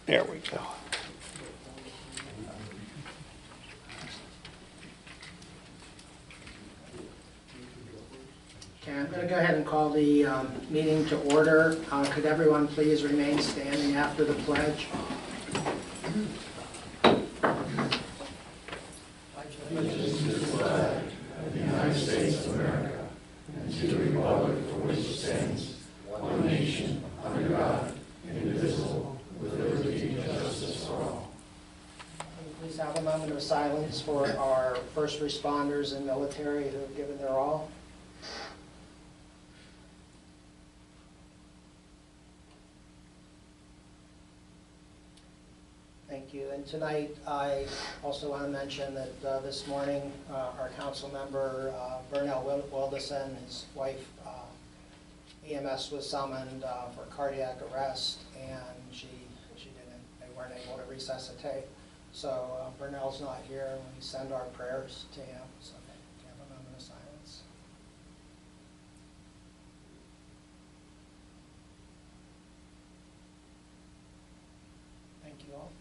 There we go. Okay, I'm going to go ahead and call the meeting to order. Could everyone please remain standing after the pledge? Allegiance to the flag of the United States of America and to the republic for which it stands, one nation, under God, indivisible, with liberty and justice for all. Please have a moment of silence for our first responders and military who have given their all. Thank you. And tonight, I also want to mention that this morning, our council member, Bernell Wilderson, his wife, EMS was summoned for cardiac arrest, and they weren't able to resuscitate. So Bernell's not here, and we send our prayers to him. So have a moment of silence. Thank you all.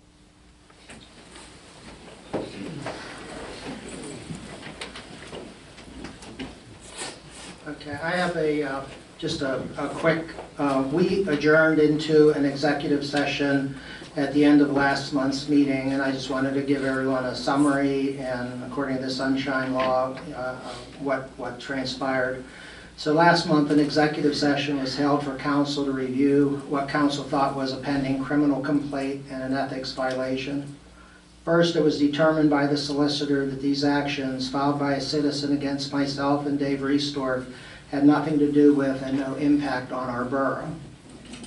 Okay, I have just a quick, we adjourned into an executive session at the end of last month's meeting, and I just wanted to give everyone a summary and, according to the Sunshine Law, what transpired. So last month, an executive session was held for council to review what council thought was a pending criminal complaint and an ethics violation. First, it was determined by the solicitor that these actions filed by a citizen against myself and Dave Reesdorf had nothing to do with and no impact on our borough.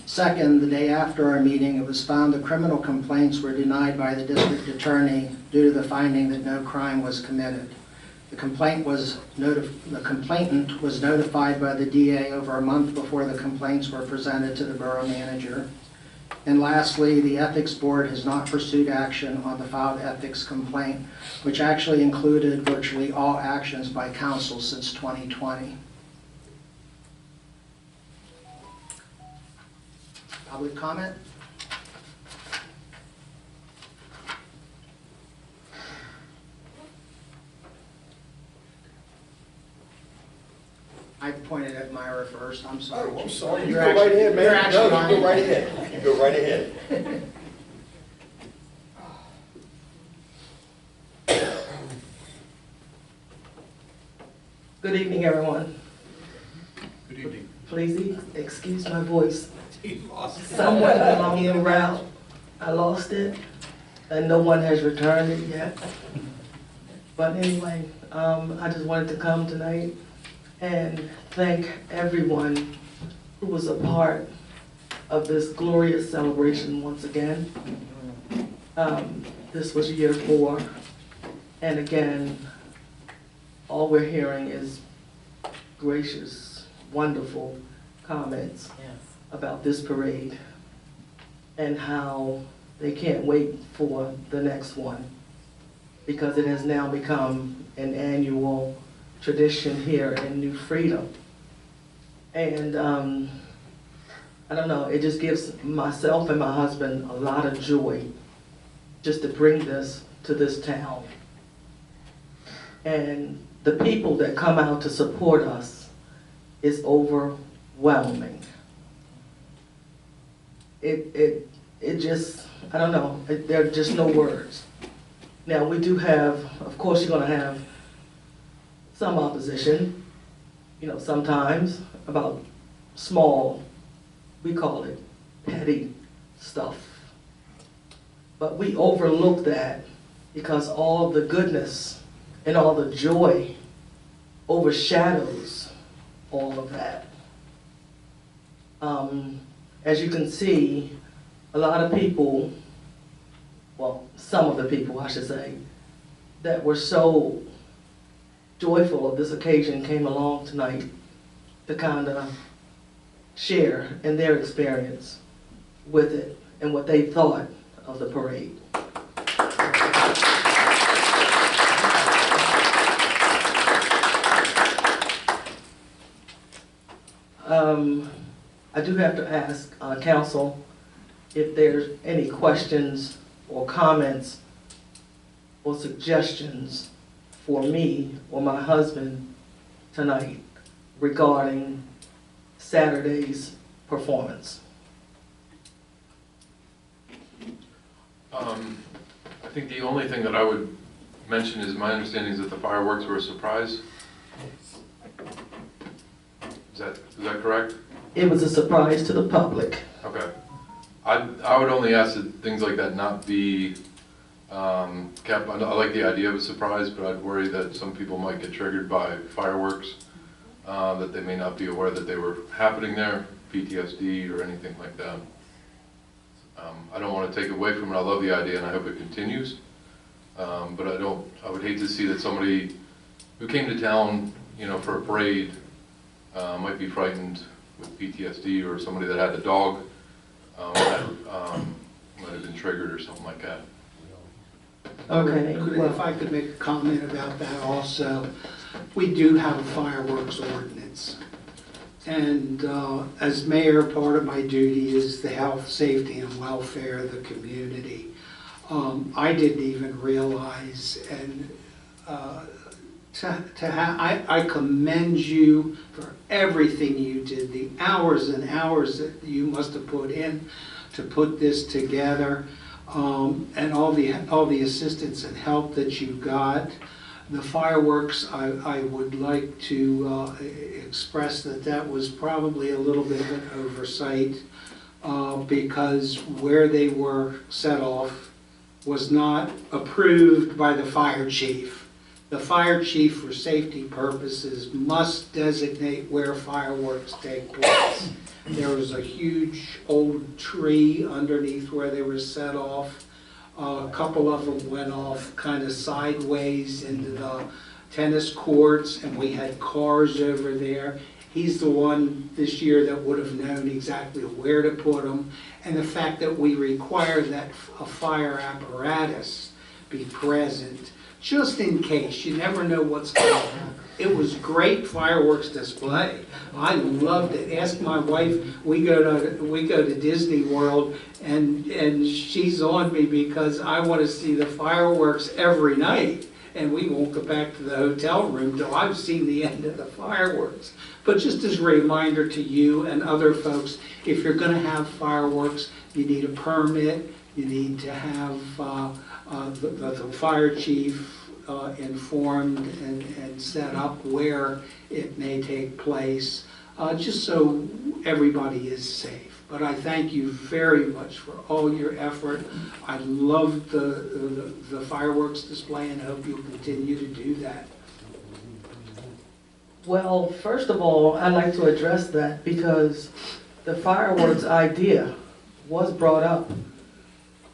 Second, the day after our meeting, it was found the criminal complaints were denied by the district attorney due to the finding that no crime was committed. The complainant was notified by the DA over a month before the complaints were presented to the borough manager. And lastly, the ethics board has not pursued action on the filed ethics complaint, which actually included virtually all actions by council since 2020. Public comment? I pointed at Myra first. I'm sorry. Oh, I'm sorry. You go right ahead, man. No, you go right ahead. You go right ahead. Good evening, everyone. Good evening. Please excuse my voice. He lost it. Somewhere along the route, I lost it, and no one has returned it yet. But anyway, I just wanted to come tonight and thank everyone who was a part of this glorious celebration once again. This was year 4, and again, all we're hearing is gracious, wonderful comments about this parade and how they can't wait for the next one, because it has now become an annual tradition here in New Freedom. And I don't know, it just gives myself and my husband a lot of joy just to bring this to this town. And the people that come out to support us is overwhelming. It just, I don't know, there are just no words. Now we do have, of course you're gonna have some opposition, you know, sometimes about small, we call it petty stuff. But we overlook that because all the goodness and all the joy overshadows all of that. As you can see, a lot of people, well, some of the people, I should say, that were so joyful of this occasion came along tonight to kind of share in their experience with it and what they thought of the parade. I do have to ask council if there's any questions or comments or suggestions for me or my husband tonight regarding Saturday's performance. I think the only thing that I would mention is my understanding is that the fireworks were a surprise. Is that correct? It was a surprise to the public. Okay. I would only ask that things like that not be kept. I like the idea of a surprise, but I'd worry that some people might get triggered by fireworks, that they may not be aware that they were happening there, PTSD or anything like that. I don't want to take away from it. I love the idea and I hope it continues. But I would hate to see that somebody who came to town, for a parade, might be frightened with PTSD, or somebody that had a dog might have been triggered or something like that. Okay. If I could make a comment about that also, we do have a fireworks ordinance. And as mayor, part of my duty is the health, safety, and welfare of the community. I didn't even realize, and I commend you for everything you did, the hours and hours that you must have put in to put this together, and all the assistance and help that you got. The fireworks, I would like to express that was probably a little bit of an oversight, because where they were set off was not approved by the fire chief. The fire chief, for safety purposes, must designate where fireworks take place. There was a huge old tree underneath where they were set off. A couple of them went off kind of sideways into the tennis courts, and we had cars over there. He's the one this year that would have known exactly where to put them. And the fact that we require that a fire apparatus be present, just in case. You never know what's going to happen. It was great fireworks display. I loved it. Ask my wife. We go to Disney World, and she's on me because I want to see the fireworks every night. And we won't go back to the hotel room till I've seen the end of the fireworks. But just as a reminder to you and other folks, if you're going to have fireworks, you need a permit. You need to have the fire chief informed and set up where it may take place, just so everybody is safe. But I thank you very much for all your effort. I loved the fireworks display and hope you'll continue to do that. Well, first of all, I'd like to address that because the fireworks idea was brought up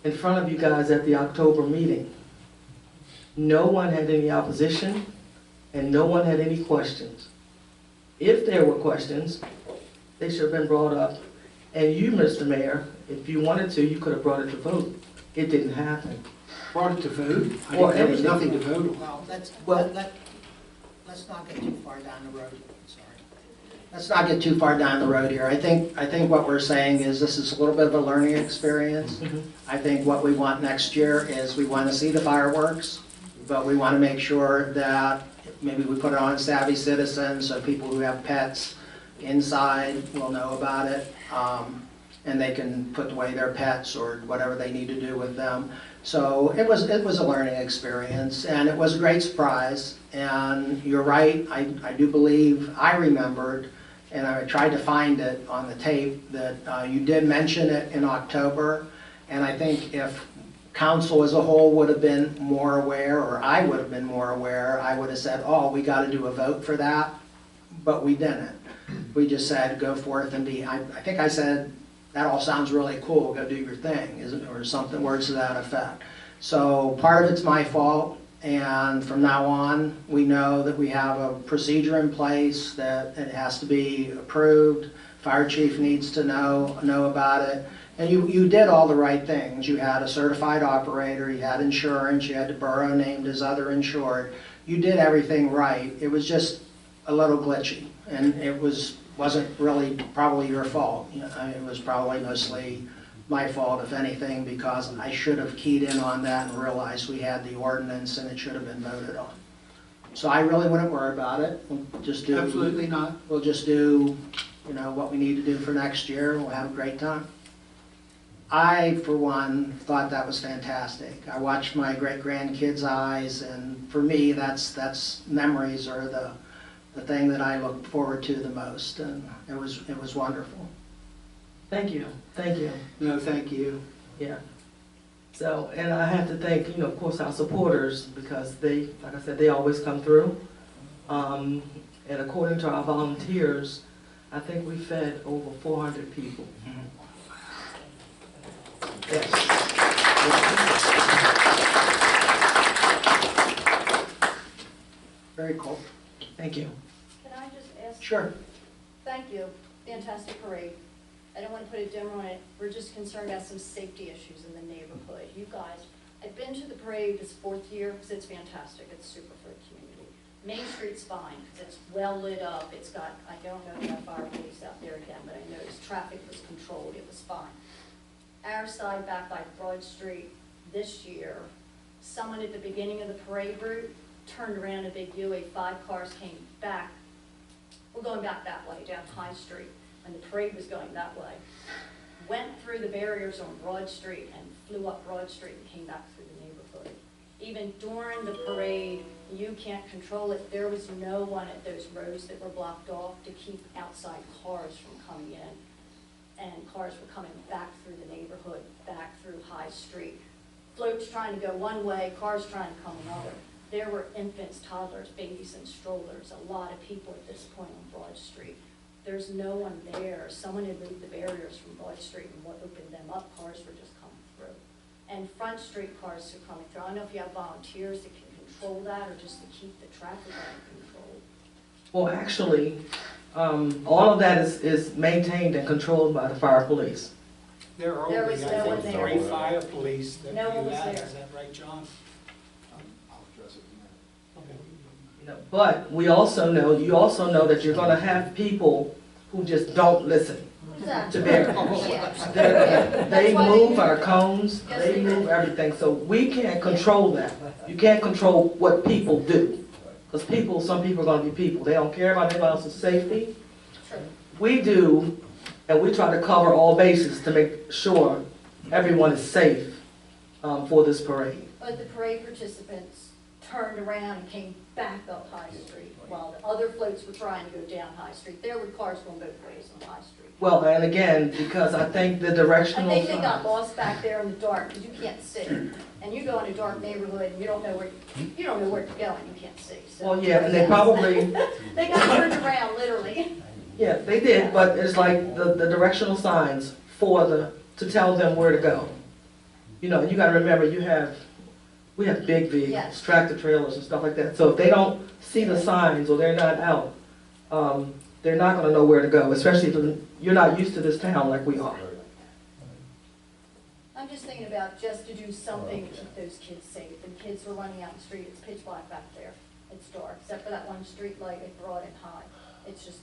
in front of you guys at the October meeting. No one had any opposition and no one had any questions. If there were questions, they should have been brought up. And you, Mr. Mayor, if you wanted to, you could have brought it to vote. It didn't happen. Brought it to vote? Or There was anything. nothing to vote on. Well, let's not get too far down the road. Sorry. Let's not get too far down the road here. I think what we're saying is this is a little bit of a learning experience. I think what we want next year is we want to see the fireworks, but we want to make sure that maybe we put it on Savvy Citizens so people who have pets inside will know about it, and they can put away their pets or whatever they need to do with them. So it was a learning experience, and it was a great surprise. And you're right, I do believe I remembered, and I tried to find it on the tape, that you did mention it in October. And I think if council as a whole would have been more aware, or I would have been more aware, I would have said, oh, we got to do a vote for that, but we didn't. We just said, go forth and be, I think I said, that all sounds really cool, go do your thing, isn't it? Or something, words to that effect. So part of it's my fault, and from now on, we know that we have a procedure in place, that it has to be approved, fire chief needs to know about it. And you did all the right things. You had a certified operator, you had insurance, you had the borough named as other insured. You did everything right. It was just a little glitchy, and it wasn't really probably your fault. It was probably mostly my fault, if anything, because I should have keyed in on that and realized we had the ordinance and it should have been voted on. So I really wouldn't worry about it. We'll just do. Absolutely not. We'll just do, what we need to do for next year, and we'll have a great time. I, for one, thought that was fantastic. I watched my great-grandkids' eyes, and for me, that's memories are the thing that I look forward to the most, and it was wonderful. Thank you, thank you. No, thank you. Yeah. So, and I have to thank, of course, our supporters, because they, like I said, they always come through. And according to our volunteers, I think we fed over 400 people. Yes. Very cool. Thank you. Can I just ask? Sure. Thank you. Fantastic parade. I don't want to put a dimmer on it. We're just concerned about some safety issues in the neighborhood. You guys, I've been to the parade this 4th year because it's fantastic. It's super for the community. Main Street's fine because it's well lit up. It's got, I don't know if that fire police out there again, but I noticed traffic was controlled. It was fine. Our side back by Broad Street this year, someone at the beginning of the parade route turned around a big U, 5 cars came back. We're going back that way, down High Street, and the parade was going that way. Went through the barriers on Broad Street and flew up Broad Street and came back through the neighborhood. Even during the parade, you can't control it. There was no one at those roads that were blocked off to keep outside cars from coming in. And cars were coming back through the neighborhood, back through High Street. Floats trying to go one way, cars trying to come another. There were infants, toddlers, babies, and strollers, a lot of people at this point on Broad Street. There's no one there. Someone had moved the barriers from Broad Street and what opened them up, cars were just coming through. And Front Street cars are coming through. I don't know if you have volunteers that can control that or just to keep the traffic under control. Well, actually, all of that is maintained and controlled by the fire police. There are There only, was I no think, one there. 3 fire police that No one do was that. there. Is that right, John? I'll address it in a minute. Okay. But you also know that you're gonna have people who just don't listen to barriers. Yeah. They That's why move our cones, Yes, they they do. move everything, so we can't control that. You can't control what people do. Because some people are gonna be people, they don't care about anybody else's safety. True. We do, and we try to cover all bases to make sure everyone is safe for this parade. But the parade participants turned around and came back up High Street while the other floats were trying to go down High Street. There were cars going both ways on High Street. Well, and again, because I think the I directional think they got signs. lost back there in the dark because you can't see. And you go in a dark neighborhood and you don't know where to go and you can't see. So Well, yeah, and they probably, they got turned around literally. yeah, they did, but it's like the directional signs to tell them where to go. You gotta remember, we have big vehicles, Yes. tractor trailers and stuff like that. So if they don't see the signs or they're not out, they're not gonna know where to go, especially if you're not used to this town like we are. I'm just thinking about just to do something to keep those kids safe. And kids are running out in the street, it's pitch black back there. It's dark, except for that one street light at Broad and High. I'm just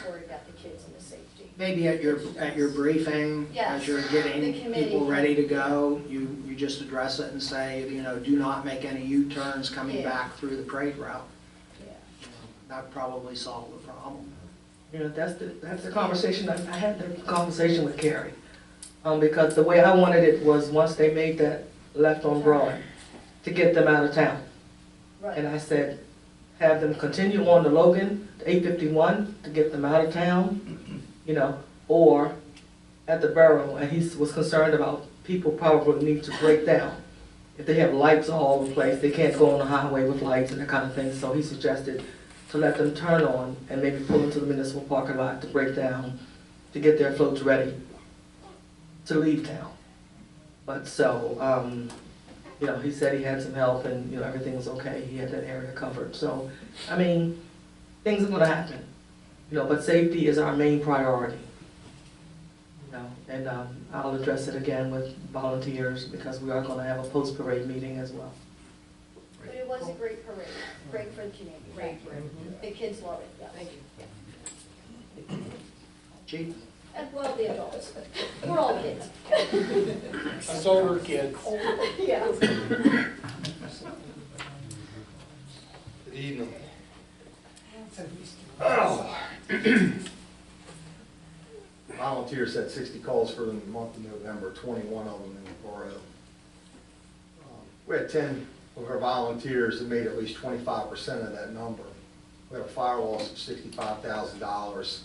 worried about the kids and the safety. Maybe at your briefing, Yes, as you're the getting committee. people ready to go, you just address it and say, do not make any U-turns coming Yeah. back through the parade route. Yeah. That'd probably solve the problem. That's the conversation, I had the conversation with Carrie. Because the way I wanted it was once they made that left on Broad, to get them out of town. And Right. I said, have them continue on to Logan, to 851, to get them out of town, or at the Borough, and he was concerned about people probably need to break down. If they have lights all over the place, they can't go on the highway with lights and that kind of thing, so he suggested to let them turn on and maybe pull into the municipal parking lot to break down, to get their floats ready to leave town. But so, he said he had some help and, everything was okay. He had that area covered. So, things are gonna happen, but safety is our main priority. And I'll address it again with volunteers because we are gonna have a post-parade meeting as well. But it was a great parade, great for the community. Thank you. The kids love it, yes. Thank you. Chief? Well, the adults, we're all kids. Us older kids. Yeah. Good evening. Oh. Volunteers had 60 calls for the month of November, 21 of them in the borough. We had 10 of our volunteers that made at least 25% of that number. We had a fire loss of $65,000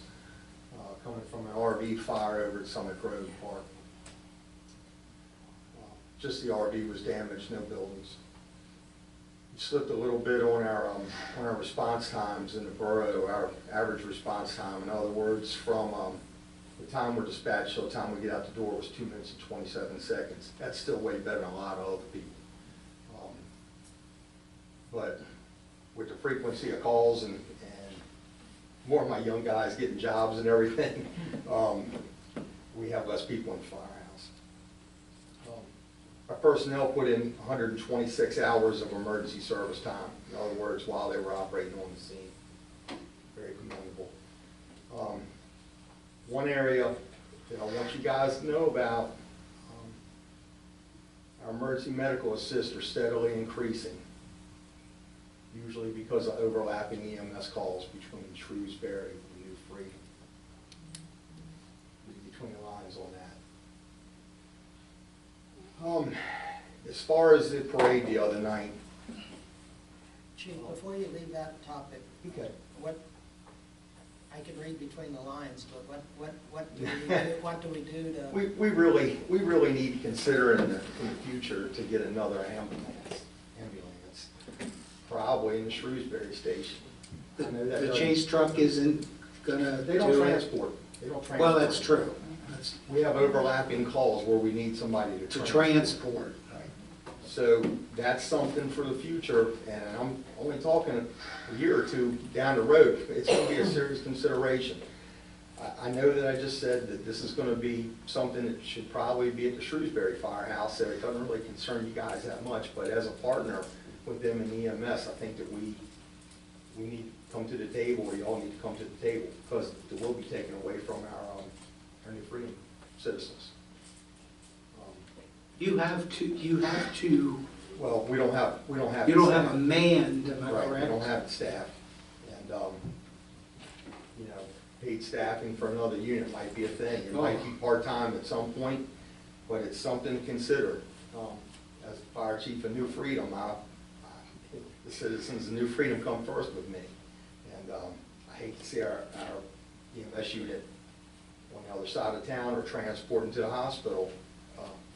coming from an RV fire over at Summit Grove Park. Just the RV was damaged, no buildings. We slipped a little bit on our response times in the borough. Our average response time, in other words, from the time we're dispatched till the time we get out the door was 2 minutes and 27 seconds. That's still way better than a lot of other people. But with the frequency of calls and more of my young guys getting jobs and everything, we have less people in the firehouse. Our personnel put in 126 hours of emergency service time. In other words, while they were operating on the scene. Very commendable. One area that I want you guys to know about, our emergency medical assists are steadily increasing, usually because of overlapping EMS calls between Shrewsbury and New Freedom. Read between the lines on that. As far as the parade the other night. Chief, before you leave that topic, Okay. I can read between the lines, but what do we do to? We really need to consider in the future to get another ambulance, probably in the Shrewsbury station. I know that The doesn't- chase truck isn't gonna They don't do it. transport. They don't transport. Well, that's true. We have overlapping calls where we need somebody to To transport. transport. So that's something for the future, and I'm only talking a year or two down the road. It's going to be a serious consideration. I know that I just said that this is going to be something that should probably be at the Shrewsbury Firehouse, so it doesn't really concern you guys that much, but as a partner with them in EMS, I think that we need to come to the table, or you all need to come to the table, because it will be taken away from our New Freedom citizens. You have to, Well, we don't have. you don't have a manned, am I Right, correct? we don't have the staff. And, paid staffing for another unit might be a thing. It might be part-time at some point, but it's something to consider. As fire chief of New Freedom, the citizens of New Freedom come first with me. And I hate to see our EMS unit on the other side of town or transporting to the hospital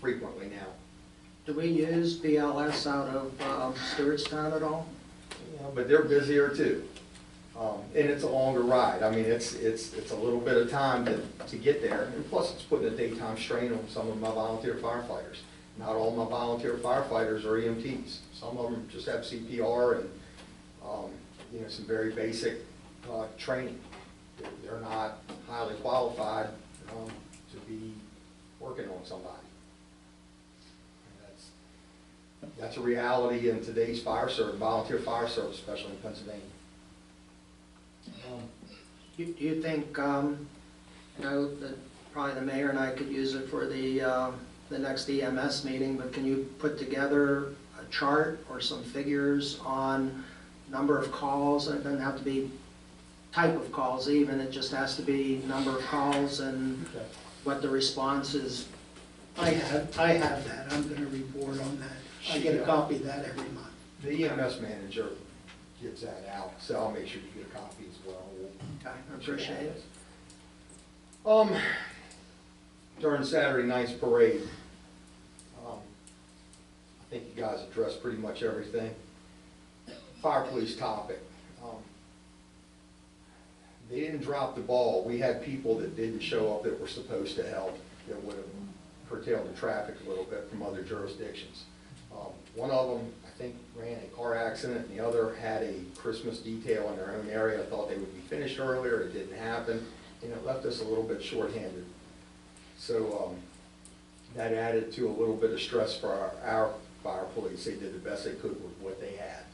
frequently now. Do we use BLS out of Stewartstown at all? But they're busier too. And it's a longer ride. I mean, it's a little bit of time to get there. And plus, it's putting a daytime strain on some of my volunteer firefighters. Not all my volunteer firefighters are EMTs. Some of them just have CPR and, some very basic training. They're not highly qualified to be working on somebody. And that's a reality in today's volunteer fire service, especially in Pennsylvania. Do you think, I know that probably the mayor and I could use it for the next EMS meeting, but can you put together a chart or some figures on number of calls? It doesn't have to be type of calls even, it just has to be number of calls and what the response is. I have that, I'm gonna report on that. I get a copy of that every month. The EMS manager gives that out, so I'll make sure you get a copy as well. Okay, I appreciate it. During Saturday night's parade, I think you guys addressed pretty much everything. Fire police topic. They didn't drop the ball. We had people that didn't show up that were supposed to help, that would have curtailed the traffic a little bit from other jurisdictions. One of them, I think, ran a car accident, and the other had a Christmas detail in their own area. I thought they would be finished earlier, it didn't happen, and it left us a little bit shorthanded. So that added to a little bit of stress for our fire police. They did the best they could with what they had.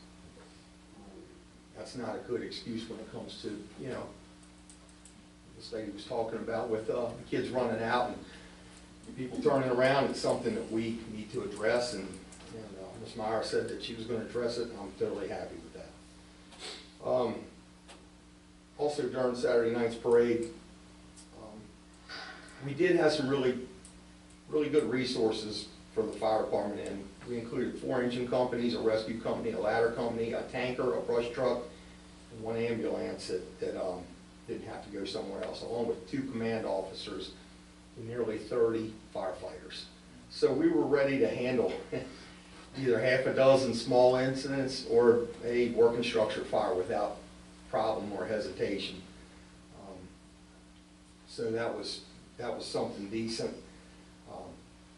That's not a good excuse when it comes to, this lady was talking about with the kids running out and people turning around. It's something that we need to address, and Ms. Meyer said that she was going to address it, and I'm totally happy with that. Also during Saturday night's parade, we did have some really good resources for the fire department, and we included 4 engine companies, a rescue company, a ladder company, a tanker, a brush truck, and 1 ambulance that didn't have to go somewhere else, along with 2 command officers and nearly 30 firefighters. So we were ready to handle either half a dozen small incidents or a working structure fire without problem or hesitation. So that was something decent.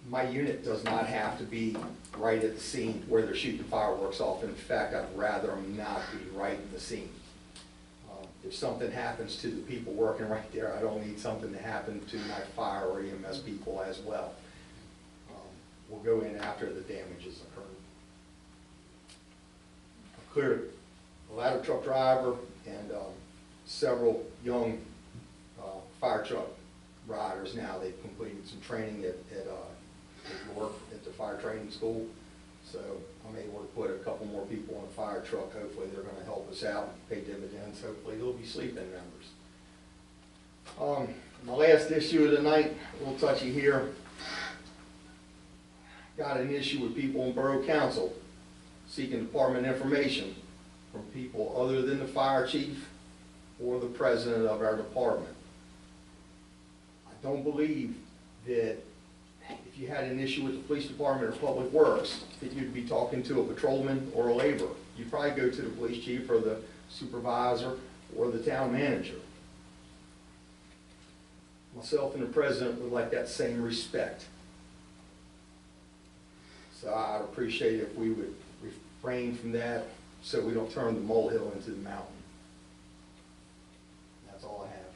My unit does not have to be right at the scene where they're shooting fireworks off. In fact, I'd rather them not be right in the scene. If something happens to the people working right there, I don't need something to happen to my fire or EMS people as well. We'll go in after the damage has occurred. I cleared a ladder truck driver and several young fire truck riders now. They've completed some training at York at the fire training school. So I'm able to put a couple more people on a fire truck. Hopefully they're going to help us out and pay dividends. Hopefully they'll be sleeping members. My last issue of the night, a little touchy here. Got an issue with people in Borough Council seeking department information from people other than the fire chief or the president of our department. I don't believe that if you had an issue with the police department or public works, that you'd be talking to a patrolman or a laborer. You'd probably go to the police chief or the supervisor or the town manager. Myself and the president would like that same respect. So I'd appreciate it if we would refrain from that so we don't turn the molehill into the mountain. That's all I have.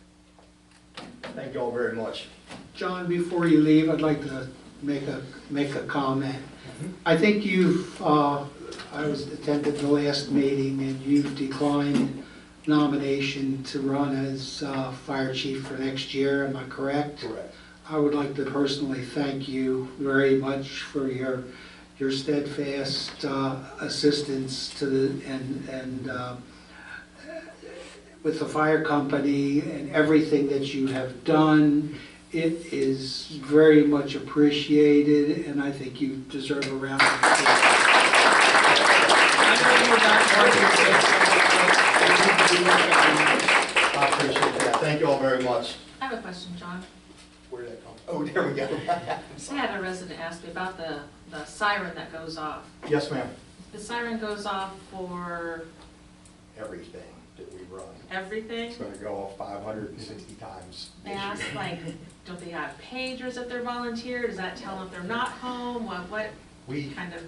Thank you all very much. John, before you leave, I'd like to make a comment. I think I attended the last meeting, and you've declined nomination to run as fire chief for next year. Am I correct? Correct. I would like to personally thank you very much for your steadfast assistance to with the fire company and everything that you have done. It is very much appreciated, and I think you deserve a round of applause. I appreciate that. Thank you all very much. I have a question, John. Where did that come from? Oh, there we go. I had a resident ask me about the siren that goes off. Yes, ma'am. The siren goes off for Everything that we run. everything? It's going to go off 560 times. They this ask, year. like, don't they have pagers if they're volunteer? Does that tell them if they're not home? What We kind of,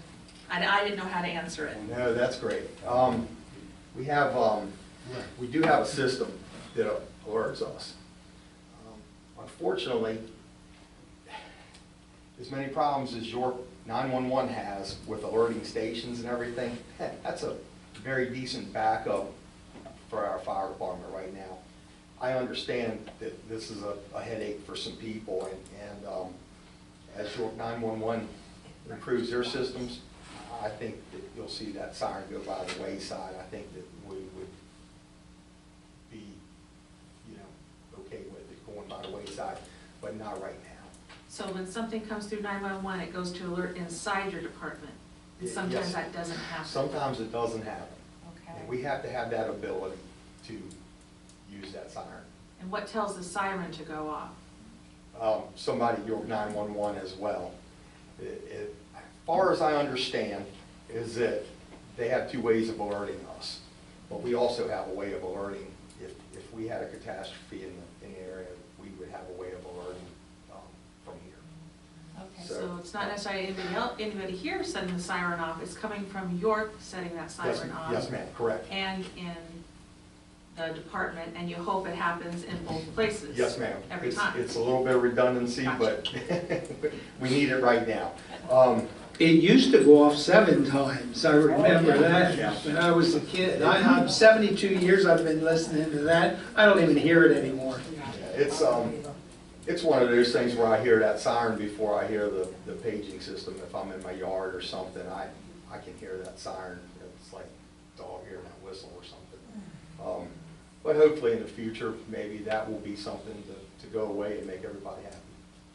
I didn't know how to answer it. No, that's great. We do have a system that alerts us. Unfortunately, as many problems as your 911 has with alerting stations and everything, that's a very decent backup for our fire department right now. I understand that this is a headache for some people, and as York 911 improves their systems, I think that you'll see that siren go by the wayside. I think that we would be, okay with it going by the wayside, but not right now. So when something comes through 911, it goes to alert inside your department? And sometimes Yes. that doesn't happen? Sometimes it doesn't happen. Okay. And we have to have that ability to use that siren. And what tells the siren to go off? Somebody at York 911 as well. As far as I understand, is that they have 2 ways of alerting us. But we also have a way of alerting, if we had a catastrophe in the area, we would have a way of alerting from here. Okay, So- so it's not necessarily anybody here setting the siren off, it's coming from York setting that Yes, siren off? yes, ma'am, correct. And in the department, and you hope it happens in both places? Yes, ma'am. Every time? It's a little bit of redundancy, but we need it right now. It used to go off 7 times, I remember that Yeah. when I was a kid. I'm 72 years I've been listening to that, I don't even hear it anymore. It's one of those things where I hear that siren before I hear the paging system. If I'm in my yard or something, I can hear that siren. It's like a dog hearing that whistle or something. But hopefully in the future, maybe that will be something to go away and make everybody happy.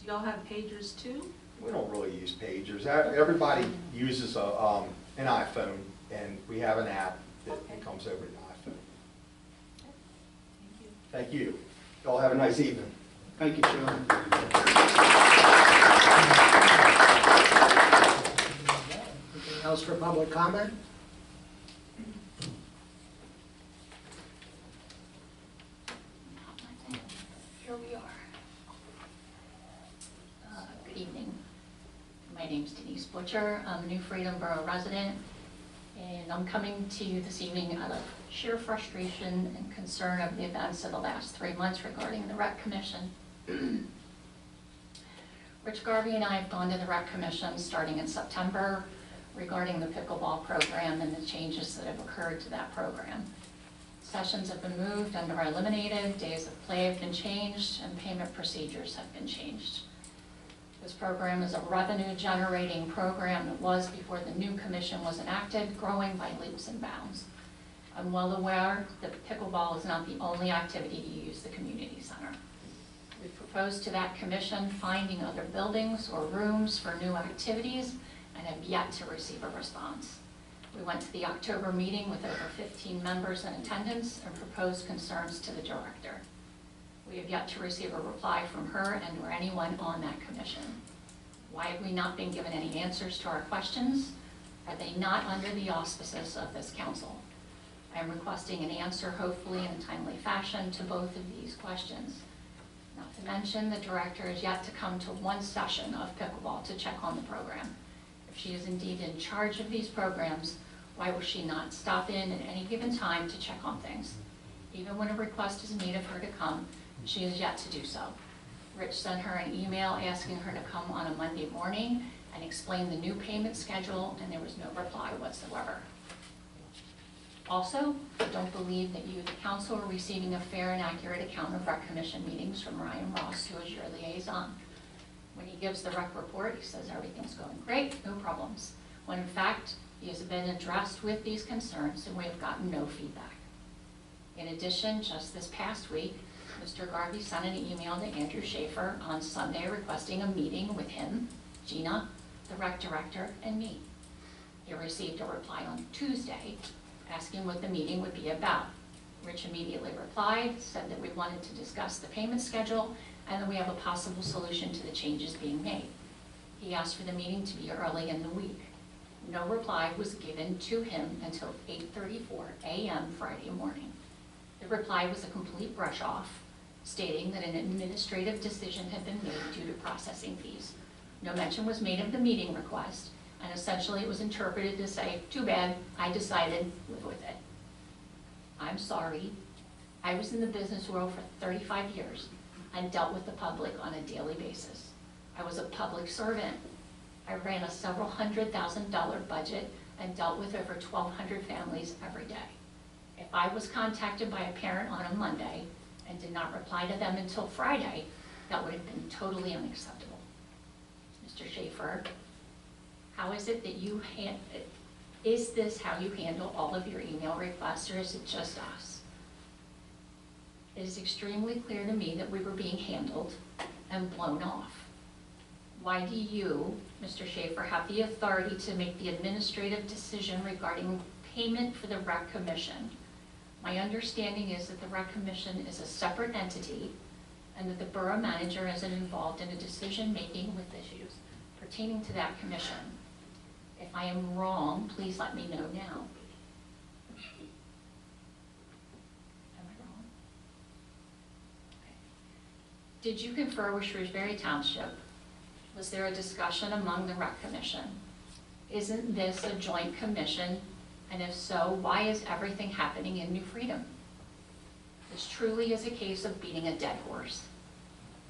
Do y'all have pagers too? We don't really use pagers. Everybody uses an iPhone, and we have an app that comes over the iPhone. Thank you. Thank you. Y'all have a nice evening. Thank you, Sean. Anything else for public comment? Here we are. Good evening. My name's Denise Butcher. I'm a New Freedom Borough resident, and I'm coming to you this evening out of sheer frustration and concern of the events of the last 3 months regarding the Rec Commission. Rich Garvey and I have gone to the Rec Commission starting in September regarding the pickleball program and the changes that have occurred to that program. Sessions have been moved and are eliminated, days of play have been changed, and payment procedures have been changed. This program is a revenue-generating program that was before the new commission was enacted, growing by leaps and bounds. I'm well aware that pickleball is not the only activity to use the community center. We proposed to that commission finding other buildings or rooms for new activities and have yet to receive a response. We went to the October meeting with over 15 members in attendance and proposed concerns to the director. We have yet to receive a reply from her and or anyone on that commission. Why have we not been given any answers to our questions? Are they not under the auspices of this council? I am requesting an answer, hopefully in a timely fashion, to both of these questions. Not to mention, the director is yet to come to one session of pickleball to check on the program. If she is indeed in charge of these programs, why will she not stop in at any given time to check on things? Even when a request is made of her to come, she is yet to do so. Rich sent her an email asking her to come on a Monday morning and explain the new payment schedule, and there was no reply whatsoever. Also, I don't believe that you, the council, are receiving a fair and accurate account of Rec Commission meetings from Ryan Ross, who is your liaison. When he gives the rec report, he says everything's going great, no problems, when in fact, he has been addressed with these concerns and we have gotten no feedback. In addition, just this past week, Mr. Garvey sent an email to Andrew Schaefer on Sunday requesting a meeting with him, Gina, the rec director, and me. He received a reply on Tuesday asking what the meeting would be about. Rich immediately replied, said that we wanted to discuss the payment schedule and that we have a possible solution to the changes being made. He asked for the meeting to be early in the week. No reply was given to him until 8:34 a.m. Friday morning. The reply was a complete brush off, stating that an administrative decision had been made due to processing fees. No mention was made of the meeting request, and essentially it was interpreted to say, too bad, I decided, live with it. I'm sorry. I was in the business world for 35 years and dealt with the public on a daily basis. I was a public servant. I ran a several $100,000 budget and dealt with over 1,200 families every day. If I was contacted by a parent on a Monday and did not reply to them until Friday, that would have been totally unacceptable. Mr. Schaefer, how is it that you is this how you handle all of your email requests, or is it just us? It is extremely clear to me that we were being handled and blown off. Why do you, Mr. Schaefer, have the authority to make the administrative decision regarding payment for the Rec Commission? My understanding is that the Rec Commission is a separate entity and that the borough manager isn't involved in a decision-making with issues pertaining to that commission. If I am wrong, please let me know now. Am I wrong? Okay. Did you confer with Shrewsbury Township? Was there a discussion among the Rec Commission? Isn't this a joint commission? And if so, why is everything happening in New Freedom? This truly is a case of beating a dead horse,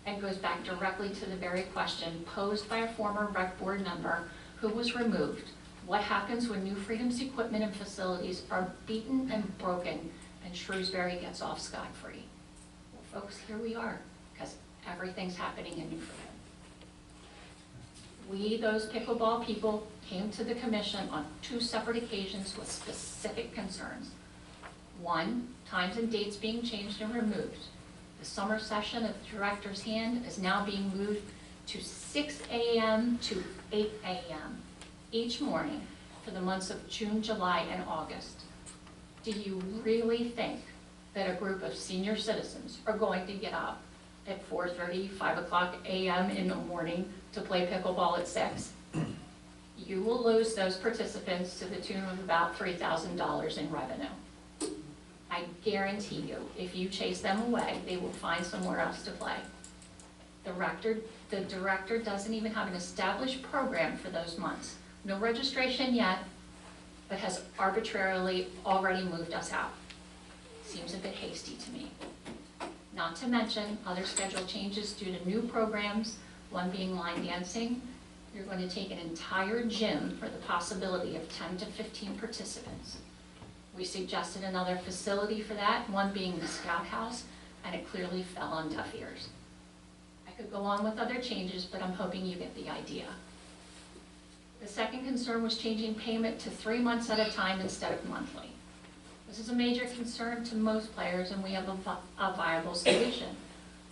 and goes back directly to the very question posed by a former Rec Board member who was removed. What happens when New Freedom's equipment and facilities are beaten and broken and Shrewsbury gets off scot-free? Well, folks, here we are. because everything's happening in Newfoundland. We, those pickleball people, came to the commission on 2 separate occasions with specific concerns. One, times and dates being changed and removed. The summer session at the director's hand is now being moved to 6 a.m. to 8 a.m. each morning for the months of June, July, and August. Do you really think that a group of senior citizens are going to get up at 4:30, 5 o'clock a.m. in the morning to play pickleball at 6? You will lose those participants to the tune of about $3,000 in revenue. I guarantee you, if you chase them away, they will find somewhere else to play. The director doesn't even have an established program for those months. No registration yet, but has arbitrarily already moved us out. Seems a bit hasty to me. Not to mention other schedule changes due to new programs, one being line dancing. You're going to take an entire gym for the possibility of 10 to 15 participants. We suggested another facility for that, one being the Scout House, and it clearly fell on deaf ears. I could go on with other changes, but I'm hoping you get the idea. The second concern was changing payment to 3 months at a time instead of monthly. This is a major concern to most players, and we have a viable solution.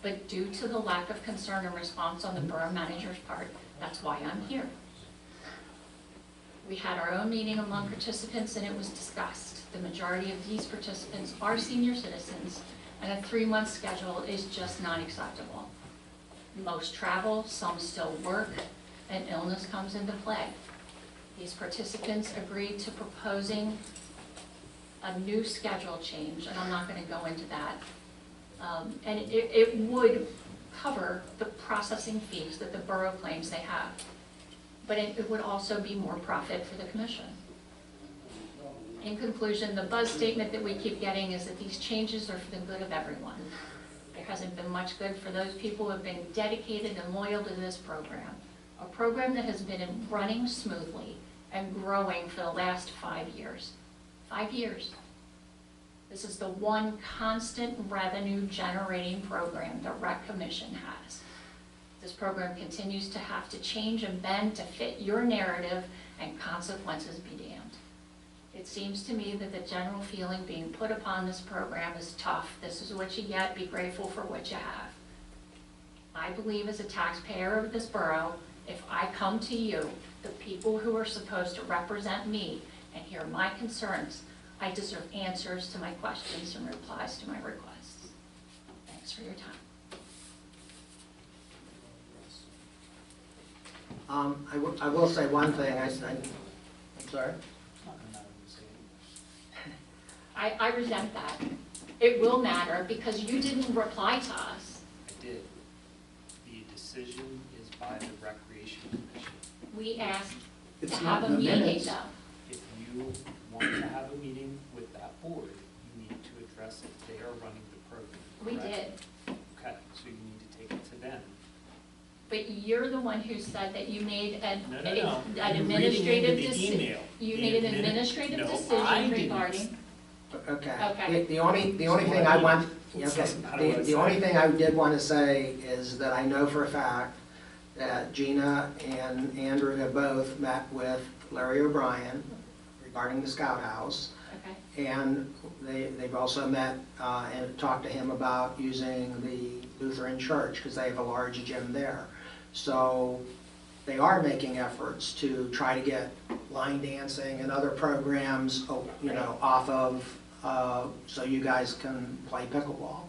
But due to the lack of concern and response on the borough manager's part, that's why I'm here. We had our own meeting among participants and it was discussed. The majority of these participants are senior citizens and a 3-month schedule is just not acceptable. Most travel, some still work, and illness comes into play. These participants agreed to proposing a new schedule change, and I'm not going to go into that. And it would cover the processing fees that the borough claims they have. But it would also be more profit for the commission. In conclusion, the buzz statement that we keep getting is that these changes are for the good of everyone. There hasn't been much good for those people who have been dedicated and loyal to this program. A program that has been running smoothly and growing for the last 5 years. 5 years. This is the one constant revenue generating program the Rec Commission has. This program continues to have to change and bend to fit your narrative, and consequences be damned. It seems to me that the general feeling being put upon this program is tough. This is what you get, be grateful for what you have. I believe as a taxpayer of this borough, if I come to you, the people who are supposed to represent me and hear my concerns, I deserve answers to my questions and replies to my requests. Thanks for your time. I will say one thing, I'm sorry? I resent that. It will matter because you didn't reply to us. I did. The decision is by the Recreation Commission. We asked It's to not have a in the meeting minutes. though. If you want to have a meeting with that board, you need to address it. They are running the program. We correct? did. Okay, so you need to take it to them. But you're the one who said that you made an No. an You're administrative reading into the decision. email. You The made an admin- administrative No, I decision didn't. regarding. Okay. Okay. The only thing I want, It's okay, not what I the only said. thing I did want to say is that I know for a fact that Gina and Andrew have both met with Larry O'Brien regarding the Scout House. Okay. And they've also met and talked to him about using the Lutheran church because they have a large gym there. So they are making efforts to try to get line dancing and other programs, you know, off of, so you guys can play pickleball.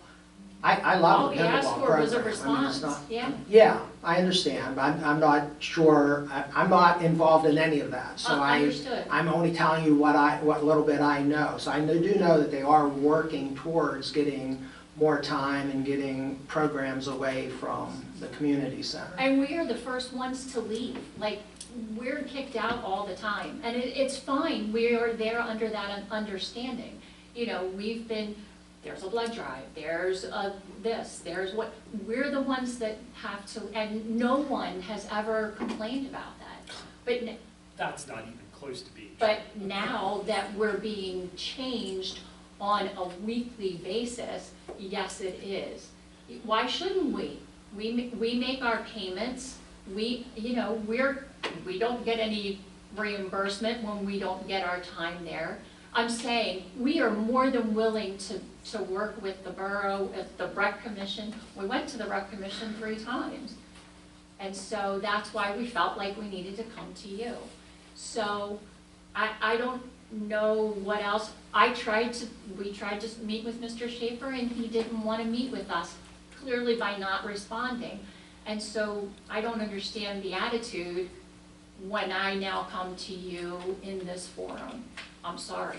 I love All the we asked pickleball for was a program. I mean, it's response, not- yeah. Yeah, I understand, but I'm not sure, I'm not involved in any of that. So Understood. I'm only telling you what little bit I know. So I do know that they are working towards getting more time and getting programs away from the community center. And we are the first ones to leave. Like, we're kicked out all the time. And it's fine. We are there under that understanding. You know, we've been, there's a blood drive, there's this, there's what, we're the ones that have to, and no one has ever complained about that. But That's not even close to being. But now that we're being changed on a weekly basis, yes, it is. Why shouldn't we? We make our payments, we don't get any reimbursement when we don't get our time there. I'm saying, we are more than willing to work with the borough, the rec commission. We went to the rec commission 3 times. And so that's why we felt like we needed to come to you. So I don't know what else. We tried to meet with Mr. Schaefer and he didn't want to meet with us, clearly by not responding. And so I don't understand the attitude when I now come to you in this forum. I'm sorry.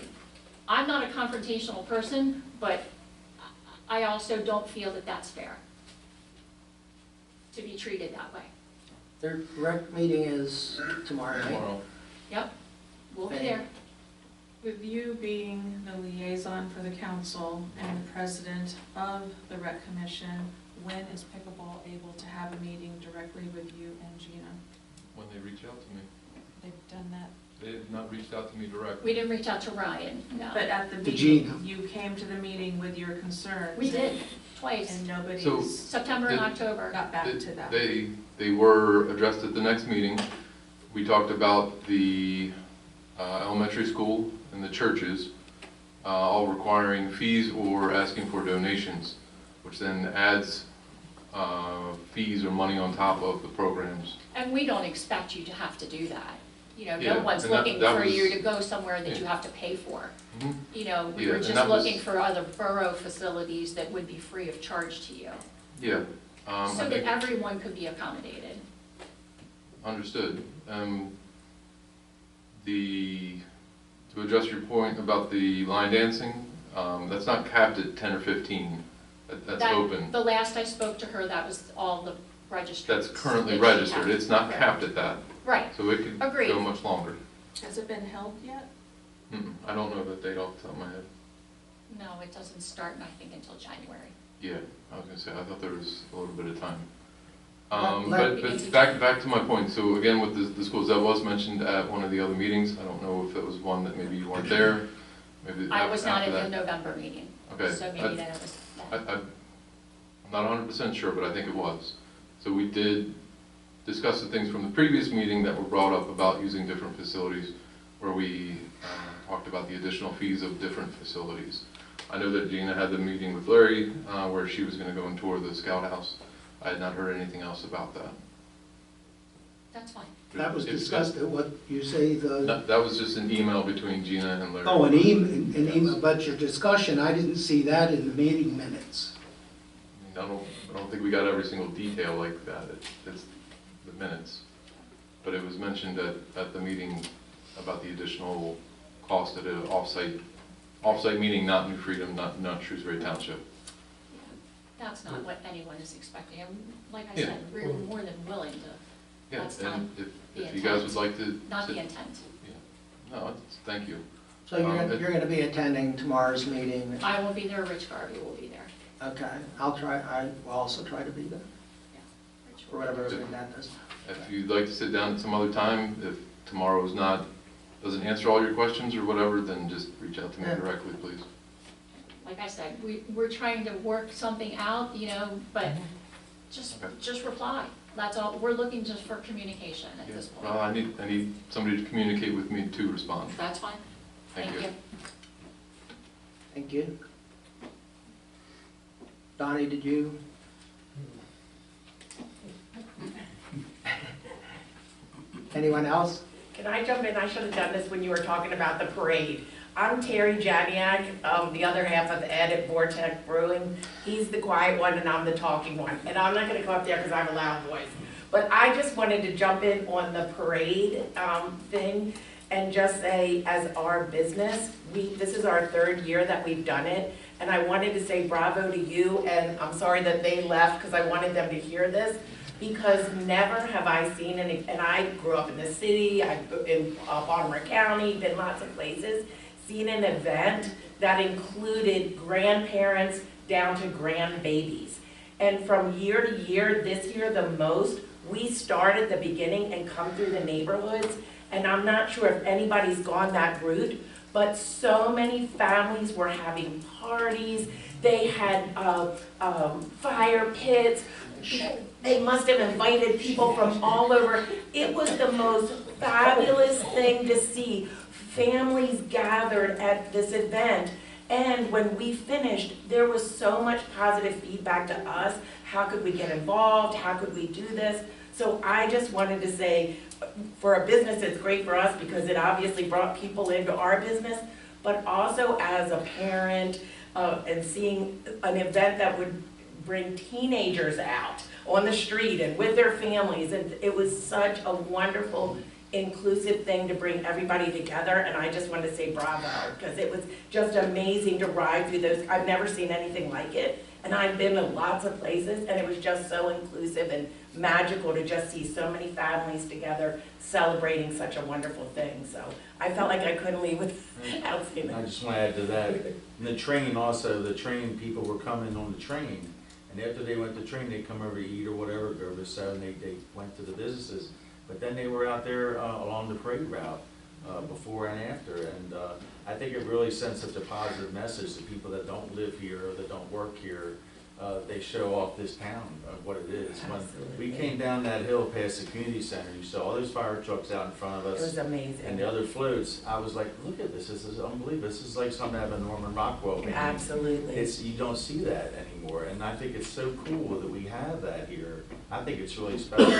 I'm not a confrontational person, but I also don't feel that that's fair to be treated that way. The rec meeting is tomorrow night. Tomorrow. Yep, we'll be Okay. there. With you being the liaison for the council and the president of the rec commission, when is pickleball able to have a meeting directly with you and Gina? When they reach out to me. They've done that. They have not reached out to me directly. We didn't reach out to Ryan, no. But at the To Gina. meeting, you came to the meeting with your concerns. We did, twice, And nobody's So- September and Did- October. got back to them. They were addressed at the next meeting. We talked about the elementary school and the churches, all requiring fees or asking for donations, which then adds fees or money on top of the programs. And we don't expect you to have to do that. Yeah, No one's and that- looking that for was- you to go somewhere that you Yeah. have to pay for. Mhm. We Yeah, were and just that was- looking for other borough facilities that would be free of charge to you, Yeah. I so that think- everyone could be accommodated. Understood. To address your point about the line dancing, that's not capped at 10 or 15. That's That- open. The last I spoke to her, that was all the registered. That's currently that she registered. had. It's not Right. capped at that. Right, So it could Agreed. go much longer. Has it been held yet? I don't know that date off the top of my head. no, it doesn't start, I think, until January. Yeah, I was gonna say, I thought there was a little bit of time. Let- But back to my point, so again, with the schools, that was mentioned at one of the other meetings. I don't know if it was one that maybe you weren't there, maybe I was not after at the that. November meeting, Okay. so maybe that was, I'm not 100% sure, but I think it was. So we did discuss the things from the previous meeting that were brought up about using different facilities, where we talked about the additional fees of different facilities. I know that Gina had the meeting with Larry, where she was gonna go and tour the Scout House. I had not heard anything else about that. that's fine. That was If- discussed at what you say That was just an email between Gina and Larry. oh, an email, but your discussion, I didn't see that in the meeting minutes. I don't think we got every single detail like that. It's the minutes. But it was mentioned at the meeting about the additional cost at an off-site meeting, not New Freedom, not Shrewsbury Township. That's not what anyone is expecting, and like I Yeah. said, we're more than willing to, Yeah, That's not and the if you guys would intent. like to. not the sit- intent. No, thank you. So you're gonna be attending tomorrow's meeting? I will be there, Rich Garvey will be there. Okay, I will also try to be there, Rich or will be whatever there. that is. If you'd like to sit down at some other time, if tomorrow doesn't answer all your questions or whatever, then just reach out to me Yeah. directly, please. Like I said, we're trying to work something out, but Okay. just reply. That's all, we're looking just for communication at this point. Well, I need somebody to communicate with me to respond. That's fine. Thank you. Thank you. Donnie, did you? Anyone else? Can I jump in? I should have done this when you were talking about the parade. I'm Terry Janiak, the other half of Ed at Vortex Brewing. He's the quiet one and I'm the talking one. And I'm not gonna come up there because I have a loud voice. But I just wanted to jump in on the parade thing and just say, as our business, this is our 3rd year that we've done it. And I wanted to say bravo to you, and I'm sorry that they left because I wanted them to hear this. Because never have I seen and I grew up in the city, in Baltimore County, been lots of places, seen an event that included grandparents down to grandbabies. And from year to year, this year the most, we start at the beginning and come through the neighborhoods. And I'm not sure if anybody's gone that route, but so many families were having parties. They had fire pits. They must have invited people from all over. It was the most fabulous thing to see. Families gathered at this event, and when we finished, there was so much positive feedback to us. How could we get involved? How could we do this? So I just wanted to say, for a business, it's great for us because it obviously brought people into our business, but also as a parent and seeing an event that would bring teenagers out on the street and with their families, and it was such a wonderful, inclusive thing to bring everybody together, and I just wanted to say bravo, because it was just amazing to ride through those. I've never seen anything like it, and I've been to lots of places, and it was just so inclusive and magical to just see so many families together celebrating such a wonderful thing. So I felt like I couldn't leave without saying that. I just want to add to that, and the train also, the train, people were coming on the train, and after they went to train, they'd come over to eat or whatever, go over so they went to the businesses. But then they were out there along the parade route before and after, and I think it really sends such a positive message to people that don't live here or that don't work here. They show off this town of what it is. When we came down that hill past the community center, you saw all those fire trucks out in front of us. It was amazing. And the other floats. I was like, look at this. This is unbelievable. This is like something out of a Norman Rockwell painting. Absolutely. You don't see that anymore, and I think it's so cool that we have that here. I think it's really special.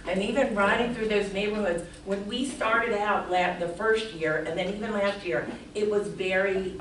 And even riding through those neighborhoods, when we started out the first year, and then even last year, it was very,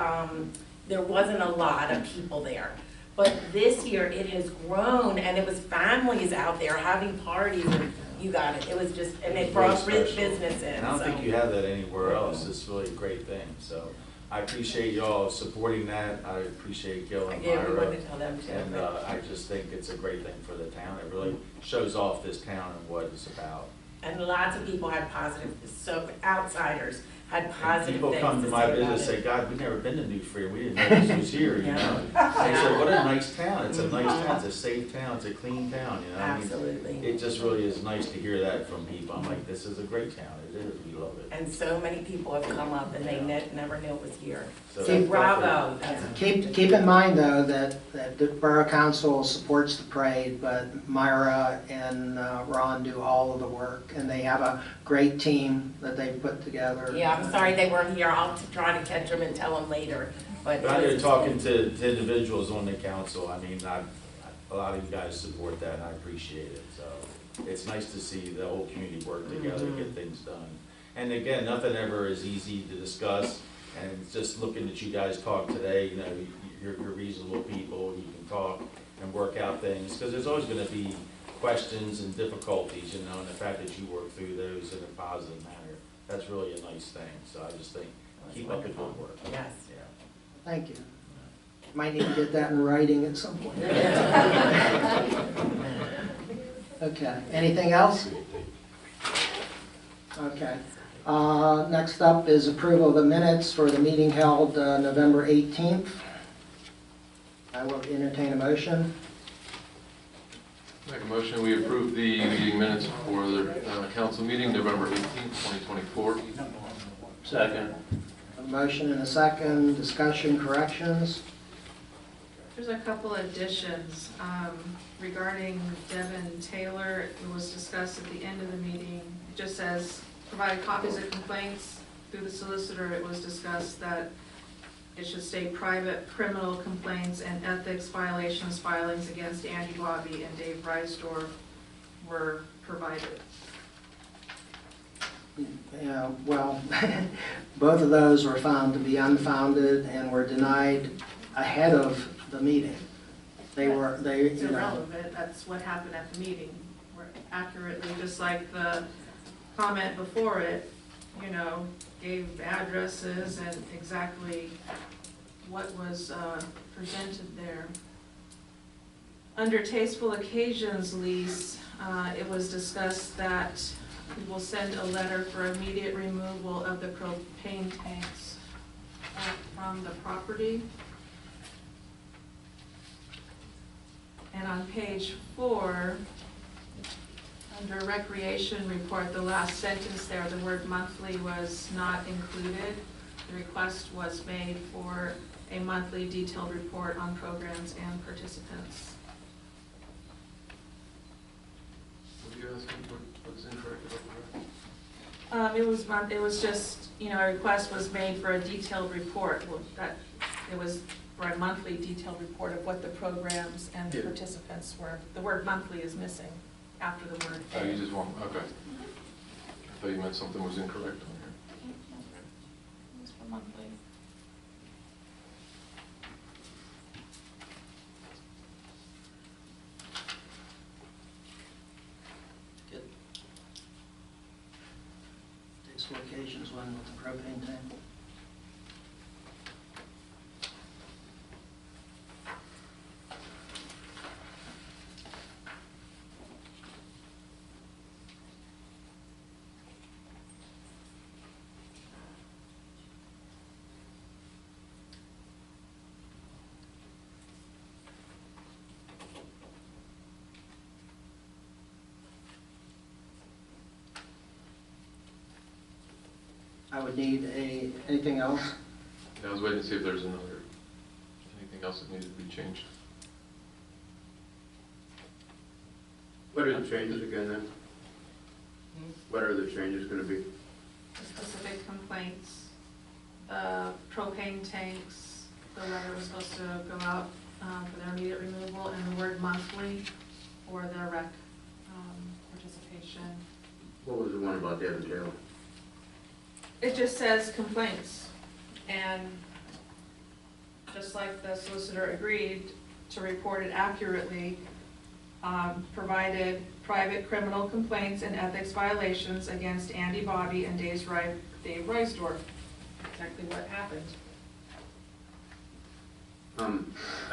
there wasn't a lot of people there. But this year, it has grown, and it was families out there having parties, and you got it. It was just, and it brought rich business in. And I don't think you have that anywhere else. It's really a great thing. So I appreciate y'all supporting that. I appreciate Gil and Yeah, we Myra. wanted to tell them too. And I just think it's a great thing for the town. It really shows off this town and what it's about. And lots of people had positive, so outsiders had And positive people things come to to my say about business and it. say, God, we've never been to New Freedom. We didn't know this was here, you know? They said, what a nice town. It's a nice town. It's a safe town. It's a clean town, you know? I mean, Absolutely. it just really is nice to hear that from people. I'm like, this is a great town. It is. We love it. And so many people have come up and they never knew it was here. So So that's bravo. Keep in mind, though, that the Borough Council supports the parade, but Myra and Ron do all of the work, and they have a great team that they've put together. Yeah, I'm sorry they weren't here. I'll try to catch them and tell them later. But But I know talking to individuals on the council, I mean, a lot of you guys support that, and I appreciate it. So it's nice to see the whole community work together to get things done. And again, nothing ever is easy to discuss, and just looking at you guys talk today, you know, you're reasonable people, you can talk and work out things, because there's always going to be questions and difficulties, you know, and the fact that you work through those in a positive manner, that's really a nice thing. So I just think, keep up the good work. Yes. Yeah. Thank you. Might need to get that in writing at some point. Okay, anything else? Okay. Next up is approval of the minutes for the meeting held November 18th. I will entertain a motion. Make a motion, we approve the meeting minutes for the council meeting, November 18th, 2024. Second. A motion and a second, discussion, corrections. There's a couple additions regarding Devin Taylor. It was discussed at the end of the meeting. It just says, provide copies of complaints through the solicitor. It was discussed that it should say private criminal complaints and ethics violations filings against Andy Bobby and Dave Reisdorf were provided. Yeah, well, both of those were found to be unfounded and were denied ahead of the meeting. It's irrelevant, that's what happened at the meeting. We're accurately, just like the comment before it, you know, gave addresses and exactly what was presented there. Under Tasteful Occasions lease, it was discussed that we will send a letter for immediate removal of the propane tanks from the property. And on page 4, under recreation report, the last sentence there, the word monthly was not included. The request was made for a monthly detailed report on programs and participants. What are you asking, what's incorrect about the record? It was just, a request was made for a detailed report. Well, it was for a monthly detailed report of what the programs and the Yeah. participants were. The word monthly is missing after the word. Oh, you just want, okay. I thought you meant something was incorrect on here. It was for monthly. Takes 4 occasions, one with the propane tank. I would need anything else? Yeah, I was waiting to see if there's anything else that needed to be changed. What are the changes again then? What are the changes gonna be? Specific complaints, propane tanks, the letter was supposed to go out for their immediate removal, and the word monthly for their rec participation. What was the one about the other jail? It just says complaints, and just like the solicitor agreed to report it accurately, provided private criminal complaints and ethics violations against Andy Bobby and Dave Reisdorf. Exactly what happened.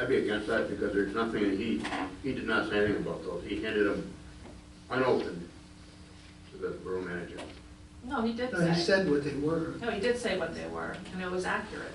I'd be against that because there's nothing, he did not say anything about those. He handed them unopened to the borough manager. No, he did No, he say. said what they were. No, he did say what they were, and it was accurate.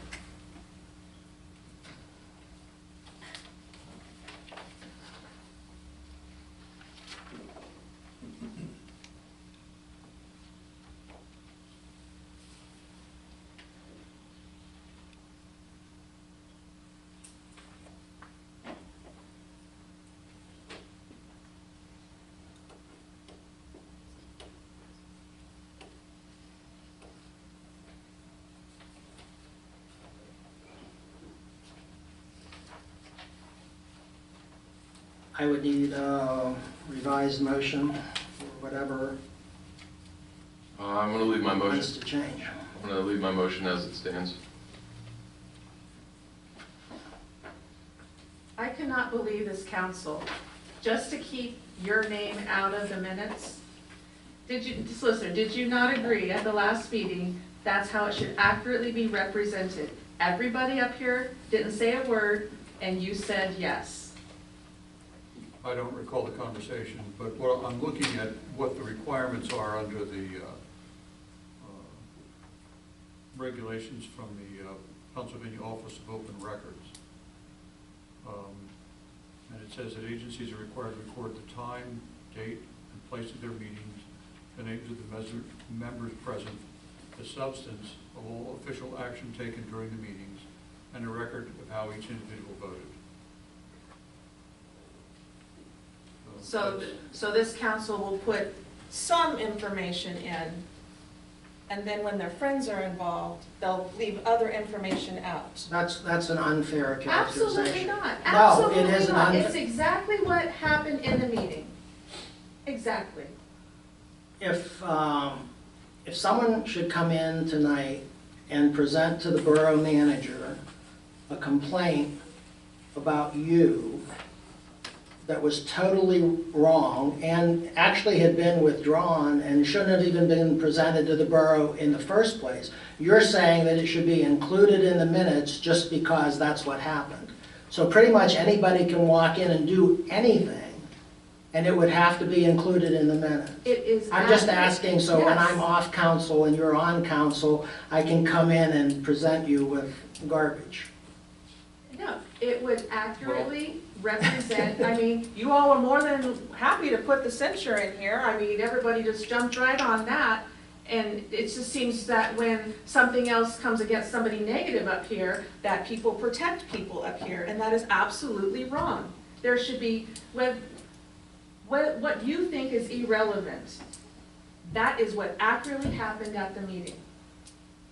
I would need a revised motion, or whatever I'm gonna leave my motion, wants to change. I'm gonna leave my motion as it stands. I cannot believe this council, just to keep your name out of the minutes. Solicitor, did you not agree at the last meeting that's how it should accurately be represented? Everybody up here didn't say a word, and you said yes. I don't recall the conversation, but what I'm looking at what the requirements are under the regulations from the Pennsylvania Office of Open Records. And it says that agencies are required to record the time, date, and place of their meetings, the names of the members present, the substance of all official action taken during the meetings, and a record of how each individual voted. So this council will put some information in, and then when their friends are involved, they'll leave other information out. That's an unfair characterization. Absolutely not, No, it absolutely isn't not. unfair. It's exactly what happened in the meeting. Exactly. If someone should come in tonight and present to the borough manager a complaint about you that was totally wrong and actually had been withdrawn and shouldn't have even been presented to the borough in the first place, you're saying that it should be included in the minutes just because that's what happened. So pretty much anybody can walk in and do anything, and it would have to be included in the minutes. It is. I'm just asking, so when Yes. I'm off council and you're on council, I can come in and present you with garbage. No, it would accurately represent, I mean, you all are more than happy to put the censure in here. I mean, everybody just jumped right on that. And it just seems that when something else comes against somebody negative up here, that people protect people up here, and that is absolutely wrong. There should be, what you think is irrelevant, that is what accurately happened at the meeting.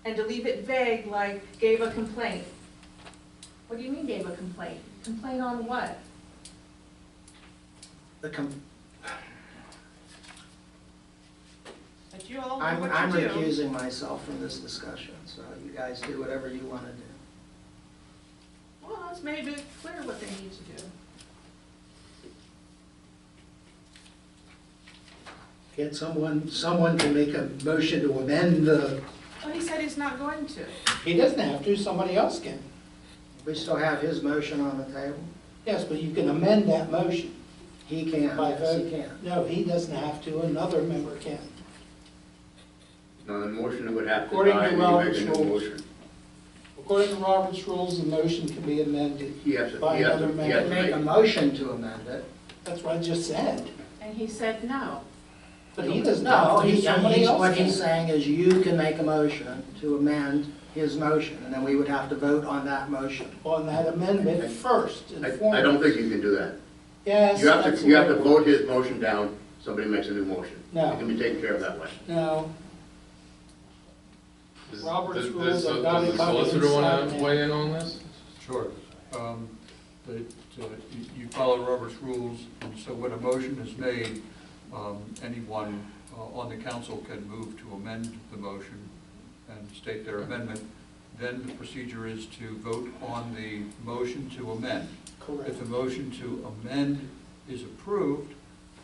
And to leave it vague, like gave a complaint. What do you mean gave a complaint? Complaint on what? But you all know I'm what you do. recusing myself from this discussion, so you guys do whatever you want to do. Well, let's make it clear what they need to do. Can someone can make a motion to amend the, Well, he said he's not going to. he doesn't have to, somebody else can. We still have his motion on the table. Yes, but you can amend that motion. He can, By yes, he vote. can. No, he doesn't have to, another member can. No, the motion would have to According die to and you Robert's make a new rules. motion. According to Robert's rules, the motion can be amended He has to, by he has another to, he You has can to make make. a motion to amend it. That's what I just said. And he said no. But he doesn't No, have to, somebody else what he's can. saying is you can make a motion to amend his motion, and then we would have to vote on that motion. On that amendment first. and I don't think you can do that. Yes, You have that's to, you have the to way it vote his motion down, somebody makes a new motion. No. It can be taken care of that way. works. No, Does- Robert's does- rules, does- I've got does it the covered solicitor want inside to now. weigh in on this? Sure. You follow Robert's rules, and so when a motion is made, anyone on the council can move to amend the motion and state their amendment. Then the procedure is to vote on the motion to amend. correct. If the motion to amend is approved,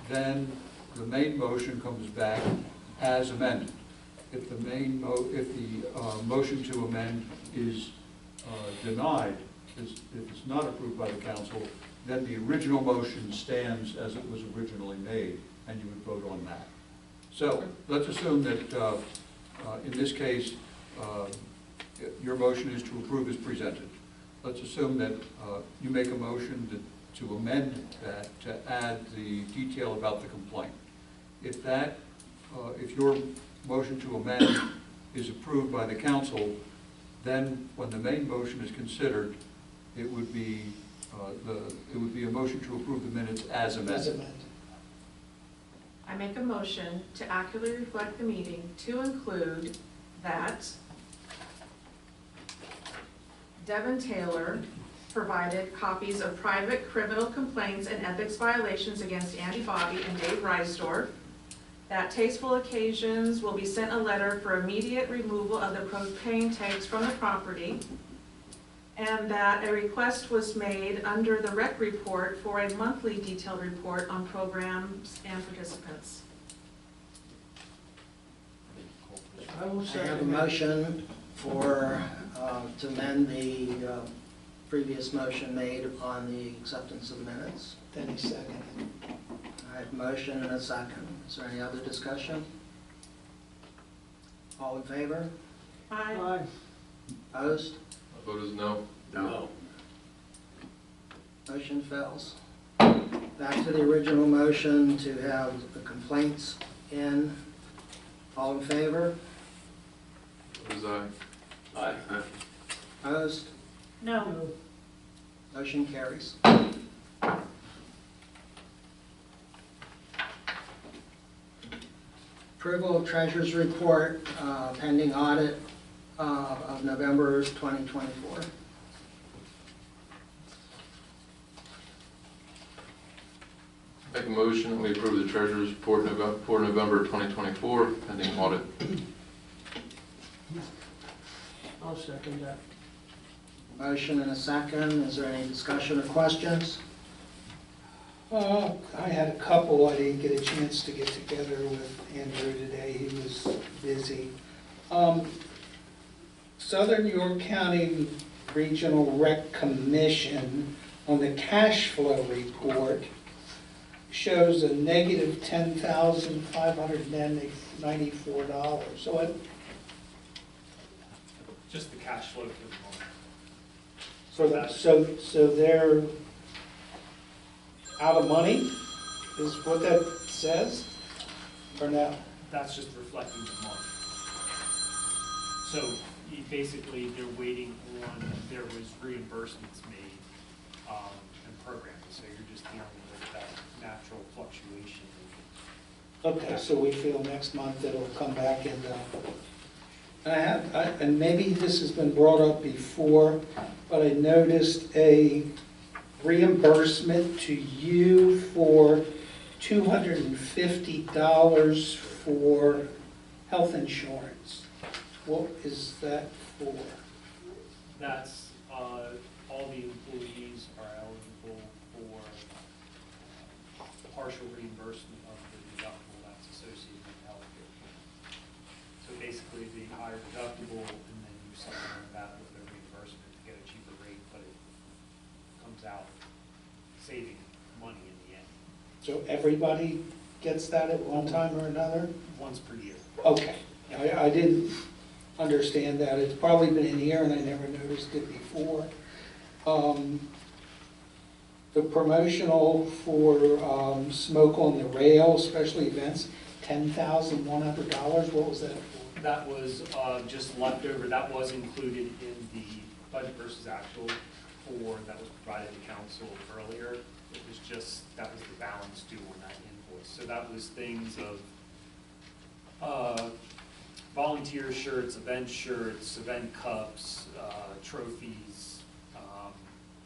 then the main motion comes back as amended. If the motion to amend is denied, if it's not approved by the council, then the original motion stands as it was originally made, and you would vote on that. So let's assume that in this case, your motion is to approve as presented. Let's assume that you make a motion to amend that, to add the detail about the complaint. If your motion to amend is approved by the council, then when the main motion is considered, it would be a motion to approve the minutes as As amended. amended. I make a motion to accurately reflect the meeting to include that Devin Taylor provided copies of private criminal complaints and ethics violations against Andy Bobby and Dave Reisdorf. That Tasteful Occasions will be sent a letter for immediate removal of the propane tanks from the property. And that a request was made under the rec report for a monthly detailed report on programs and participants. I will I have a second that. motion to amend the previous motion made on the acceptance of minutes. Then he seconded. I have a motion and a second. Is there any other discussion? All in favor? Aye. Opposed? My vote is no. No. Motion fails. Back to the original motion to have the complaints in. All in favor? Vote is aye. Aye. Opposed? No. Motion carries. Approval of Treasurer's Report pending audit of November 2024. Make a motion that we approve the treasurer's report for November 2024 pending audit. I'll second that. Motion and a second. Is there any discussion or questions? I had a couple. I didn't get a chance to get together with Andrew today. He was busy. Southern York County Regional Rec Commission on the cash flow report shows a negative $10,594. So it, Just the cash flow for the moment. so they're out of money, is what that says, or no? That's just reflecting the month. So basically, they're waiting on, there was reimbursements made and programming, so you're just dealing with that natural fluctuation. Okay, so we feel next month it'll come back and, and maybe this has been brought up before, but I noticed a reimbursement to you for $250 for health insurance. What is that for? That's, all the employees are eligible for partial reimbursement of the deductible that's associated with healthcare. So basically, the higher deductible, and then you supplement that with a reimbursement to get a cheaper rate, but it comes out saving money in the end, So everybody gets that at one time or another? once per year. Okay, I didn't understand that. It's probably been in here and I never noticed it before. The promotional for Smoke on the Rail, special events, $10,100. What was that for? That was just leftover, that was included in the budget versus actual that was provided to council earlier. It was just, that was the balance due on that invoice. So that was things of volunteer shirts, event cups, trophies,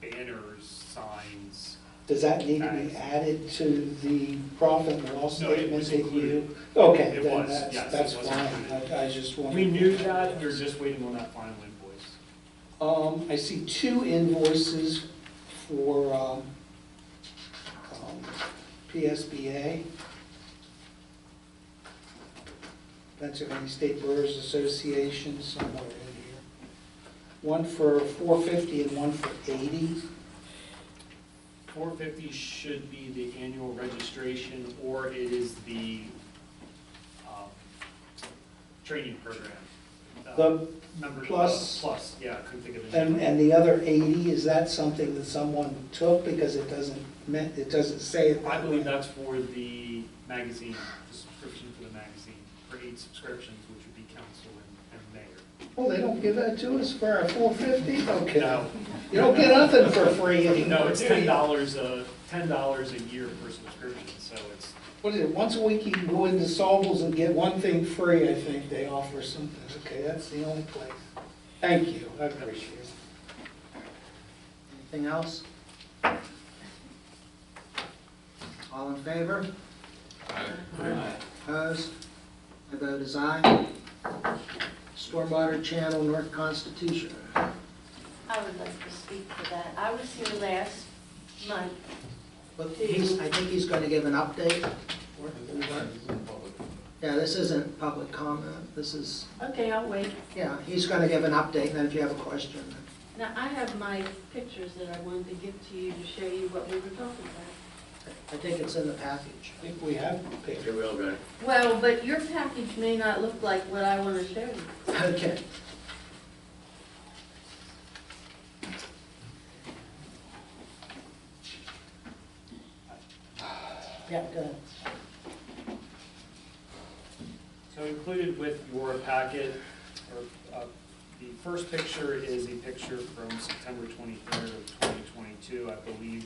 banners, signs. Does that need to be Bags. added to the profit and loss No, it statement was that included. you? Okay, It then was, yes, that's it was fine. included. I just wanted. We knew that, we were just waiting on that final invoice. I see 2 invoices for PSBA, Pennsylvania State Brewers Association, somewhere in here. One for $450 and one for $80. $450 should be the annual registration, or it is the training program. The Member plus- plus, yeah, I couldn't think of it. And the other 80, is that something that someone took because it doesn't say it? I believe that's for the magazine, the subscription for the magazine, for 8 subscriptions, which would be council and mayor. Well, they don't give that to us for our $450? Okay. No. You don't get nothing for free anymore. No, it's do you? $10 a year per subscription, so it's, What is it, once a week you can go into Sobel's and get one thing free, I think they offer something. Okay, that's the only place. Thank you, I appreciate it. Anything else? All in favor? Opposed? My vote is aye. Stormwater Channel North Constitution. I would like to speak to that. I was here last month. But I think he's going to give an update. Yeah, this isn't public comment. This is, Okay, I'll wait. yeah, he's going to give an update, and then if you have a question. Now, I have my pictures that I wanted to give to you to show you what we were talking about. I think it's in the package. I think we have picture. Well, but your package may not look like what I want to show you. Okay. Yeah, go ahead. so included with your packet, or, the first picture is a picture from September 23rd of 2022. I believe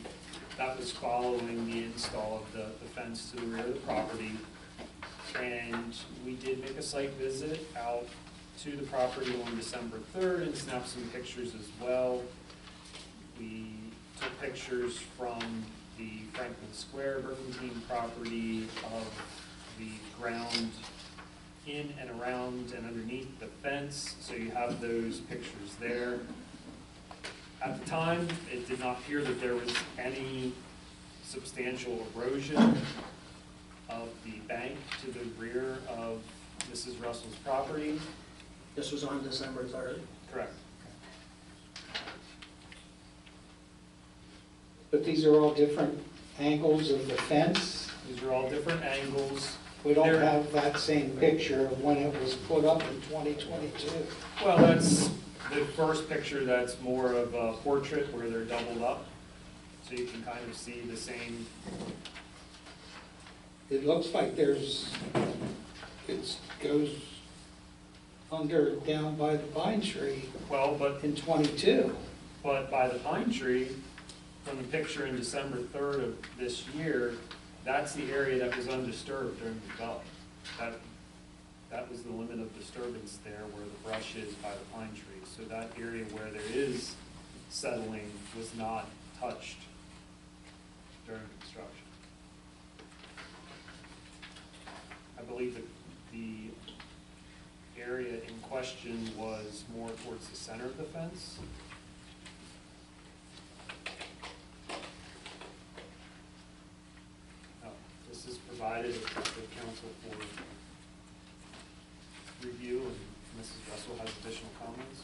that was following the install of the fence to the rear of the property. And we did make a site visit out to the property on December 3rd and snapped some pictures as well. We took pictures from the Franklin Square Brooklyn property of the ground in and around and underneath the fence, so you have those pictures there. At the time, it did not appear that there was any substantial erosion of the bank to the rear of Mrs. Russell's property. This was on December 3rd. Correct. But these are all different angles of the fence. These are all different angles. We don't They're- have that same picture of when it was put up in 2022. Well, that's the first picture, that's more of a portrait where they're doubled up. So you can kind of see the same, It looks like it goes under, down by the pine tree Well, but in 22. by the pine tree, from the picture in December 3rd of this year, that's the area that was undisturbed during the development. That was the limit of disturbance there where the brush is by the pine tree. So that area where there is settling was not touched during construction. I believe that the area in question was more towards the center of the fence. This is provided to the council for review, and Mrs. Russell has additional comments.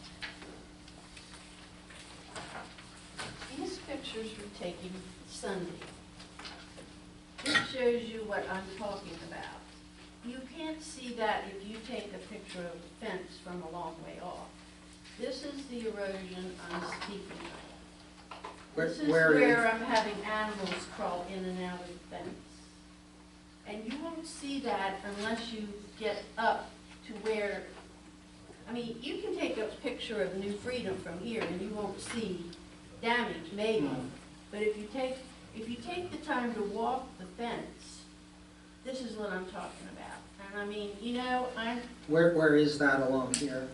These pictures were taken Sunday. This shows you what I'm talking about. You can't see that if you take a picture of a fence from a long way off. This is the erosion I'm speaking of. This is where I'm having animals crawl in and out of the fence. And you won't see that unless you get up to where, I mean, you can take a picture of New Freedom from here and you won't see damage, maybe. But if you take the time to walk the fence, this is what I'm talking about. And I mean, you know, Where is that along here?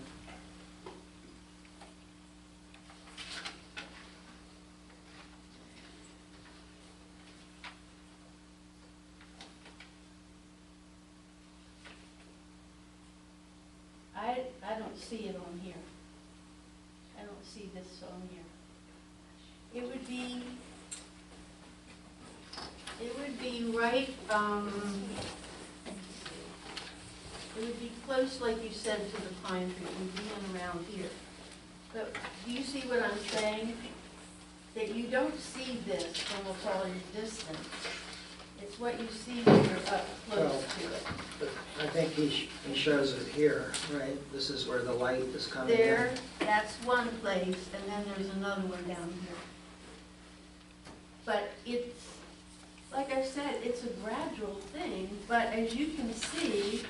I don't see it on here. I don't see this on here. It would be right, it would be close, like you said, to the pine tree. It would be in around here. But do you see what I'm saying? That you don't see this from a farther distance. It's what you see when you're up close to it. I think he shows it here, right? This is where the light is coming in. There, that's one place, and then there's another one down here. But it's, like I said, it's a gradual thing, but as you can see,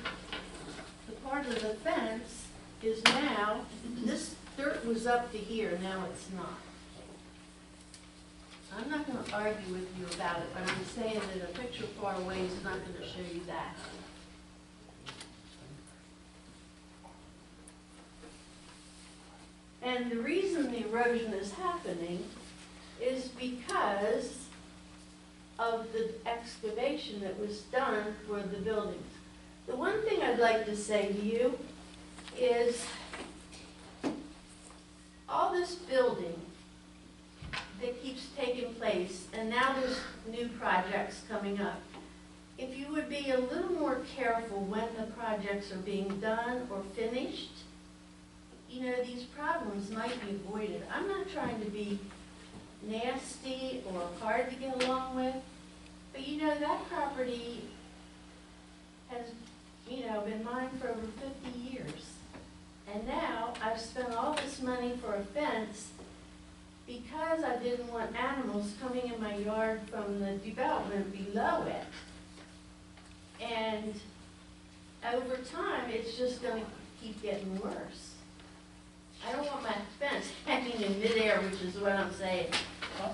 the part of the fence is now, this dirt was up to here, now it's not. I'm not going to argue with you about it, but I'm saying that a picture far away is not going to show you that. And the reason the erosion is happening is because of the excavation that was done for the buildings. The one thing I'd like to say to you is all this building that keeps taking place, and now there's new projects coming up. If you would be a little more careful when the projects are being done or finished, you know, these problems might be avoided. I'm not trying to be nasty or hard to get along with, but you know, that property has, you know, been mine for over 50 years. And now I've spent all this money for a fence because I didn't want animals coming in my yard from the development below it. And over time, it's just going to keep getting worse. I don't want my fence hanging in midair, which is what I'm saying.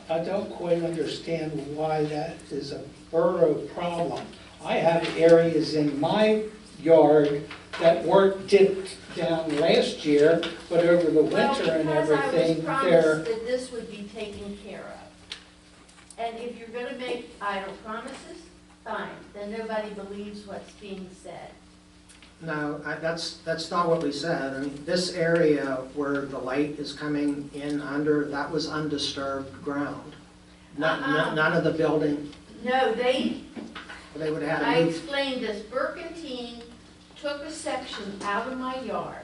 I don't quite understand why that is a borough problem. I have areas in my yard that weren't dipped down last year, but over the winter and everything, because I was promised that this would be taken care of. And if you're going to make idle promises, fine, then nobody believes what's being said. No, that's not what we said. I mean, this area where the light is coming in under, that was undisturbed ground. None of the building, No, they would have I had a new. explained this. Burkentine took a section out of my yard.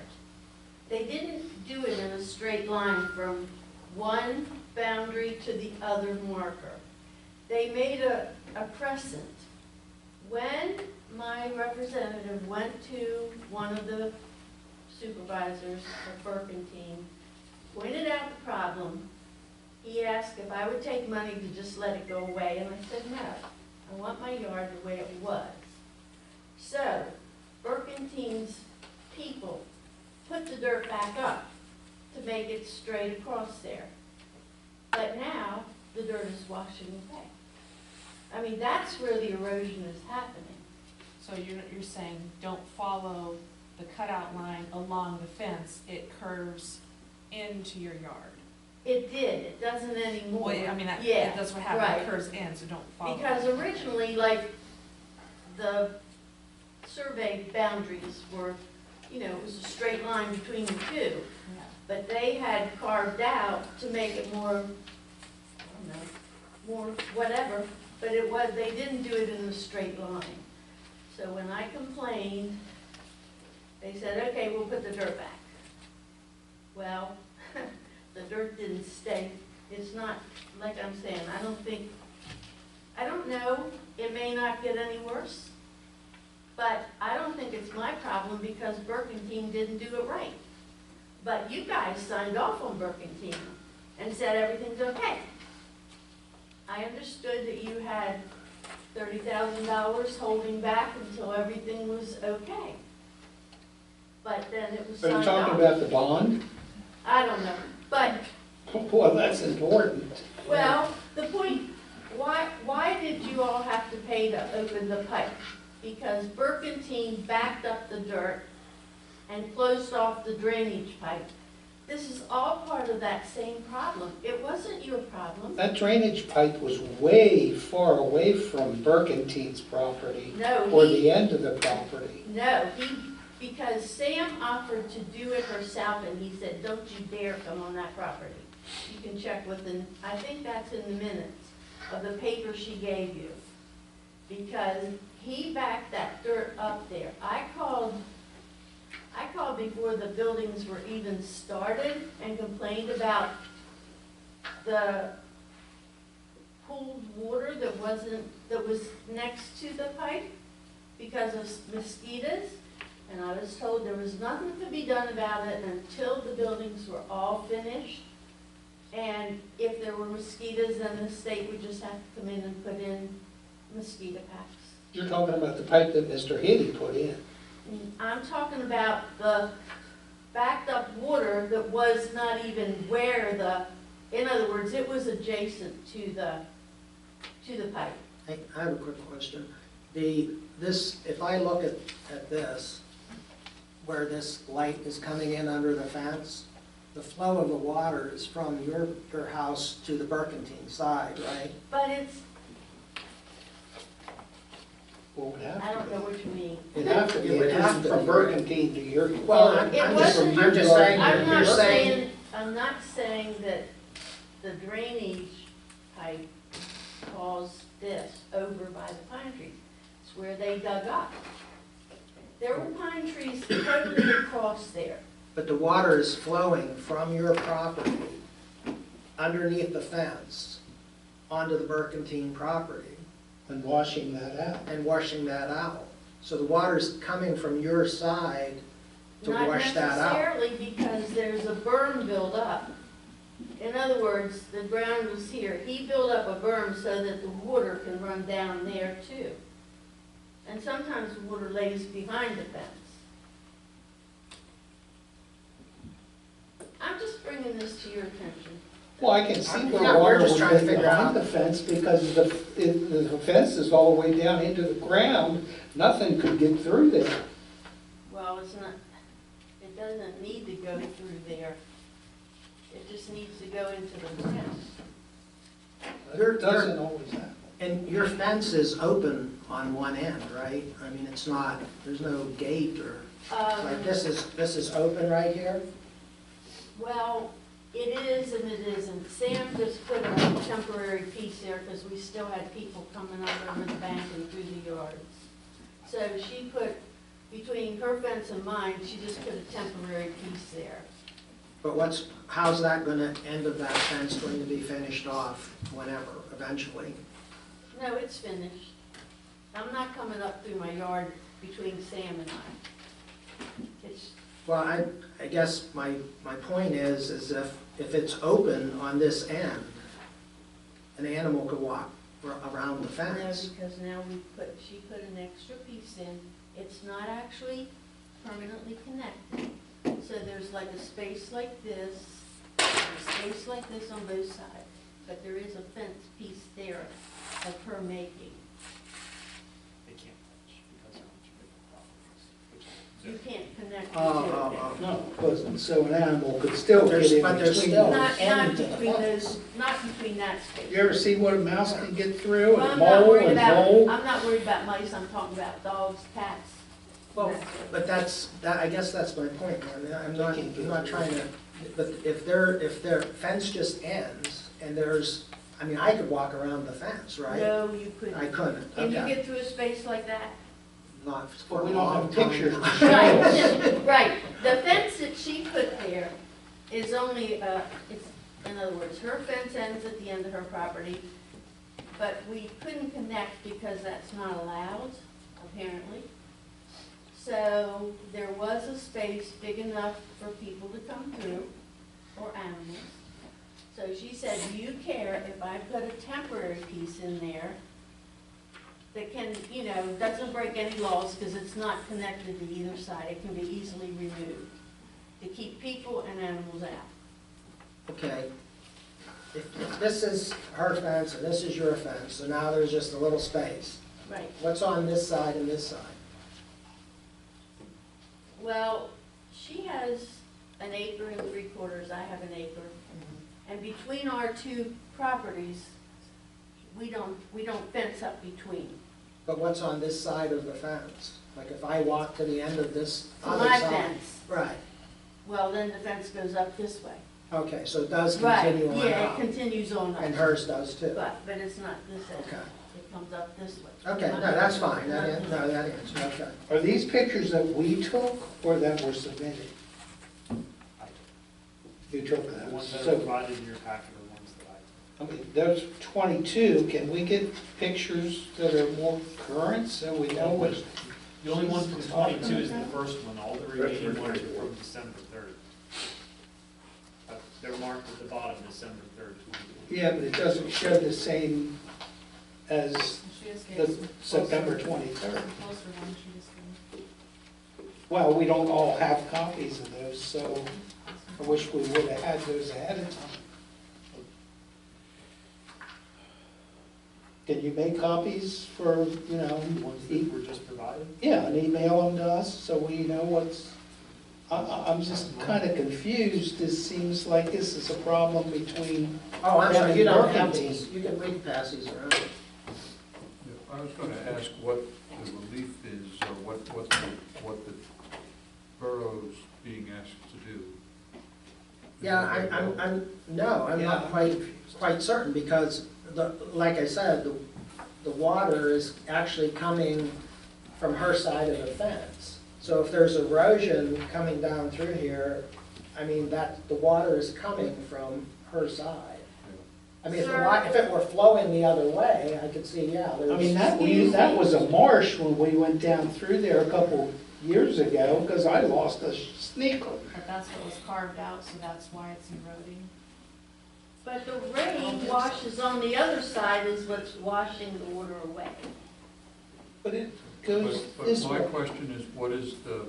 They didn't do it in a straight line from one boundary to the other marker. They made a crescent. When my representative went to one of the supervisors of Burkentine, pointed out the problem, he asked if I would take money to just let it go away, and I said no. I want my yard the way it was. So, Burkentine's people put the dirt back up to make it straight across there. But now, the dirt is washing away. I mean, that's where the erosion is happening. So you're saying don't follow the cutout line along the fence, it curves into your yard? It did, it doesn't anymore. Well, I mean, Yeah, that's what happened, right. it curves in, so don't follow. Because originally, like, the survey boundaries were, you know, it was a straight line between the two. Yeah. But they had carved out to make it more, I don't know, more whatever, but it was, they didn't do it in a straight line. So when I complained, they said, okay, we'll put the dirt back. Well, the dirt didn't stay. It's not, like I'm saying, I don't know, it may not get any worse, but I don't think it's my problem because Burkentine didn't do it right. But you guys signed off on Burkentine and said everything's okay. I understood that you had $30,000 holding back until everything was okay. But then it was Are signed you off. talking about the bond? I don't know, but, Well, that's important. well, the point, why did you all have to pay to open the pipe? Because Burkentine backed up the dirt and closed off the drainage pipe. This is all part of that same problem. It wasn't your problem. That drainage pipe was way far away from Burkentine's property, No, or the end of the property. No, because Sam offered to do it herself, and he said, don't you dare come on that property. You can check with the, I think that's in the minutes of the paper she gave you. Because he backed that dirt up there. I called before the buildings were even started and complained about the pooled water that was next to the pipe because of mosquitoes. And I was told there was nothing to be done about it until the buildings were all finished. And if there were mosquitoes, then the state would just have to come in and put in mosquito packs. You're talking about the pipe that Mr. Hitty put in. I'm talking about the backed up water that was not even where in other words, it was adjacent to the pipe. Hey, I have a quick question. If I look at this, where this light is coming in under the fence, the flow of the water is from your house to the Burkentine side, right? But it's, Well, it would have I don't to know what you mean. be. It'd have to be. It would It have isn't to from be. Burkentine to your. Well, It I'm wasn't- just saying, I'm you're not saying, saying, I'm not saying that the drainage pipe caused this over by the pine trees. It's where they dug up. There were pine trees totally across there. but the water is flowing from your property underneath the fence onto the Burkentine property And washing that out. and washing that out. So the water's coming from your side to wash that Not out. necessarily because there's a berm built up. In other words, the ground was here. He built up a berm so that the water can run down there too. And sometimes the water lays behind the fence. I'm just bringing this to your attention. Well, I can see where Yeah, we're water just will trying to get figure behind out. the fence because the fence is all the way down into the ground. Nothing could get through there. Well, it's not, it doesn't need to go through there. It just needs to go into the ground. It doesn't always happen. And your fence is open on one end, right? I mean, it's not, there's no gate or, like this is open right here? Well, it is and it isn't. Sam just put a temporary piece there because we still had people coming up over the bank and through the yards. So she put, between her fence and mine, she just put a temporary piece there. But how's that gonna, end of that fence going to be finished off whenever, eventually? No, it's finished. I'm not coming up through my yard between Sam and I. It's, Well, I guess my point is if it's open on this end, an animal could walk around the no, fence. because now she put an extra piece in. It's not actually permanently connected. So there's like a space like this, a space like this on both sides, but there is a fence piece there of her making. They can't touch because they're on two different properties, which You is can't connect the Oh, two. No, because, so an animal could still get in But there's between. still- Not end to the between fence. those, not between that space. You ever see what a mouse can get through, Well, and I'm not mole worried and about, vole? I'm not worried about mice, I'm talking about dogs, cats. Well, but I guess that's my point, Martin. I'm not trying to, but if their fence just ends and I mean, I could walk around the fence, right? No, you couldn't. I couldn't, Can you okay. get through a space like that? Not for But a we don't long have time. pictures to show us. Right, right. The fence that she put there is only, it's, in other words, her fence ends at the end of her property, but we couldn't connect because that's not allowed, apparently. So there was a space big enough for people to come through, or animals. So she said, do you care if I put a temporary piece in there that can, you know, doesn't break any laws because it's not connected to either side. It can be easily removed to keep people and animals out. Okay. If this is her fence and this is your fence, so now there's just a little space. Right. What's on this side and this side? Well, she has an acre and 3/4, I have an acre. And between our two properties, we don't fence up between. But what's on this side of the fence? Like if I walk to the end of this other My side? fence, Right. well, then the fence goes up this way. Okay, so it does Right, continue on yeah, it up. continues on up. And hers does too? But it's not this end. Okay. It comes up this way. Okay, no, that's fine. No, that answers, okay. Are these pictures that we took or that were submitted? You took the ones those. that are So, provided in your packet are ones that I. okay, those 22, can we get pictures that are more current so we know what? The only one from 22 is the first one, all the remaining ones are from December 3rd. They're marked at the bottom, December 3rd. Yeah, but it doesn't show the same as She just gave the some September closer 23rd. one, she just gave. Well, we don't all have copies of those, so I wish we would have had those ahead of time. Can you make copies for, you know, The ones that were just provided? yeah, and email them to us so we know what's, I'm just kind of confused. This seems like this is a problem between, Oh, I'm sorry, you Yeah, don't have working these. You can, we can pass these around. Yeah, I was going to ask what the relief is, or what the borough's being asked to do. Yeah, I'm not Yeah. quite certain because like I said, the water is actually coming from her side of the fence. So if there's erosion coming down through here, I mean, the water is coming from her side. I mean, if it were flowing the other way, I could see, yeah, there's. I mean, that was a marsh when we went down through there a couple years ago, because I lost a sneaker. But that's what was carved out, so that's why it's eroding. But the rain washes on the other side is what's washing the water away. But it goes But this my way. question is, what is the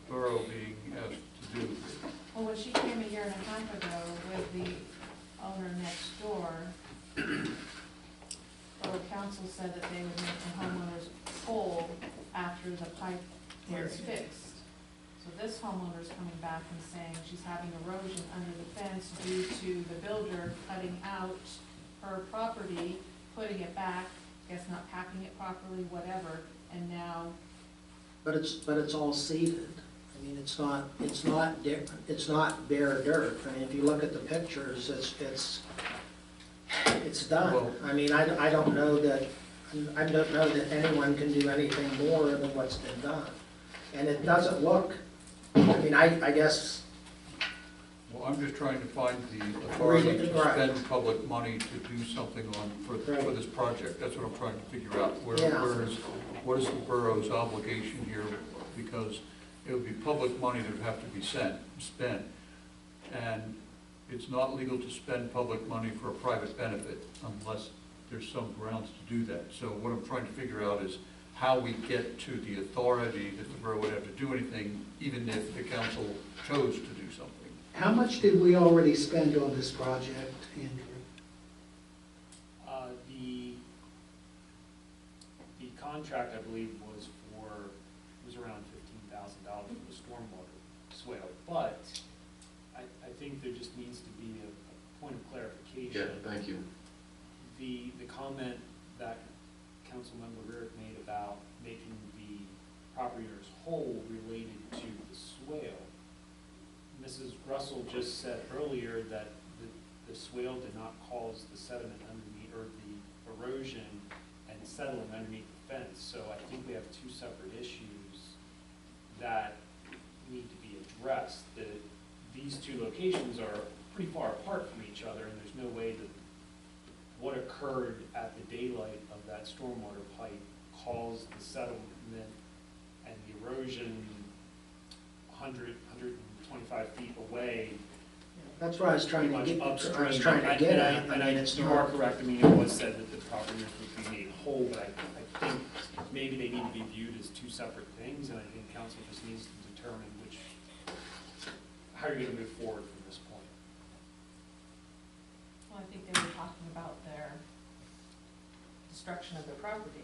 borough being asked to do? Well, when she came a year and a half ago with the owner next door, Borough Council said that they would make the homeowners whole after the pipe was fixed. So this homeowner's coming back and saying she's having erosion under the fence due to the builder cutting out her property, putting it back, I guess not packing it properly, whatever, and now, But it's all seeded. I mean, it's not bare dirt. I mean, if you look at the pictures, it's done. Well- I mean, I don't know that anyone can do anything more than what's been done. And it doesn't look, I mean, I guess, Well, I'm just trying to find the authority to Right. spend public money to do something for Right. this project. That's what I'm trying to figure out. Yeah. What is the borough's obligation here? Because it would be public money that would have to be spent. And it's not legal to spend public money for a private benefit unless there's some grounds to do that. So what I'm trying to figure out is how we get to the authority that the borough would have to do anything, even if the council chose to do something. How much did we already spend on this project, Andrew? The contract, I believe, was around $15,000 for the stormwater swale, but I think there just needs to be a point of clarification. Yeah, thank you. The comment that Councilmember Rarick made about making the property owners whole related to the swale. Mrs. Russell just said earlier that the swale did not cause the sediment underneath, or the erosion and settling underneath the fence. So I think we have two separate issues that need to be addressed. These two locations are pretty far apart from each other, and there's no way that what occurred at the daylight of that stormwater pipe caused the settlement and the erosion 125 feet away. That's what I was trying to pretty get, much I was upstream. trying to get at. And I mean, it's you not- are correct, I mean, it was said that the property owners would be made whole, but I think maybe they need to be viewed as two separate things, and I think council just needs to determine how you're gonna move forward from this point. Well, I think they were talking about their destruction of their property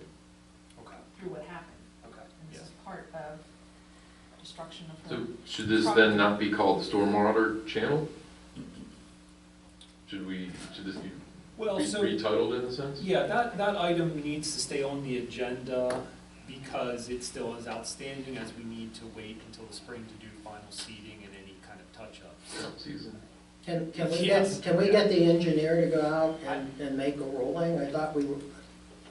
Okay, through what happened. okay, And this yeah. is part of destruction of So her. should this then not be called stormwater channel? Should this be Well, so, retitled in a sense? yeah, that item needs to stay on the agenda because it still is outstanding, as we need to wait until the spring to do final seeding and any kind of touch-ups. Season. Can we Yes. get the engineer to go out and make a ruling? I thought we were,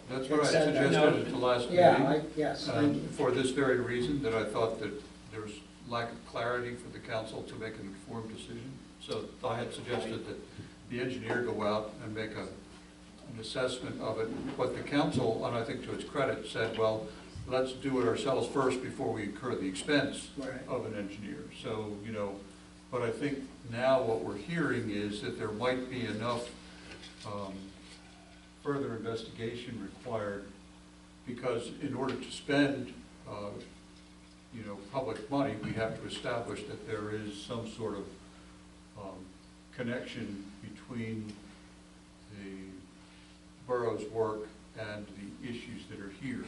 That's what I Said that. suggested at the last yeah, meeting. yes, thank you. For this very reason, that I thought that there's lack of clarity for the council to make an informed decision. So I had suggested that the engineer go out and make an assessment of it. But the council, and I think to its credit, said, well, let's do it ourselves first before we incur the expense Right. of an engineer. So, but I think now what we're hearing is that there might be enough further investigation required, because in order to spend, public money, we have to establish that there is some sort of connection between the borough's work and the issues that are here.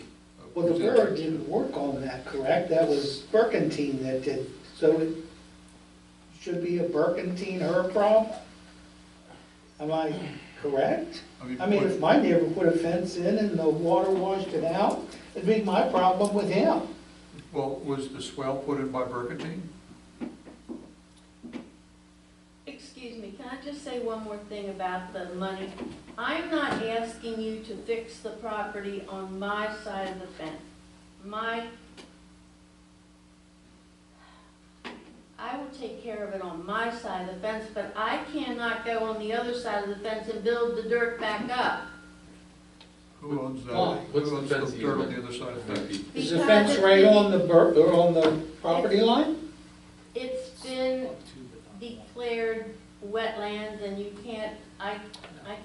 Well, the borough didn't work on that, correct? That was Burkentine that did, so it should be a Burkentine her problem? Am I correct? I mean, if my neighbor put a fence in and the water washed it out, it'd be my problem with him. Well, was the swell put in by Burkentine? Excuse me, can I just say one more thing about the money? I'm not asking you to fix the property on my side of the fence. I will take care of it on my side of the fence, but I cannot go on the other side of the fence and build the dirt back up. Who owns that? Why? What's Who the owns fence the dirt on easement? the other side of the fence? Is the fence right on the or on the property line? It's been declared wetlands and you can't, I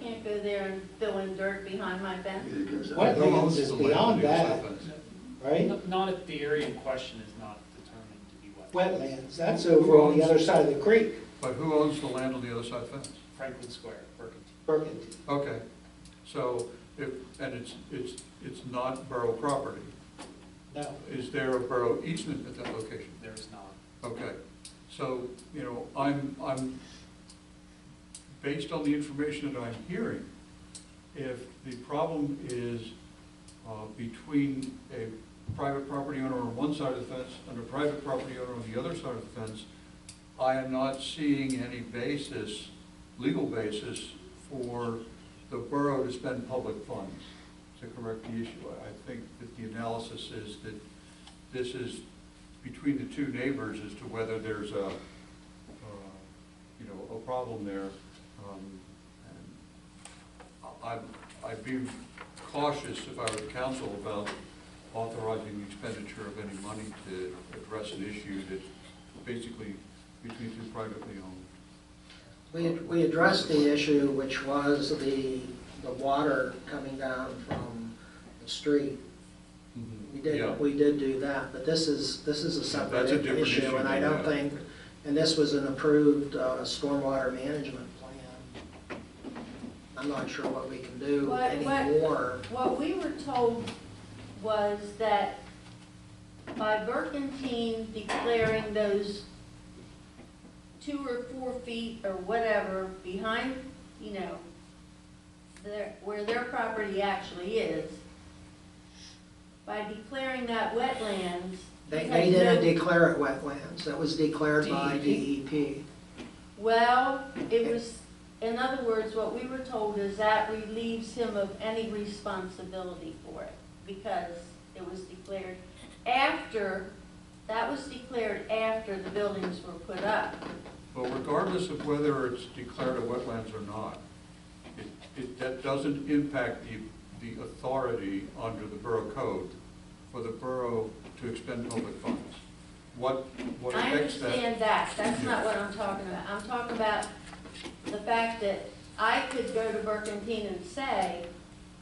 can't go there and fill in dirt behind my fence. Who Wetlands owns is the land on beyond the other side that, of the fence? right? Not if the area in question is not determined to be wet. Wetlands, that's over on the other side of the creek, But who owns the land on the other side of the fence? Franklin Square, Burkentine. Burkentine. Okay, so it's not borough property. No. Is there a borough easement at that location? There is not. Okay, so, I'm, based on the information that I'm hearing, if the problem is between a private property owner on one side of the fence and a private property owner on the other side of the fence, I am not seeing any basis, legal basis, for the borough to spend public funds to correct the issue. I think that the analysis is that this is between the two neighbors as to whether there's a problem there. And I'd be cautious if I were the council about authorizing the expenditure of any money to address an issue that's basically between two privately owned. We addressed the issue, which was the water coming down from the street Yeah. We did do that, but this is a That's a separate different issue issue, and I than don't that. think, and this was an approved stormwater management plan. I'm not sure what we can do What- anymore. What we were told was that by Burkentine declaring those 2 or 4 feet or whatever behind, you know, where their property actually is, by declaring that wetlands. They because didn't no- declare it wetlands, that was declared by DEP. Well, it was, in other words, what we were told is that relieves him of any responsibility for it, because it was declared after, that was declared after the buildings were put up. But regardless of whether it's declared a wetlands or not, that doesn't impact the authority under the borough code for the borough to expend public funds. What I affects that? understand that, that's not what I'm talking about. I'm talking about the fact that I could go to Burkentine and say,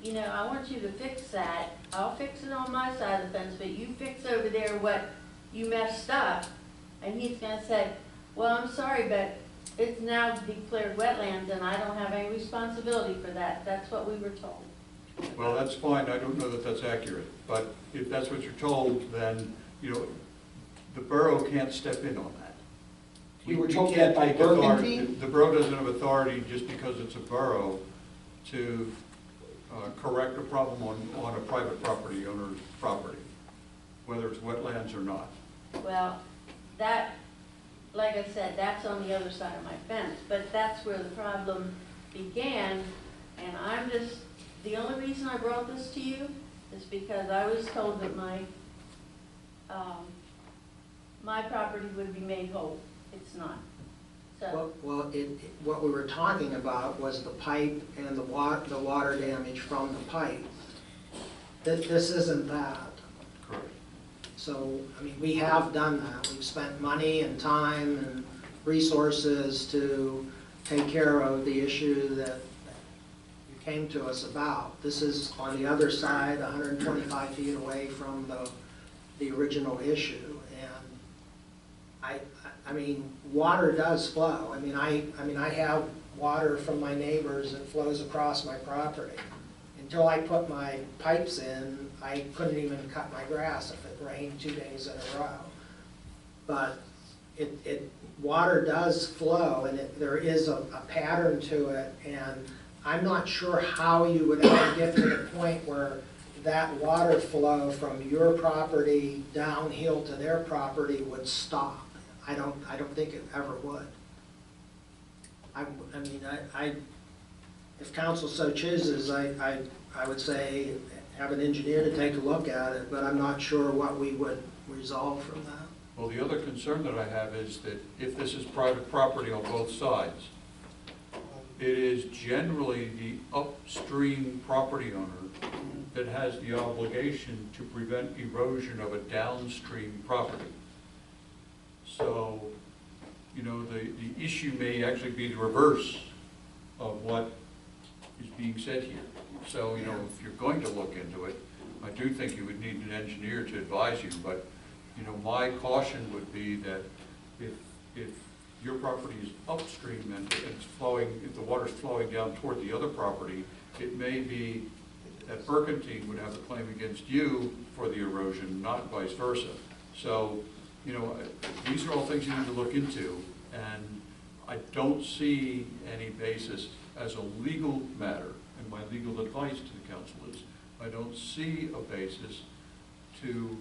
you know, I want you to fix that. I'll fix it on my side of the fence, but you fix over there what you messed up. And he's gonna say, well, I'm sorry, but it's now declared wetlands and I don't have any responsibility for that. That's what we were told. Well, that's fine, I don't know that that's accurate, but if that's what you're told, then, you know, the borough can't step in on that. You were We told can't that by take authority- Burkentine? The borough doesn't have authority just because it's a borough to correct a problem on a private property owner's property, whether it's wetlands or not. Well, that, like I said, that's on the other side of my fence, but that's where the problem began. And I'm just, the only reason I brought this to you is because I was told that my property would be made whole. It's not. So, What we were talking about was the pipe and the water damage from the pipe. This isn't that. Correct. So, I mean, we have done that. We've spent money and time and resources to take care of the issue that you came to us about. This is on the other side, 125 feet away from the original issue. And I mean, water does flow. I mean, I have water from my neighbors that flows across my property. Until I put my pipes in, I couldn't even cut my grass if it rained 2 days in a row. But water does flow, and there is a pattern to it, and I'm not sure how you would ever get to the point where that water flow from your property downhill to their property would stop. I don't think it ever would. I mean, if council so chooses, I would say have an engineer to take a look at it, but I'm not sure what we would resolve from that. Well, the other concern that I have is that if this is private property on both sides, it is generally the upstream property owner that has the obligation to prevent erosion of a downstream property. So, you know, the issue may actually be the reverse of what is being said here. So, you know, if you're going to look into it, I do think you would need an engineer to advise you, but, you know, my caution would be that if your property is upstream and it's flowing, if the water's flowing down toward the other property, it may be that Burkentine would have a claim against you for the erosion, not vice versa. So, you know, these are all things you need to look into, and I don't see any basis as a legal matter, and my legal advice to the council is, I don't see a basis to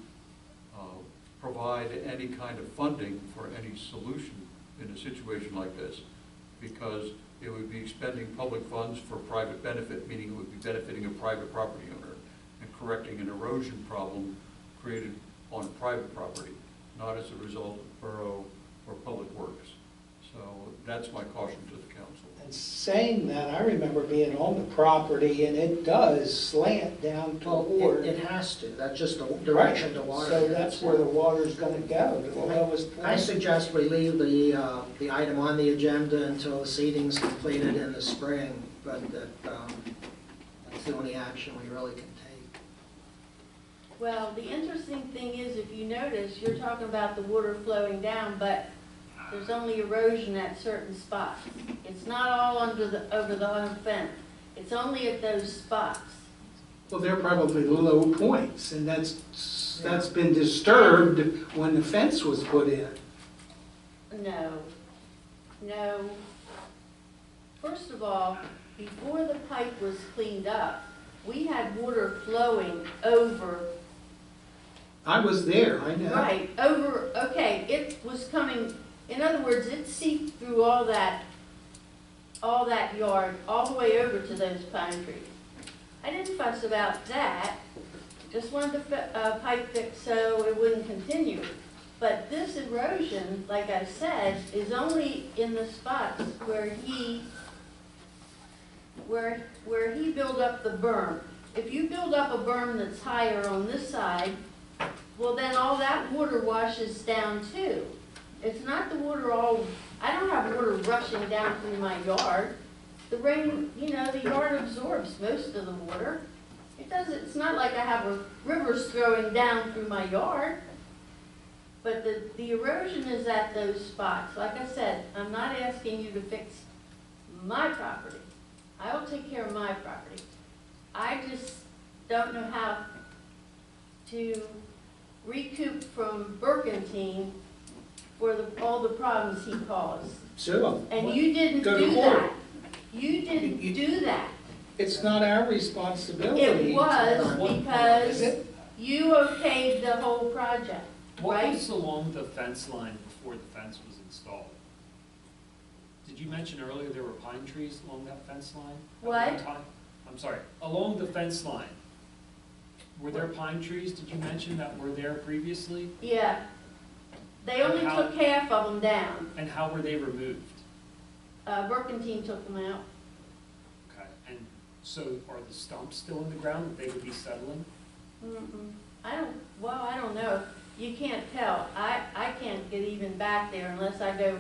provide any kind of funding for any solution in a situation like this, because it would be expending public funds for private benefit, meaning it would be benefiting a private property owner and correcting an erosion problem created on private property, not as a result of borough or public works. So that's my caution to the council. And saying that, I remember being on the property, and it does slant down toward. It has to. That's just the direction the water. So that's where the water's gonna go, to the lowest point. I suggest we leave the item on the agenda until the seeding's completed in the spring, but that's the only action we really can take. Well, the interesting thing is, if you notice, you're talking about the water flowing down, but there's only erosion at certain spots. It's not all over the whole fence. It's only at those spots. Well, they're probably low points, and that's been disturbed when the fence was put in. No. First of all, before the pipe was cleaned up, we had water flowing over. I was there, I know. Right, over, okay, it was coming, in other words, it seeped through all that yard, all the way over to those pine trees. I didn't fuss about that, just wanted the pipe fixed so it wouldn't continue. But this erosion, like I said, is only in the spots where he built up the berm. If you build up a berm that's higher on this side, well then all that water washes down too. It's not the water I don't have water rushing down through my yard. The rain, the yard absorbs most of the water. It's not like I have rivers throwing down through my yard. But the erosion is at those spots. Like I said, I'm not asking you to fix my property. I will take care of my property. I just don't know how to recoup from Burkentine for all the problems he caused. Sure. And you didn't Go to do court. that. You didn't do that. It's not our responsibility. It was Is because it? you okayed the whole project, What right? was along the fence line before the fence was installed? Did you mention earlier there were pine trees along that fence line? at one What? time? I'm sorry, along the fence line, were there pine trees, did you mention, that were there previously? Yeah. They only And how- took half of them down. And how were they removed? Burkentine took them out. Okay, and so are the stumps still in the ground that they would be settling? Mm-mm. I don't know. You can't tell. I can't get even back there unless I go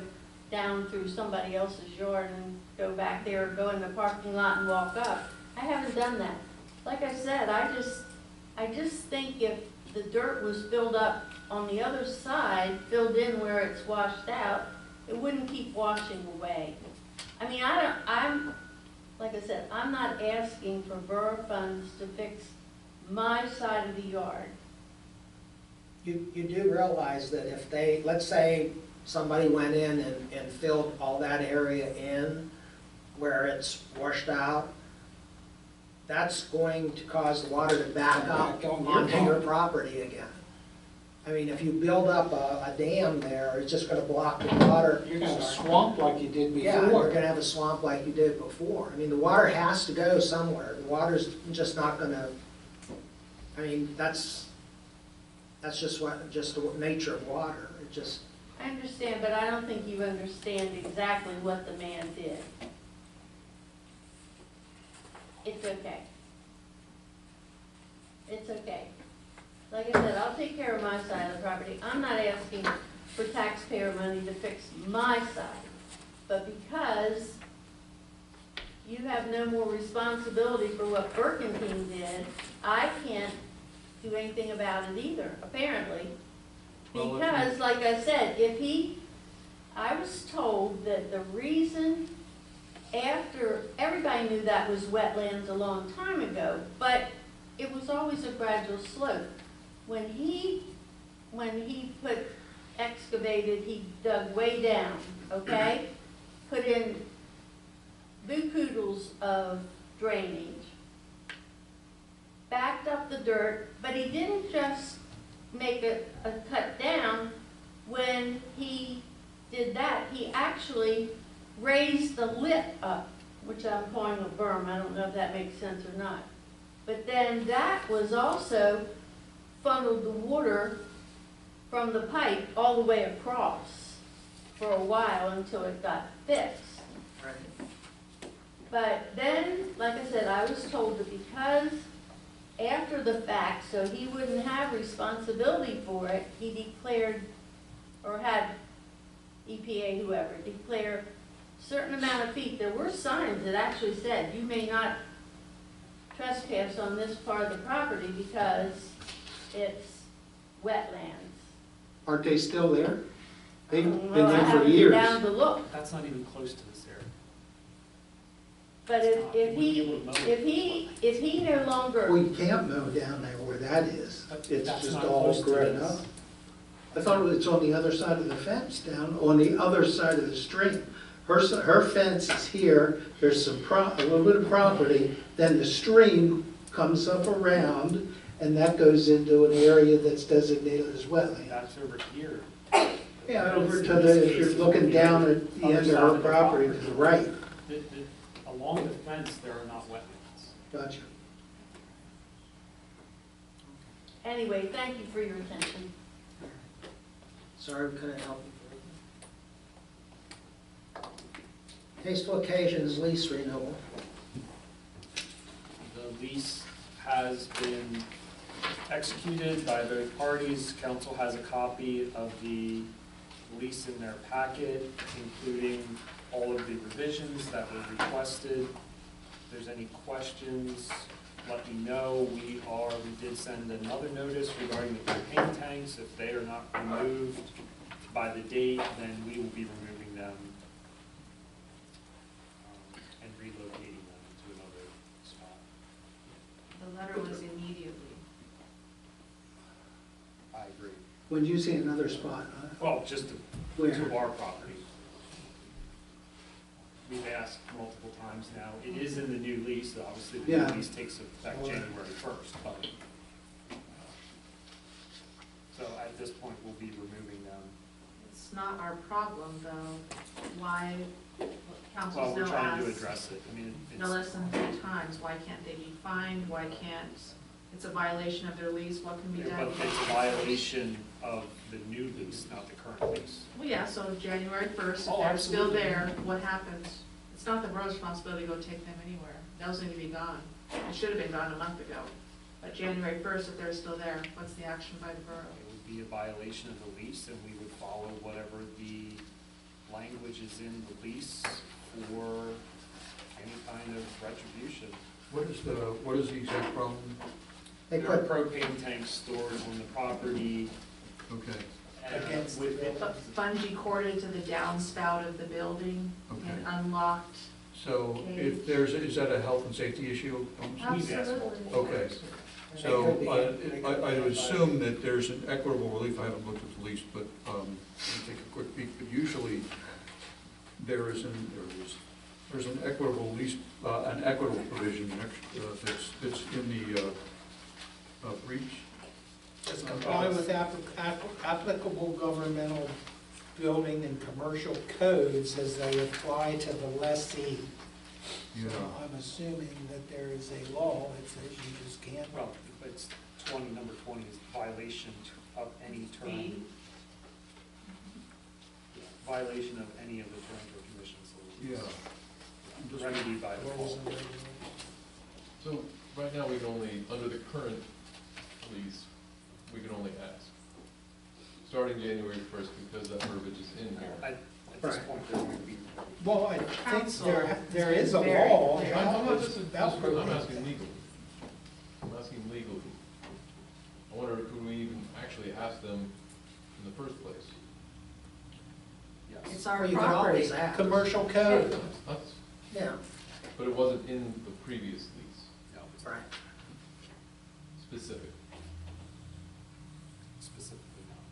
down through somebody else's yard and go back there or go in the parking lot and walk up. I haven't done that. Like I said, I just think if the dirt was filled up on the other side, filled in where it's washed out, it wouldn't keep washing away. I mean, like I said, I'm not asking for borough funds to fix my side of the yard. You do realize that if let's say somebody went in and filled all that area in where it's washed out, that's going to cause the water to back up onto your property again. I mean, if you build up a dam there, it's just gonna block the water. You're gonna swamp like you did Yeah, you're before. gonna have a swamp like you did before. I mean, the water has to go somewhere. The water's just not gonna, I mean, that's just the nature of water. It just, I understand, but I don't think you understand exactly what the man did. It's okay. It's okay. Like I said, I'll take care of my side of the property. I'm not asking for taxpayer money to fix my side. But because you have no more responsibility for what Burkentine did, I can't do anything about it either, apparently. Well, Because, like I said, I was told that the reason everybody knew that was wetlands a long time ago, but it was always a gradual slope. When he excavated, he dug way down, okay? Put in buku-doodles of drainage, backed up the dirt, but he didn't just make a cut down. When he did that, he actually raised the lip up, which I'm calling a berm. I don't know if that makes sense or not. But then that was also funneled the water from the pipe all the way across for a while until it got fixed. right. But then, like I said, I was told that because after the fact, so he wouldn't have responsibility for it, he declared, or had EPA, whoever, declare a certain amount of feet. There were signs that actually said, you may not trespass on this part of the property because it's wetlands. Aren't they still there? They've been Well, I there for haven't been years. down to look, That's not even close to this area. but It's not. You wouldn't be able to mow it. if he no longer, Well, you can't mow down there where that is. It's That's just not all close to grown this. up. I thought it's on the other side of the fence, down on the other side of the stream. Her fence is here, there's a little bit of property, then the stream comes up around, and that goes into an area that's designated as wetland. That's over here. Yeah, over to the, if you're looking down at the end of her property to the right. Along the fence, there are not wetlands. Gotcha. anyway, thank you for your attention. Sorry we couldn't help you. Tasteful occasions lease renewal. The lease has been executed by both parties. Council has a copy of the lease in their packet, including all of the revisions that were requested. If there's any questions, let me know. We did send another notice regarding the propane tanks. If they are not removed by the date, then we will be removing them and relocating them to another spot. The letter was immediately. I agree. When you see another spot, huh? Well, just to Where? our property. We've asked multiple times now. It is in the new lease, so obviously the Yeah. new lease takes effect January 1st, but. So at this point, we'll be removing them. It's not our problem, though. Why, Well, council's we're no trying to asked, address it. I mean, no it's, less than 3 times. Why can't they be fined? Why can't, it's a violation of their lease, what can be done? but it's a violation of the new lease, not the current lease. Well, yeah, so January 1st, if Oh, they're still absolutely. there, what happens? It's not the borough's responsibility to go take them anywhere. Those need to be gone. It should have been gone a month ago. But January 1st, if they're still there, what's the action by the borough? It would be a violation of the lease, and we would follow whatever the language is in the lease for any kind of retribution. What is the exact problem? They There are put, propane tanks stored on the property. Okay, And with it, Bungee corded to the downspout of the building Okay. and unlocked. so if there's, is that a health and safety issue? We've asked Absolutely. Okay, so I would assume that there's an equitable relief, I haven't looked at the lease, but let me take a quick peek, but usually there's an equitable lease, an equitable provision that's in the breach. Just comply with applicable governmental building and commercial codes as they apply to the lessee. Yeah. So I'm assuming that there is a law that says you just can't. well, it's number 20 is violation of any term. B. Violation of any of the terms or conditions. of the lease. Yeah. Remedy by default. So right now, we can only, under the current lease, we can only ask. Starting January 1st, because that verbiage is in here. At this Right. point, there would be, Well, I think Council there is a very law. clear. I'm not It's just, about I'm asking legally. I'm asking legally. I wonder, could we even actually ask them in the first place? yes. It's our you can property. always ask. Commercial code. That's, Yeah, but it wasn't in the previous lease, No, right. specific. specifically not.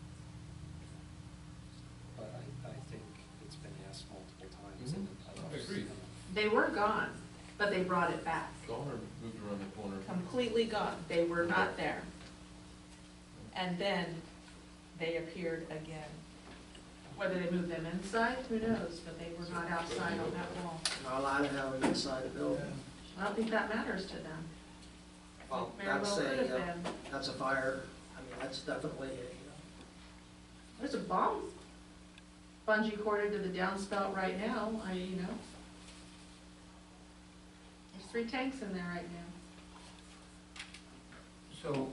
But I think it's been asked multiple times. and I agree. They were gone, but they brought it back. Gone or moved around the corner? Completely gone. They were not there. And then they appeared again. Whether they moved them inside, who knows, but they were not outside on that wall. Not allowed to have them inside the building. I don't think that matters to them. Well, Very well that's could have a, been. that's a fire, I mean, that's definitely There's a bomb bungee corded to the downspout right now, There's 3 tanks in there right now. So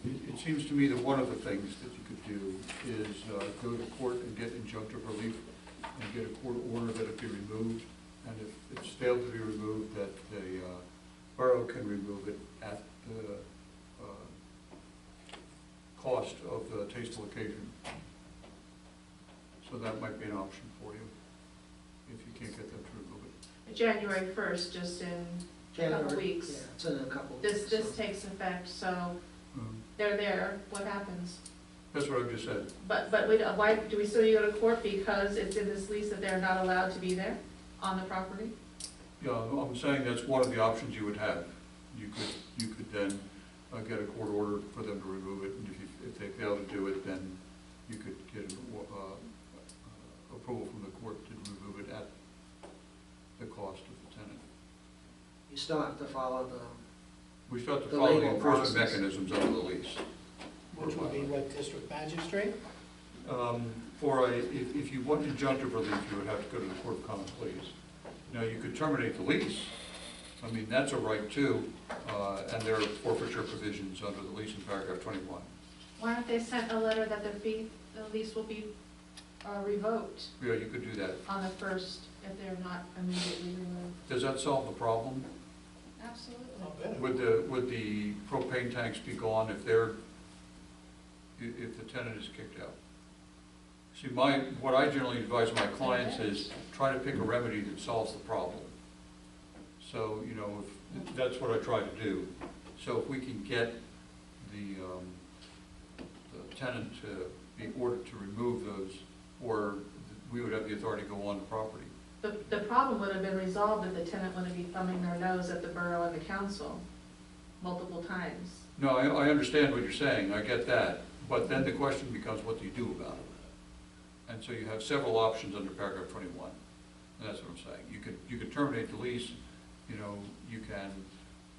it seems to me that one of the things that you could do is go to court and get injunctive relief and get a court order that it be removed. And if it's failed to be removed, that the borough can remove it at the cost of the tasteful occasion. So that might be an option for you, if you can't get them to remove it. January 1st, just in a couple January, weeks. yeah, it's in a couple weeks. This so. takes effect, so they're there, what happens? That's what I just said. But why, do we still go to court because it's in this lease that they're not allowed to be there on the property? Yeah, I'm saying that's one of the options you would have. You could then get a court order for them to remove it, and if they fail to do it, then you could get approval from the court to remove it at the cost of the tenant. You still have to follow the, We still have to The follow the legal enforcement process. mechanisms under the lease. Which would be what, district magistrate? If you want injunctive relief, you would have to go to the Court of Common Pleas. Now, you could terminate the lease. I mean, that's a right too, and there are forfeiture provisions under the lease in paragraph 21. Why aren't they sent a letter that the lease will be revoked Yeah, you could do that. on the 1st if they're not immediately removed? Does that solve the problem? Absolutely. Would the propane tanks be gone if the tenant is kicked out? See, what I generally advise my clients is try to pick a remedy that solves the problem. So, you know, that's what I try to do. So if we can get the tenant to be ordered to remove those, or we would have the authority to go on the property. The problem would have been resolved if the tenant wouldn't be thumbing their nose at the borough and the council multiple times. No, I understand what you're saying, I get that, but then the question becomes, what do you do about it? And so you have several options under paragraph 21, and that's what I'm saying. You could terminate the lease, you know, you can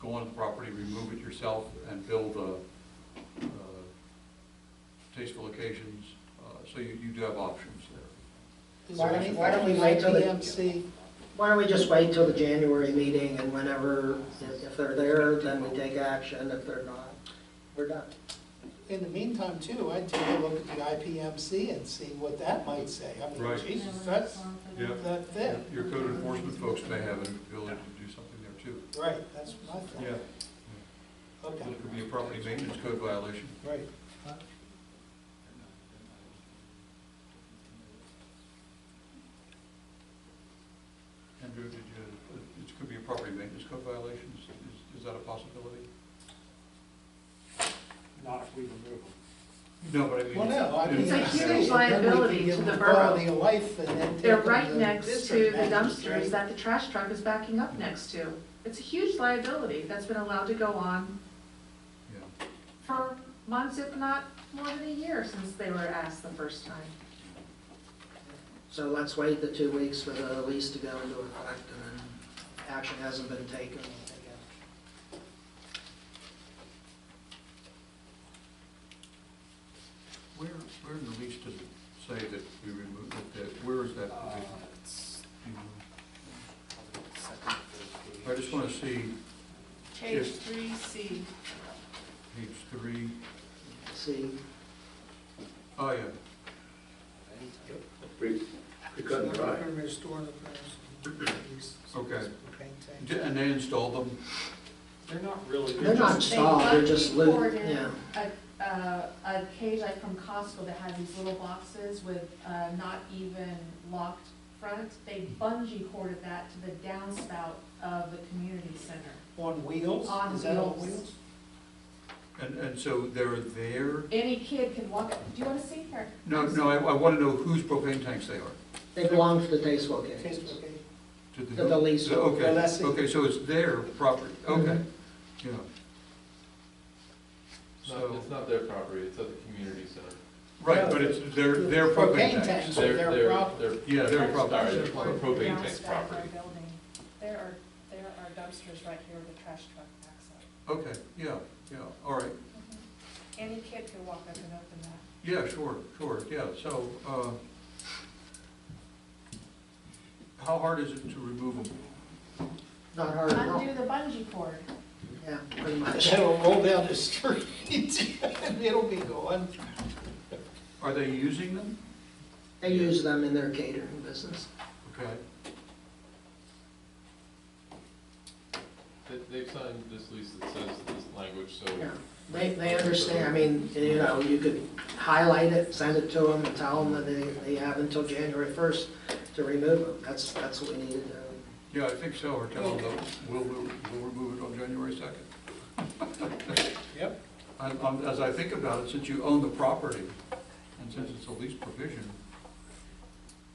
go on the property, remove it yourself, and build tasteful occasions, so you do have options there. Why don't we wait till the- IPMC? why don't we just wait till the January meeting, and whenever, if they're there, then we take action, if they're not, we're done. In the meantime, too, I'd take a look at the IPMC and see what that might say. I mean, Right. Jesus, that's Yeah. that thin. Your code enforcement folks may have an ability to do something there too. Right, that's what I thought. Yeah. Okay, It could be a property maintenance code violation. right. Andrew, it could be a property maintenance code violation, is that a possibility? Not if we remove them. No, but I mean. Well, no, I mean. It's a I see, huge and then we liability can give to them the borough. Quality of life and then. take They're them right to next to district the magistrate. dumpsters that the trash truck is backing up next to. It's a huge liability that's been allowed to go on Yeah. for months, if not more than a year, since they were asked the first time. So let's wait the 2 weeks for the lease to go into effect, and then action hasn't been taken, we'll take action. Where in the lease does it say that we remove, where is that provision? It's Do you know? second, third page. I just want to see Page Yes. 3C. page 3. See, Oh, yeah. Cut and dry. Okay. And they installed them? They're not really. they're not installed, they're just They loose, imported yeah. a cage like from Costco that has these little boxes with not even locked front. They bungee corded that to the downspout of the community center. On wheels? On Is that on wheels. wheels? And so they're there? Any kid can walk it. Do you want to see here? No, I want to know whose propane tanks they are. They belong to the tasteful occasions. Tasteful occasion. To The lease. Okay, The lessee. okay, so it's their property, okay, yeah. It's not their property, it's at the community center. Right, but it's their propane tanks. are their property. Yeah, their Sorry, property. it's propane tank property. There are dumpsters right here where the trash truck backs up. Okay, yeah, all right. Any kid could walk up and open that. Yeah, sure, yeah, so, how hard is it to remove them? Not hard at all, Undo the bungee cord. yeah, pretty much. It'll roll down the street and it'll be gone. Are they using them? They use them in their catering business. Okay, they've signed this lease that says this language, so. Yeah. They understand, I mean, you know, you could highlight it, send it to them, and tell them that they have until January 1st to remove them. That's what we need to do. Yeah, I think so, or tell them that we'll remove it on January 2nd. Yep. As I think about it, since you own the property, and since it's a lease provision,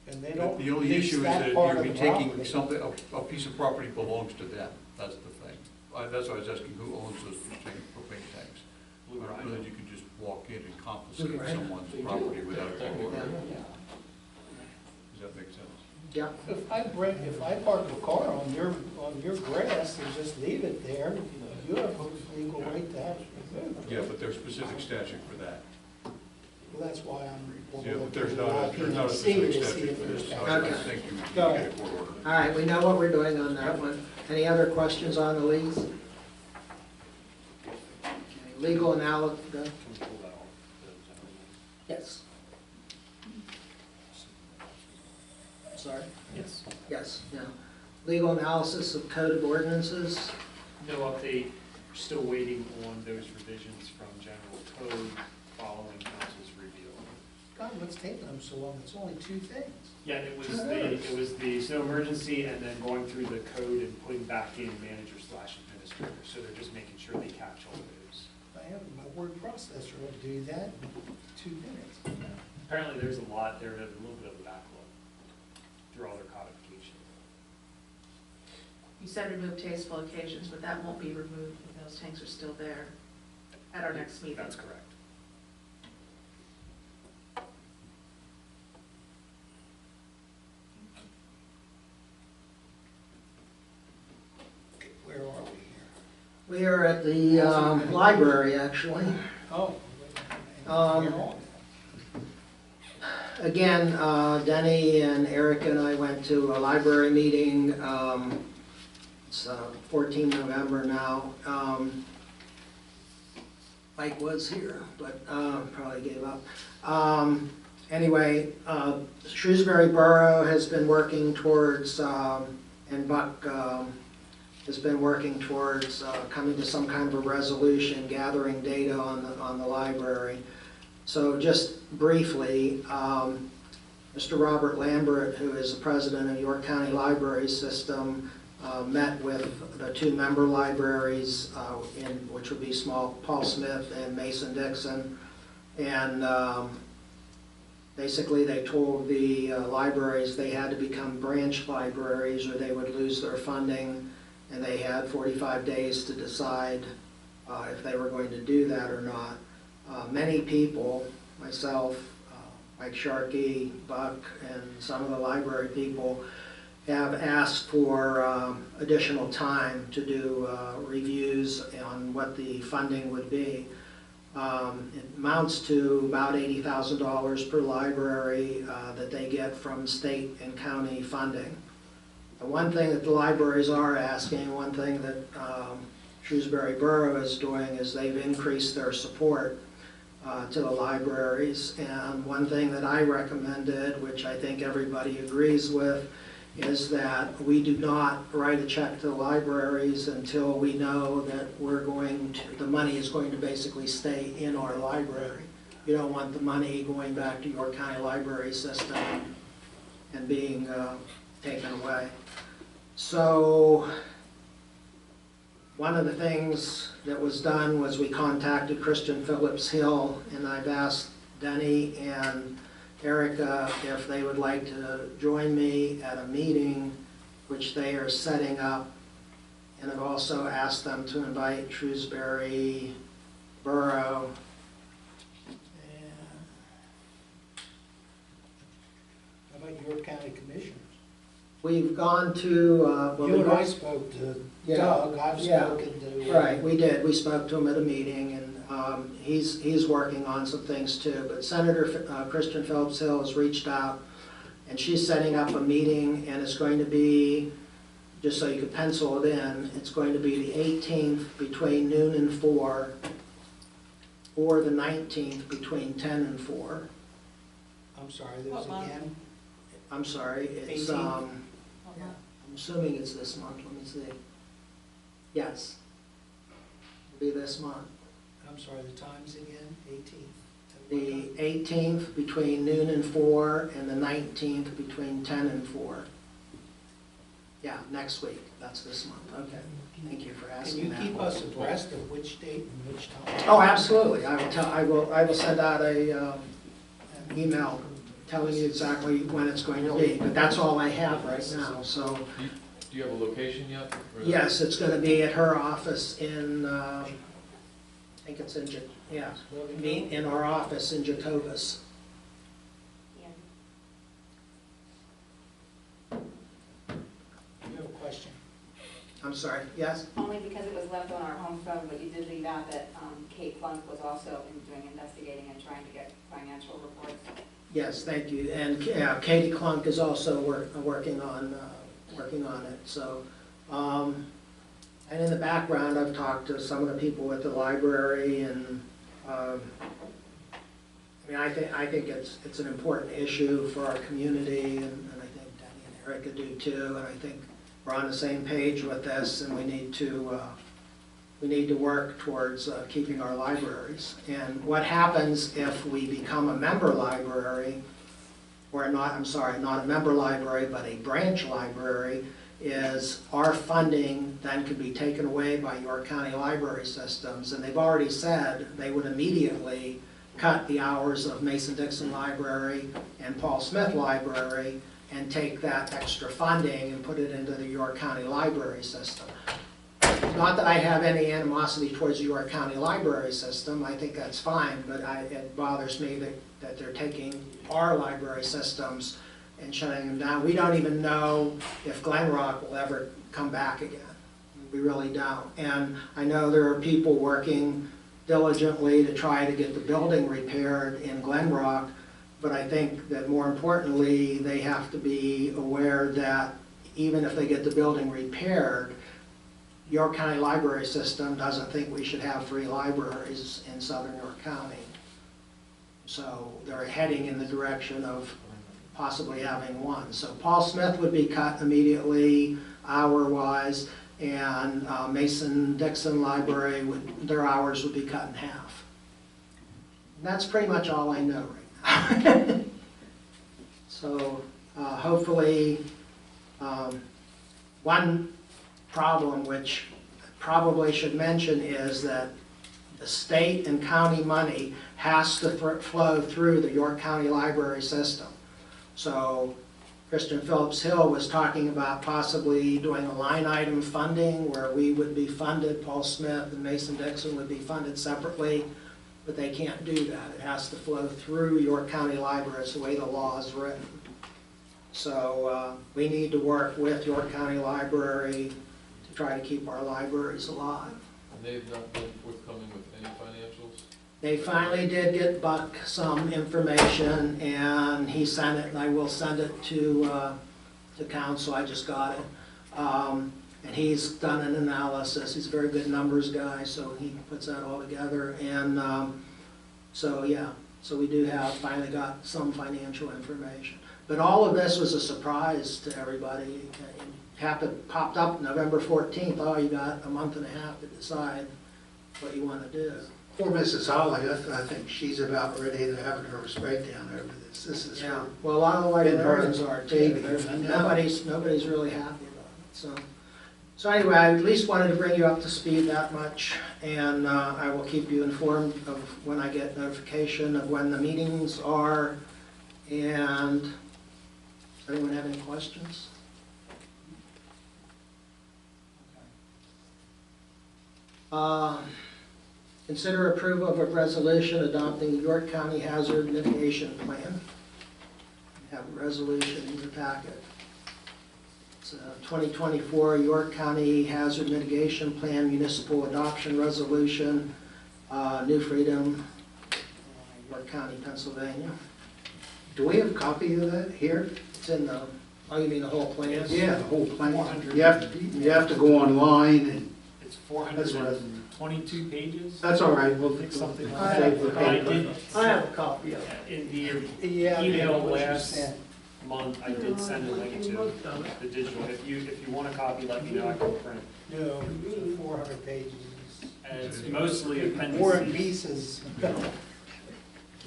And they don't the only lease issue is that that part you'd of be the taking property. something, a piece of property belongs to them, that's the thing. That's why I was asking who owns those propane tanks. I don't know that you could just walk in and confiscate Blue Rhino. someone's property without a court order. Yeah. Does that make sense? Yeah. If I park a car on your grass and just leave it there, you have a legal right to have it removed. Yeah, but there's specific statute for that. Well, that's why I'm. Yeah, but there's not a See it, specific see statute if for this, there's so I Okay. think you would Go get ahead. a court order. All right, we know what we're doing on that one. Any other questions on the lease? Okay, legal analysis, Can we pull that off? yes. Sorry? Yes. Yes, yeah. Legal analysis of code of ordinances. No update, we're still waiting on those revisions from general code following council's review. God, what's taking them so long? It's only two things. Yeah, it was the snow emergency and then going through the code and putting back in manager / administrator, so they're just making sure they catch all those. I have my word processor will do that in 2 minutes. Apparently there's a lot, there's a little bit of a backlog through all their codification. You said remove tasteful occasions, but that won't be removed if those tanks are still there at our next meeting. That's correct. Where are we here? We are at the library, actually. Oh. Um, You're on. Again, Denny and Erica and I went to a library meeting. It's 14 November now. Mike was here, but probably gave up. Anyway, Shrewsbury Borough has been working towards, and Buck has been working towards coming to some kind of a resolution, gathering data on the library. So just briefly, Mr. Robert Lambert, who is the president of York County Library System, met with the 2 member libraries, which would be Paul Smith and Mason Dixon, and basically they told the libraries they had to become branch libraries or they would lose their funding, and they had 45 days to decide if they were going to do that or not. Many people, myself, Mike Sharkey, Buck, and some of the library people have asked for additional time to do reviews on what the funding would be. It amounts to about $80,000 per library that they get from state and county funding. The one thing that the libraries are asking, one thing that Shrewsbury Borough is doing is they've increased their support to the libraries. And one thing that I recommended, which I think everybody agrees with, is that we do not write a check to the libraries until we know that the money is going to basically stay in our library. You don't want the money going back to York County Library System and being taken away. So one of the things that was done was we contacted Christian Phillips Hill, and I've asked Denny and Erica if they would like to join me at a meeting which they are setting up, and I've also asked them to invite Shrewsbury Borough. How about York County Commissioners? We've gone to... You and I spoke to Doug, I've spoken to... Right, we did. We spoke to him at a meeting, and he's working on some things too. But Senator Christian Phillips Hill has reached out, and she's setting up a meeting, and it's going to be, just so you could pencil it in, it's going to be the 18th between noon and 4, or the 19th between 10 and 4. I'm sorry, there's again? I'm sorry, it's, 18th? I'm assuming it's this month, let me see. Yes. It'll be this month. I'm sorry, the times again, 18th. The 18th between noon and 4, and the 19th between 10 and 4. Yeah, next week. That's this month. Okay. Thank you for Can asking you that. keep us abreast of which date and which time? Oh, absolutely. I will send out an email telling you exactly when it's going to be. But that's all I have right now, so. Do you have a location yet? Or- Yes, it's going to be at her office in, I think it's in, meet in our office in Jacobus. You have a question? I'm sorry, yes? Only because it was left on our home phone, but you did leave out that Kate Plunk was also doing investigating and trying to get financial reports. Yes, thank you. And Katie Klunk is also working on it. So, and in the background, I've talked to some of the people at the library, and I mean, I think it's an important issue for our community, and I think Danny and Erica do too. And I think we're on the same page with this, and we need to work towards keeping our libraries. And what happens if we become a member library, or not, I'm sorry, not a member library, but a branch library, is our funding then could be taken away by York County Library Systems. And they've already said they would immediately cut the hours of Mason-Dixon Library and Paul Smith Library and take that extra funding and put it into the York County Library System. Not that I have any animosity towards the York County Library System, I think that's fine, but it bothers me that they're taking our library systems and shutting them down. We don't even know if Glen Rock will ever come back again. We really don't. And I know there are people working diligently to try to get the building repaired in Glen Rock, but I think that more importantly, they have to be aware that even if they get the building repaired, York County Library System doesn't think we should have 3 libraries in southern York County. So they're heading in the direction of possibly having 1. So Paul Smith would be cut immediately, hour-wise, and Mason-Dixon Library, their hours would be cut in half. And that's pretty much all I know right now. So hopefully, one problem which I probably should mention is that the state and county money has to flow through the York County Library System. So Christian Phillips Hill was talking about possibly doing a line item funding where we would be funded, Paul Smith and Mason-Dixon would be funded separately, but they can't do that. It has to flow through York County Library. It's the way the law is written. So we need to work with York County Library to try to keep our libraries alive. And they've not been forthcoming with any financials? They finally did get Buck some information, and he sent it, and I will send it to council. I just got it. And he's done an analysis. He's a very good numbers guy, so he puts that all together. And so, yeah, so we do have finally got some financial information. But all of this was a surprise to everybody. It popped up November 14th. Oh, you got a month and a half to decide what you want to do. Poor Mrs. Holly, I think she's about ready to have a nervous breakdown over this. This is Yeah, well, a lot of the librarians are too. baby. Nobody's really happy about it. So anyway, I at least wanted to bring you up to speed that much, and I will keep you informed of when I get notification of when the meetings are. And does anyone have any questions? Consider approval of a resolution adopting the York County Hazard Mitigation Plan. You have a resolution in your packet. It's a 2024 York County Hazard Mitigation Plan Municipal Adoption Resolution, New Freedom, York County, Pennsylvania. Do we have a copy of that here? It's in the, oh, you mean the whole plan? Yeah, the whole plan. You have to go online and. It's 422 pages. That's all right, we'll Think something like I that. save the I paper. did I have a copy of it. in the Yeah, email what you last said. month, I did send a link to the digital. If you want a copy, let me know, I can print. No, 400 pages. And it's mostly War and appendices. pieces.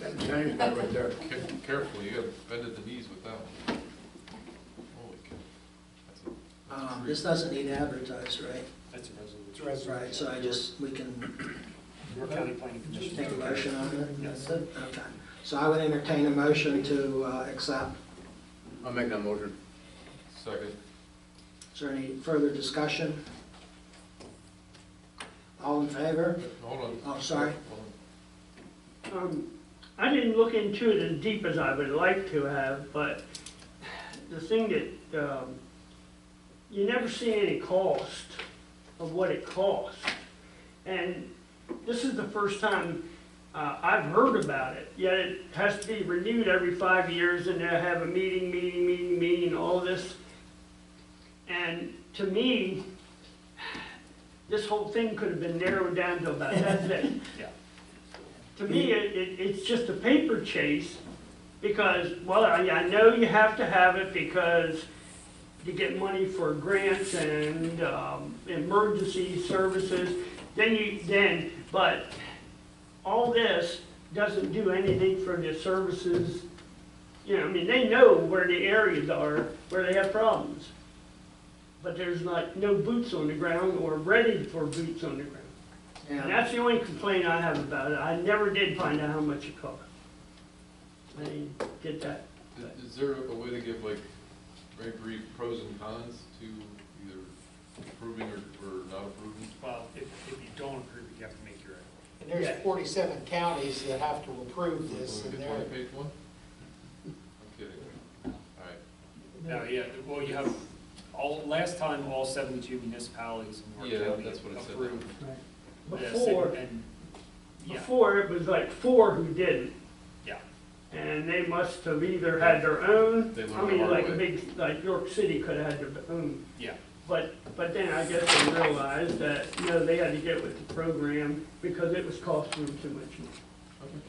That giant guy right there. Careful, you gotta bend at the knees with that one. Holy cow. That's a This doesn't need advertised, right? That's a resolution. Right, so we can Your County Planning Commission. take a motion on it? Yes. Okay. So I would entertain a motion to accept. I'll make that motion. second. Is there any further discussion? All in favor? Hold on. Oh, sorry. Hold on. I didn't look into it as deep as I would like to have, but the thing that, you never see any cost of what it costs. And this is the first time I've heard about it, yet it has to be renewed every 5 years, and they have a meeting, all this. And to me, this whole thing could have been narrowed down to about that's it. Yeah. To me, it's just a paper chase, because, well, I know you have to have it because you get money for grants and emergency services, but all this doesn't do anything for the services. You know, I mean, they know where the areas are where they have problems, but there's like no boots on the ground or ready for boots on the ground. And that's the only complaint I have about it. I never did find out how much it cost. I didn't get that. Is there a way to give like very brief pros and cons to either approving or not approving? Well, if you don't approve it, you have to make your own. And there's 47 counties that have to approve this, Will we and get they're, 20-page one? I'm kidding. All right. No, yeah, well, you have, last time, all 72 municipalities in Yeah, York County that's what it said. approved. this, Before, and- yeah, before it was like 4 who didn't. yeah. And they must have either had their own, They learned I the mean, hard like a way. big, like York City could have had their own. Yeah. But then I guess they realized that, they had to get with the program because it was costing them too much money. Okay.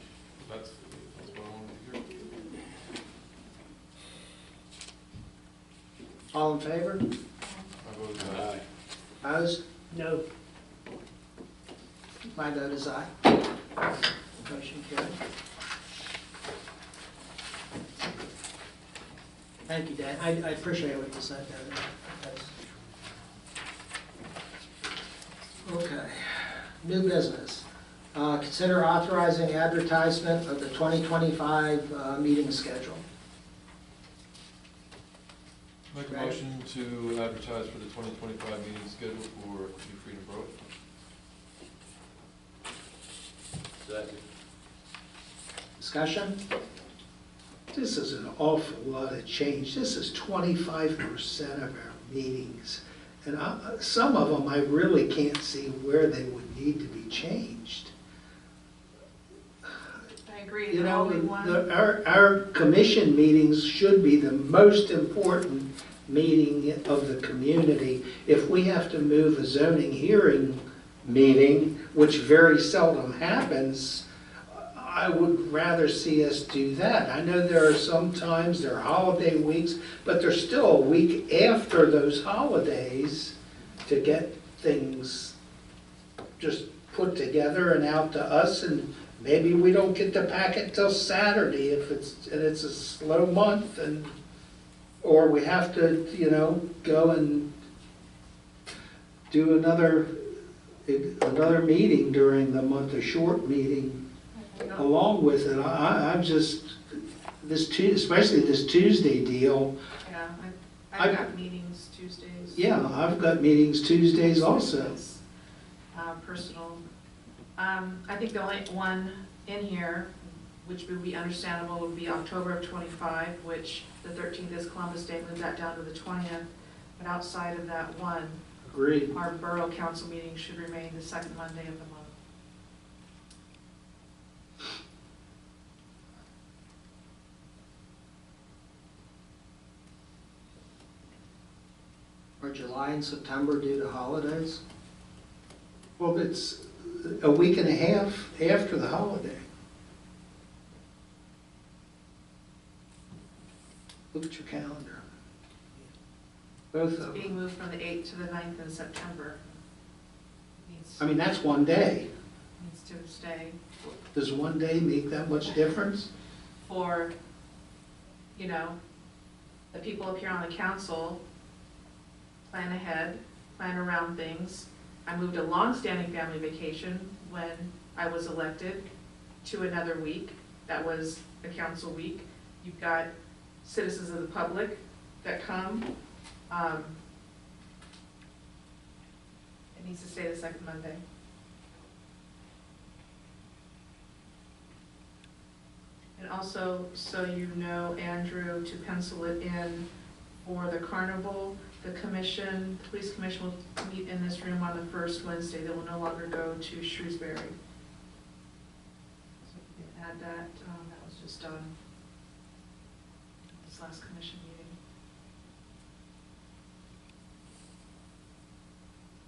That's what I wanted to hear. All in favor? I vote aye. Opposed? No, My vote is aye. Motion carried. Thank you, Dan. I appreciate what you said there. Okay. New business. Consider authorizing advertisement of the 2025 meeting schedule. Make a Right. motion to advertise for the 2025 meeting schedule for New Freedom Borough. Second. Discussion? this is an awful lot of change. This is 25% of our meetings. And some of them, I really can't see where they would need to be changed. I agree, You the know, only one. our commission meetings should be the most important meeting of the community. If we have to move a zoning hearing meeting, which very seldom happens, I would rather see us do that. I know there are some times, there are holiday weeks, but there's still a week after those holidays to get things just put together and out to us, and maybe we don't get the packet till Saturday if it's a slow month, and, or we have to, go and do another meeting during the month, a short meeting along with it. I'm just, especially this Tuesday deal, Yeah, I've got meetings Tuesdays. yeah, I've got meetings Tuesdays also. Personal. I think the only one in here, which would be understandable, would be October of 25, which the 13th is Columbus Day, move that down to the 20th. But outside of that one, Agreed. our borough council meeting should remain the second Monday of the month. Are July and September due to holidays? Well, it's a week and a half after the holiday. Look at your calendar. Both It's of being them. moved from the 8th to the 9th in September. Needs, I mean, that's one day. needs to stay Does one day make that much difference? for, you know, the people up here on the council, plan ahead, plan around things. I moved a long-standing family vacation when I was elected to another week. That was a council week. You've got citizens of the public that come. It needs to stay the second Monday. And also, so you know, Andrew, to pencil it in for the carnival, the commission, the police commission will meet in this room on the first Wednesday. They will no longer go to Shrewsbury. So if you can add that, that was just done this last commission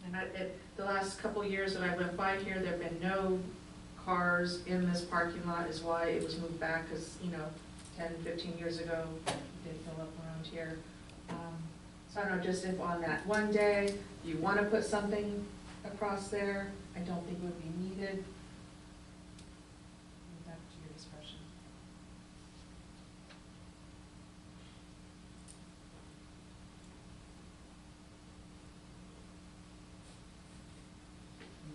meeting. And the last couple years that I went by here, there have been no cars in this parking lot, is why it was moved back, because, 10, 15 years ago, it did fill up around here. So I don't know, just if on that one day, you want to put something across there, I don't think it would be needed. Leave that to your discretion.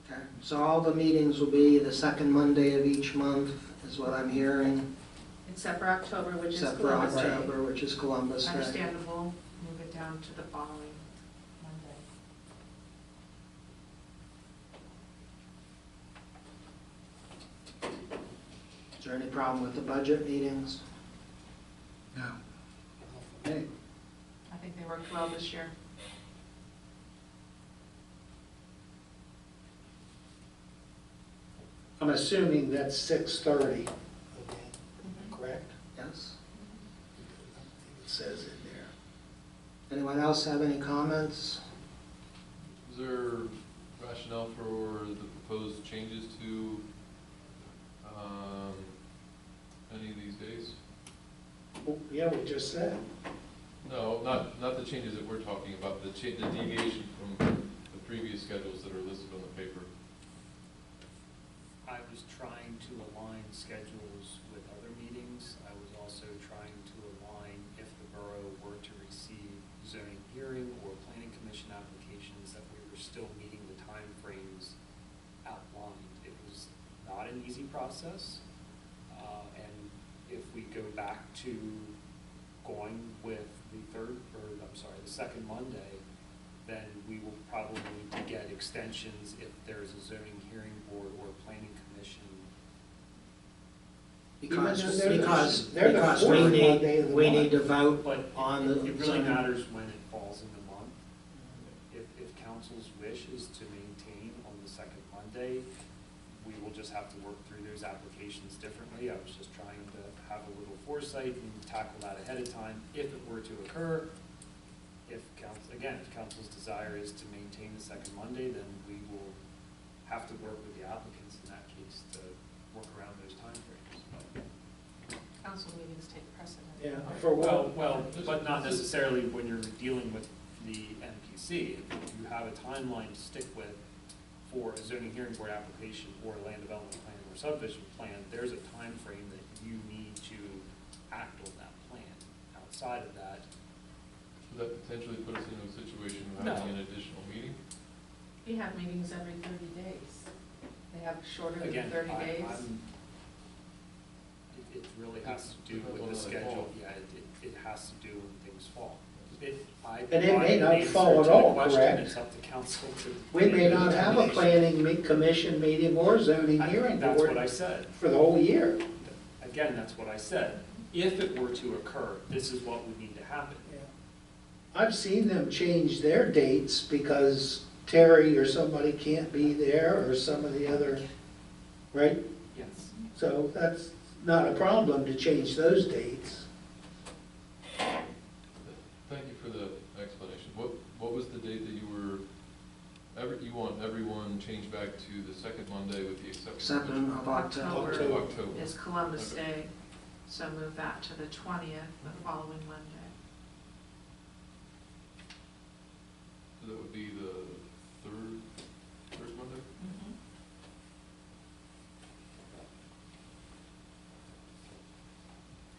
Okay, so all the meetings will be the second Monday of each month, is what I'm hearing, Except for October, which is except for Columbus Day. October, which is Columbus Day. Understandable, move it down to the following Monday. Is there any problem with the budget meetings? No. Hey, I think they worked well this year. I'm assuming that's 6:30. Correct? Yes? It says in there. Anyone else have any comments? Is there rationale for the proposed changes to any of these days? Well, yeah, we just said. No, not the changes that we're talking about, the deviation from the previous schedules that are listed on the paper. I was trying to align schedules with other meetings. I was also trying to align if the borough were to receive zoning hearing or planning commission applications, that we were still meeting the timeframes outlined. It was not an easy process. And if we go back to going with the second Monday, then we will probably need to get extensions if there's a zoning hearing board or a planning commission. Because They're the fourth Monday of the we month. need to vote But on the. it really zoning. matters when it falls in the month. If council's wish is to maintain on the second Monday, we will just have to work through those applications differently. I was just trying to have a little foresight and tackle that ahead of time if it were to occur. If council's desire is to maintain the second Monday, then we will have to work with the applicants in that case to work around those timeframes. Council meetings take precedent. Yeah, for what? Well, but not necessarily when you're dealing with the NPC. If you have a timeline to stick with for a zoning hearing board application or a land development plan or subdivision plan, there's a time frame that you need to act on that plan. Outside of that, Would that potentially put us in a situation of No. having an additional meeting? We have meetings every 30 days. They have shorter than again, 30 days. it really has to do with the schedule. Yeah, it has to do when things fall. And it may not fall at all, correct? It's up to council to. We may make not the have a determination. planning commission meeting or zoning hearing That's what I board said. for the whole year. Again, that's what I said. If it were to occur, this is what would need to happen. I've seen them change their dates because Terry or somebody can't be there or some of the other, right? Yes. So that's not a problem to change those dates. Thank you for the explanation. What was the date that you want everyone changed back to the second Monday with the exception? Of October. Is Columbus Day, so move that to the 20th, the following Monday.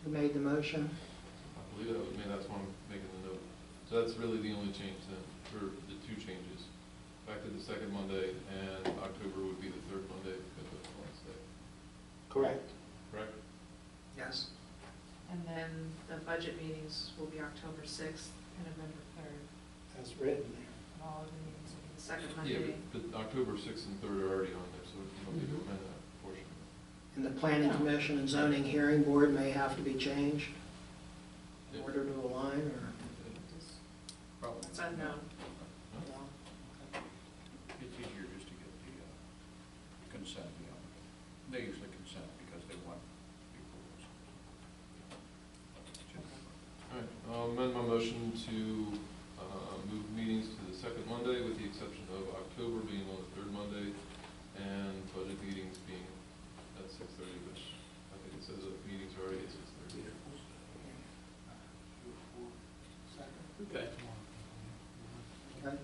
Who made the motion? I believe that was me, that's why I'm making the note. So that's really the only change then, or the two changes. Back to the second Monday, and October would be the third Monday because of Wednesday. Correct. Correct? Yes. And then the budget meetings will be October 6th and November 3rd. As written there. And all of the meetings will be the second Yeah, Monday. but October 6th and 3rd are already on there, so you don't need to amend that portion. And the planning commission and zoning hearing board may have to be changed in Yeah. order to align, or? Probably. That's a no. It's easier just to get the consent of the applicant. They usually consent because they want the approvals. All right, I'll amend my motion to move meetings to the second Monday with the exception of October being on the third Monday and budget meetings being at 6:30, which I think it says that meetings are already at 6:30. Okay. Okay.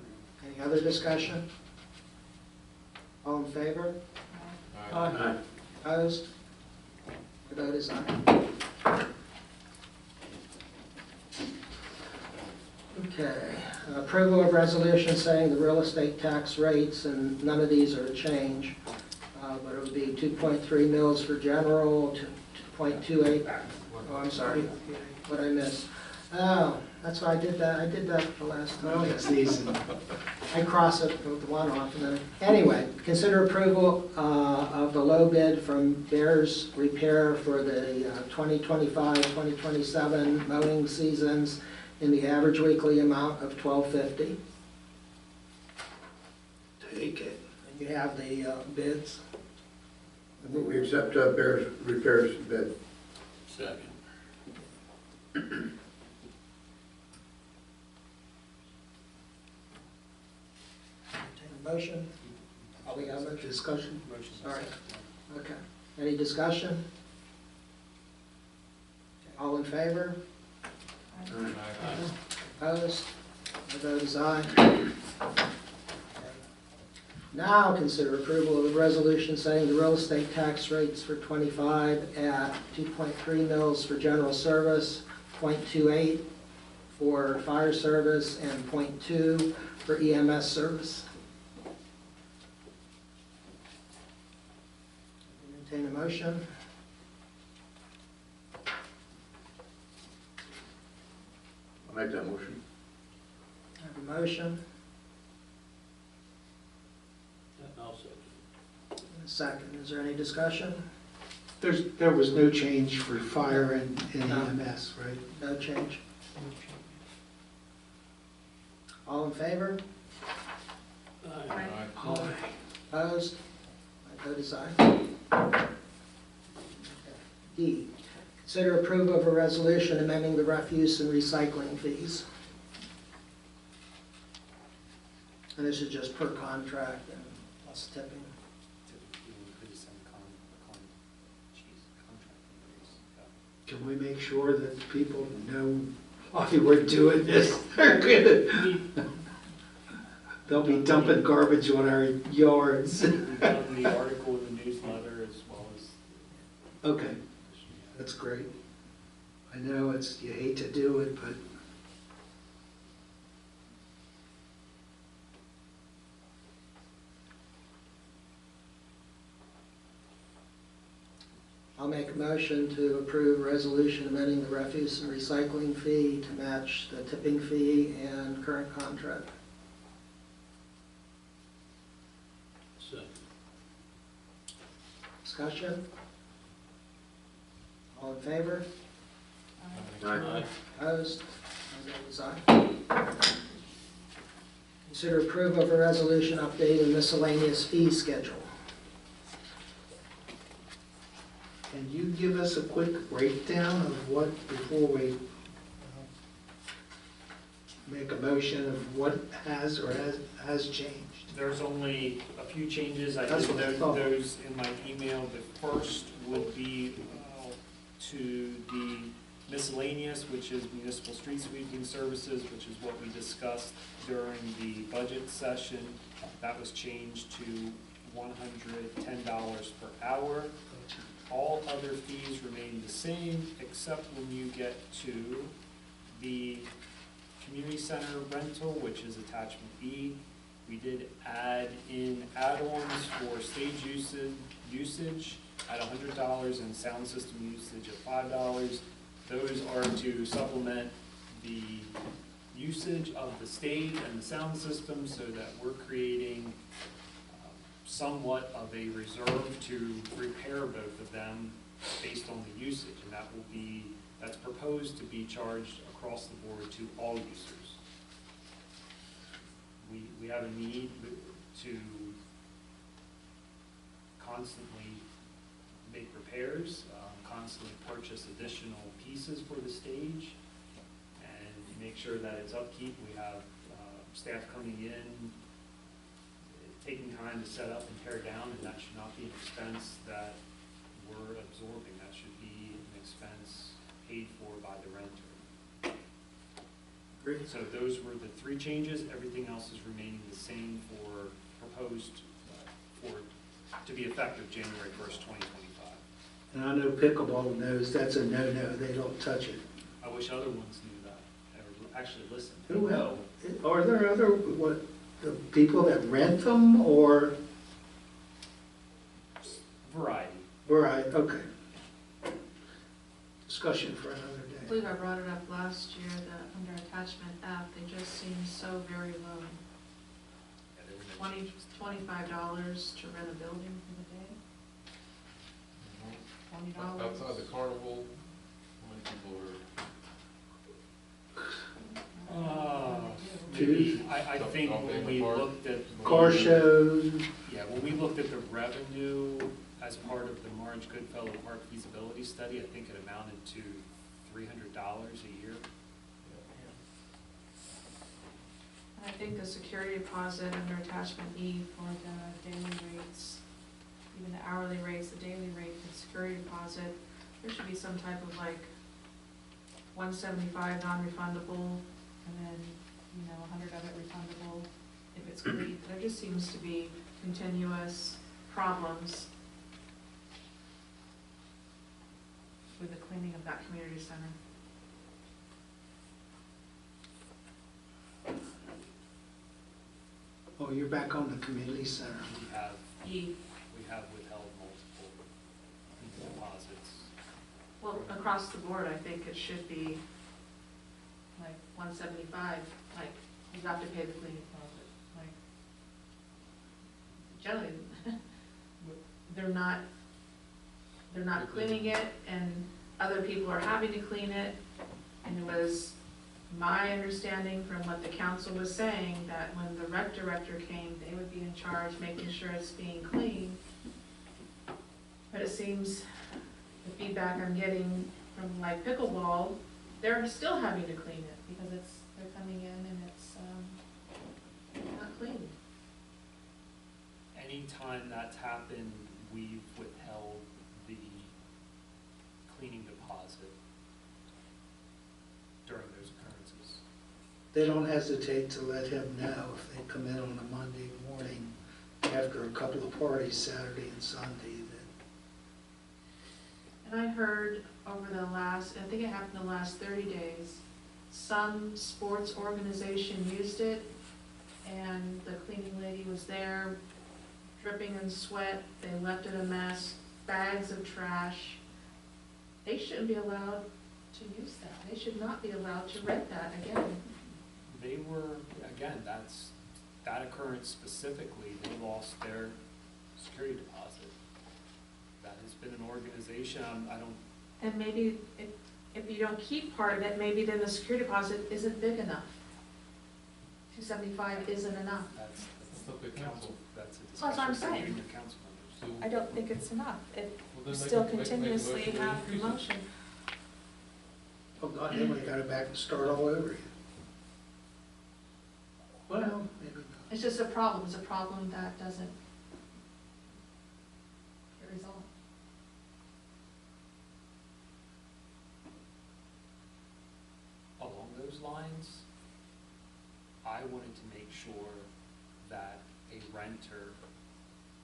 Any other discussion? All in favor? All right. Aye. Opposed? The vote is aye. Okay, approval of resolution saying the real estate tax rates, and none of these are a change, but it would be 2.3 mils for general, 2.28, oh, I'm sorry, what I missed. Oh, that's why I did that the last time. Well, it's easy. I cross it with one off, and then, anyway, consider approval of the low bid from Bears Repair for the 2025-2027 mowing seasons in the average weekly amount of $12.50. Take it. And you have the bids. I think we accept Bears Repairs bid. Second. Take a motion. We got a motion? Discussion? All right. Okay. Any discussion? All in favor? Opposed? The vote is aye. Now consider approval of the resolution setting the real estate tax rates for '25 at 2.3 mils for general service, 0.28 for fire service, and 0.2 for EMS service. Entertain a motion. I'll make that motion. I have a motion. I'll second. And a second. Is there any discussion? There was no change for fire and EMS, right? No change. All in favor? Aye. Aye. Opposed? My vote is aye. D, consider approval of a resolution amending the refuse and recycling fees. And this is just per contract and plus tipping. Can we make sure that people know why we're doing this? They're gonna, they'll be dumping garbage on our yards. We've done the article in the newsletter as well as. Okay, that's great. I know you hate to do it, but I'll make a motion to approve a resolution amending the refuse and recycling fee to match the tipping fee and current contract. Discussion? All in favor? Aye. Opposed? My vote is aye. Consider approval of a resolution updating miscellaneous fee schedule. can you give us a quick breakdown of what, before we make a motion of what has or has changed? There's only a few changes. I That's did what I note thought. those in my email. The first would be to the miscellaneous, which is municipal street sweeping services, which is what we discussed during the budget session. That was changed to $110 per hour. all other fees remain the same, except when you get to the community center rental, which is attachment E. We did add in add-ons for stage usage at $100 and sound system usage at $5. Those are to supplement the usage of the stage and the sound system so that we're creating somewhat of a reserve to repair both of them based on the usage. And that will be, that's proposed to be charged across the board to all users. We have a need to constantly make repairs, constantly purchase additional pieces for the stage, and make sure that it's upkeep. We have staff coming in, taking time to set up and tear down, and that should not be an expense that we're absorbing. That should be an expense paid for by the renter. Great. So those were the three changes. Everything else is remaining the same for proposed to be effective January 1st, 2025. And I know pickleball knows that's a no-no, they don't touch it. I wish other ones knew that, or actually listened. Who else? Are there other, what, the people that rent them, or? Variety. Right, okay. Discussion for another I day. believe I brought it up last year that under attachment F, they just seem so very low. Yeah, they were no changes. $25 to rent a building for the day? $20? Outside the carnival, how many people Maybe, I think when we looked at. Car shows. Yeah, when we looked at the revenue as part of the Marge Goodfellow Park feasibility study, I think it amounted to $300 a year. I think the security deposit under attachment E for the daily rates, even the hourly rates, the daily rate, the security deposit, there should be some type of like $175 non-refundable, and then, you know, $100 of it refundable if it's clean. There just seems to be continuous problems with the cleaning of that community center. Oh, you're back on the community center. E. We have withheld multiple deposits. Well, across the board, I think it should be like 175, like, you have to pay the cleaning deposit, like, generally, they're not cleaning it, and other people are having to clean it, and it was my understanding from what the council was saying, that when the rec director came, they would be in charge, making sure it's being cleaned. But it seems, the feedback I'm getting from like pickleball, they're still having to clean it, because they're coming in and it's not clean. Anytime that's happened, we've withheld the cleaning deposit during those occurrences. They don't hesitate to let him know if they come in on a Monday morning after a couple of parties Saturday and Sunday that. And I heard over the last, I think it happened the last 30 days, some sports organization used it, and the cleaning lady was there dripping in sweat, they left it a mess, bags of trash. They shouldn't be allowed to use that. They should not be allowed to rent that again. They were, again, that occurrence specifically, they lost their security deposit. That has been an organization, I don't. And maybe if you don't keep part of it, maybe then the security deposit isn't big enough. 275 isn't enough. That's up to council, that's a That's what I'm discussion saying. between the council members. I don't think it's enough. If Well, you then they still can make a continuously motion to have increase it. promotion. Oh God, then we got to back and start all over again. Well, maybe not. It's just a problem. It's a problem that doesn't get resolved. Along those lines, I wanted to make sure that a renter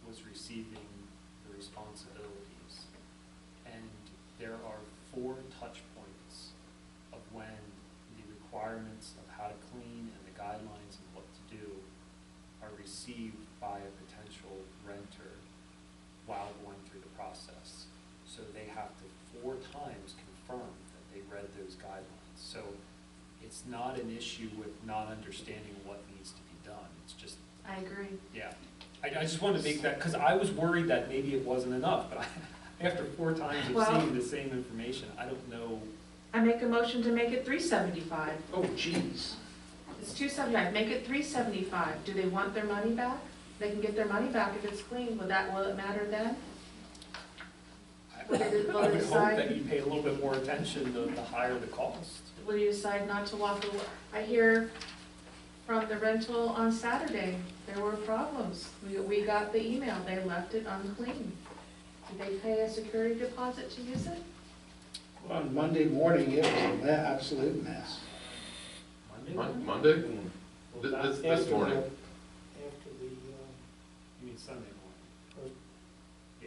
was receiving the responsibilities and there are 4 touch points of when the requirements of how to clean and the guidelines and what to do are received by a potential renter while going through the process. So they have to 4 times confirm that they read those guidelines. So it's not an issue with not understanding what needs to be done. It's just, I agree. yeah. I just wanted to make that, because I was worried that maybe it wasn't enough, but after 4 times of Well- seeing the same information, I don't know. I make a motion to make it $375. Oh, jeez. It's $275, make it $375. Do they want their money back? They can get their money back if it's clean. Will it matter then? I Will they would hope decide- that you pay a little bit more attention the higher the cost. Will you decide not to walk away? I hear from the rental on Saturday, there were problems. We got the email, they left it unclean. Did they pay a security deposit to use it? Well, on Monday morning, it was an absolute mess. Monday? Well, that's- This morning. After the, You mean Sunday morning?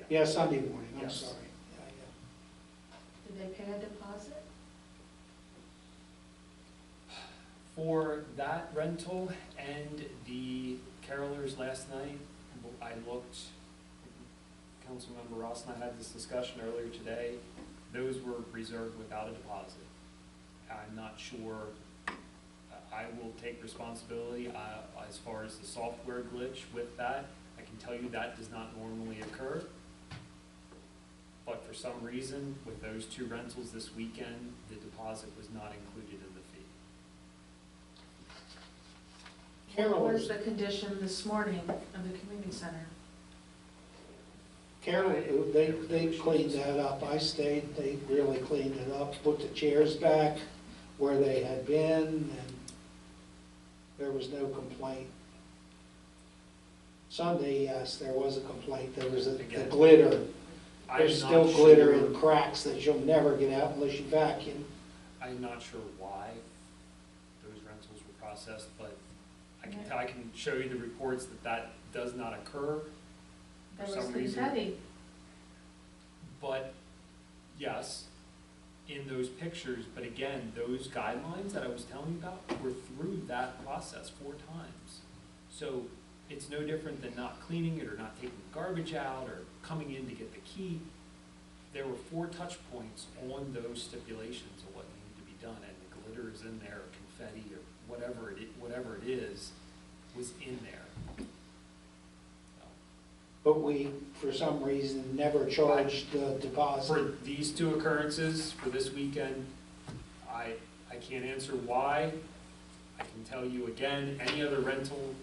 yeah, Sunday morning, I'm Yes. sorry. Yeah, Did they pay a deposit? For that rental and the carolers last night, I looked, Councilmember Ross and I had this discussion earlier today, those were reserved without a deposit. I'm not sure, I will take responsibility as far as the software glitch with that. I can tell you that does not normally occur. But for some reason, with those 2 rentals this weekend, the deposit was not included in the fee. What was Carolers, the condition this morning of the community center? they cleaned that up. I stayed, they really cleaned it up, put the chairs back where they had been, and there was no complaint. Sunday, yes, there was a complaint. There was the Again, glitter. I'm There's not still glitter sure- in cracks that you'll never get out unless you vacuum. I'm not sure why those rentals were processed, but I can show you the reports that does not occur There for was some reason. confetti. But, yes, in those pictures, but again, those guidelines that I was telling you about were through that process 4 times. So it's no different than not cleaning it or not taking the garbage out or coming in to get the key. There were 4 touch points on those stipulations of what needed to be done, and the glitter is in there, or confetti, or whatever it is, was in there. But we, for some reason, never charged the For deposit. these 2 occurrences, for this weekend, I can't answer why. I can tell you again, any other rental,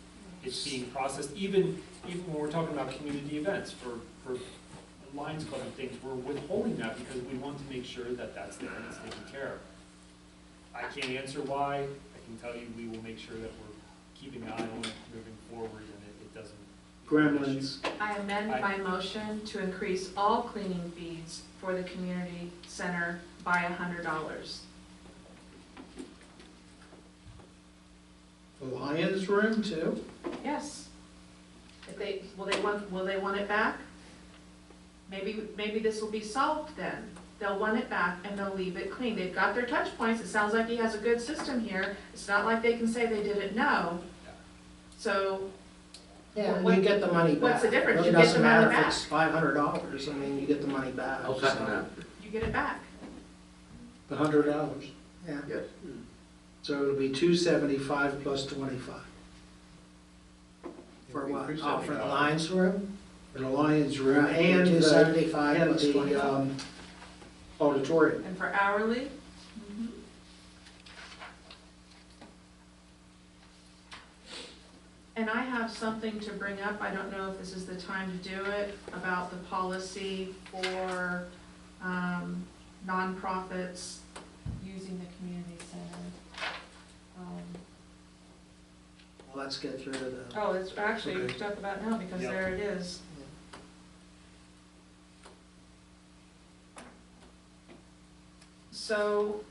it's being processed, even when we're talking about community events, for Lions Club and things, we're withholding that because we want to make sure that that's there and it's taken care of. I can't answer why. I can tell you we will make sure that we're keeping an eye on it moving forward and it doesn't. Gremlins. I amend my motion to increase all cleaning fees for the community center by $100. The Lions Room too? Yes. If they, will they want it back? Maybe this will be solved then. They'll want it back and they'll leave it clean. They've got their touch points. It sounds like he has a good system here. It's not like they can say they didn't know. So, Yeah, What- you get the money back. what's the difference? It You really get the doesn't money matter if back. it's $500, I mean, you get the money back. I'll second so- that. you get it back. The $100. Yeah, Yes. So it'll be $275 plus 25 for what? Increase Oh, for the $75. Lions Room? for the Lions Room and the, 275 and plus the 25. auditorium. And for hourly? And I have something to bring up, I don't know if this is the time to do it, about the policy for nonprofits using the community center. Well, let's get through to the, Oh, it's actually, we Okay. can talk about now, because Yep. there it is. So,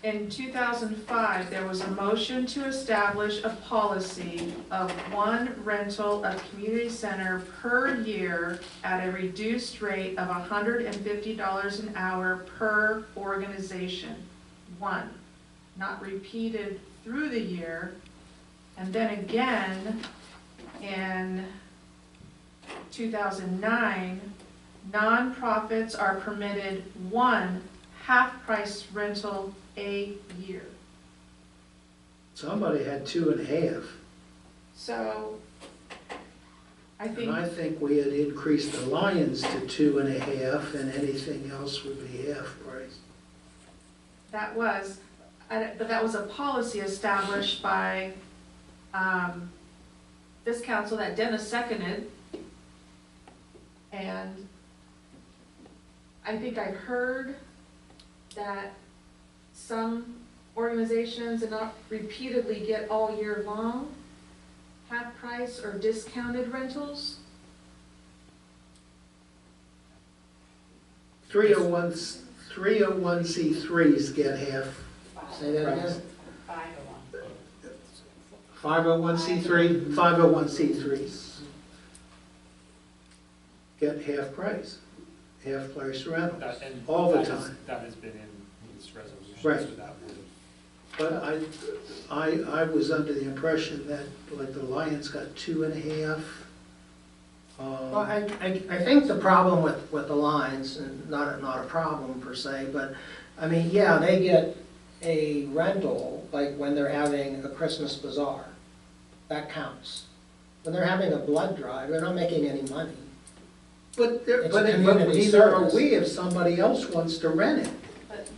In 2005, there was a motion to establish a policy of one rental of community center per year at a reduced rate of $150 an hour per organization. One, not repeated through the year. And then again, in 2009, nonprofits are permitted one half-price rental a year. Somebody had 2.5. So, I think, And I think we had increased the Lions to 2.5, and anything else would be half price. that was, but that was a policy established by this council that Dennis seconded. And I think I've heard that some organizations and not repeatedly get all year long half price or discounted rentals. 301c3s get half. Say that again? 501c3, 501c3s get half price rentals, And all the that is- time. That has been in this resolution, Right. so that would have. But I was under the impression that, like, the Lions got 2.5. Well, I think the problem with the Lions, and not a problem per se, but, I mean, yeah, they get a rental, like when they're having a Christmas bazaar. That counts. When they're having a blood drive, they're not making any money. But It's a neither community are service. we if somebody else wants to rent it. But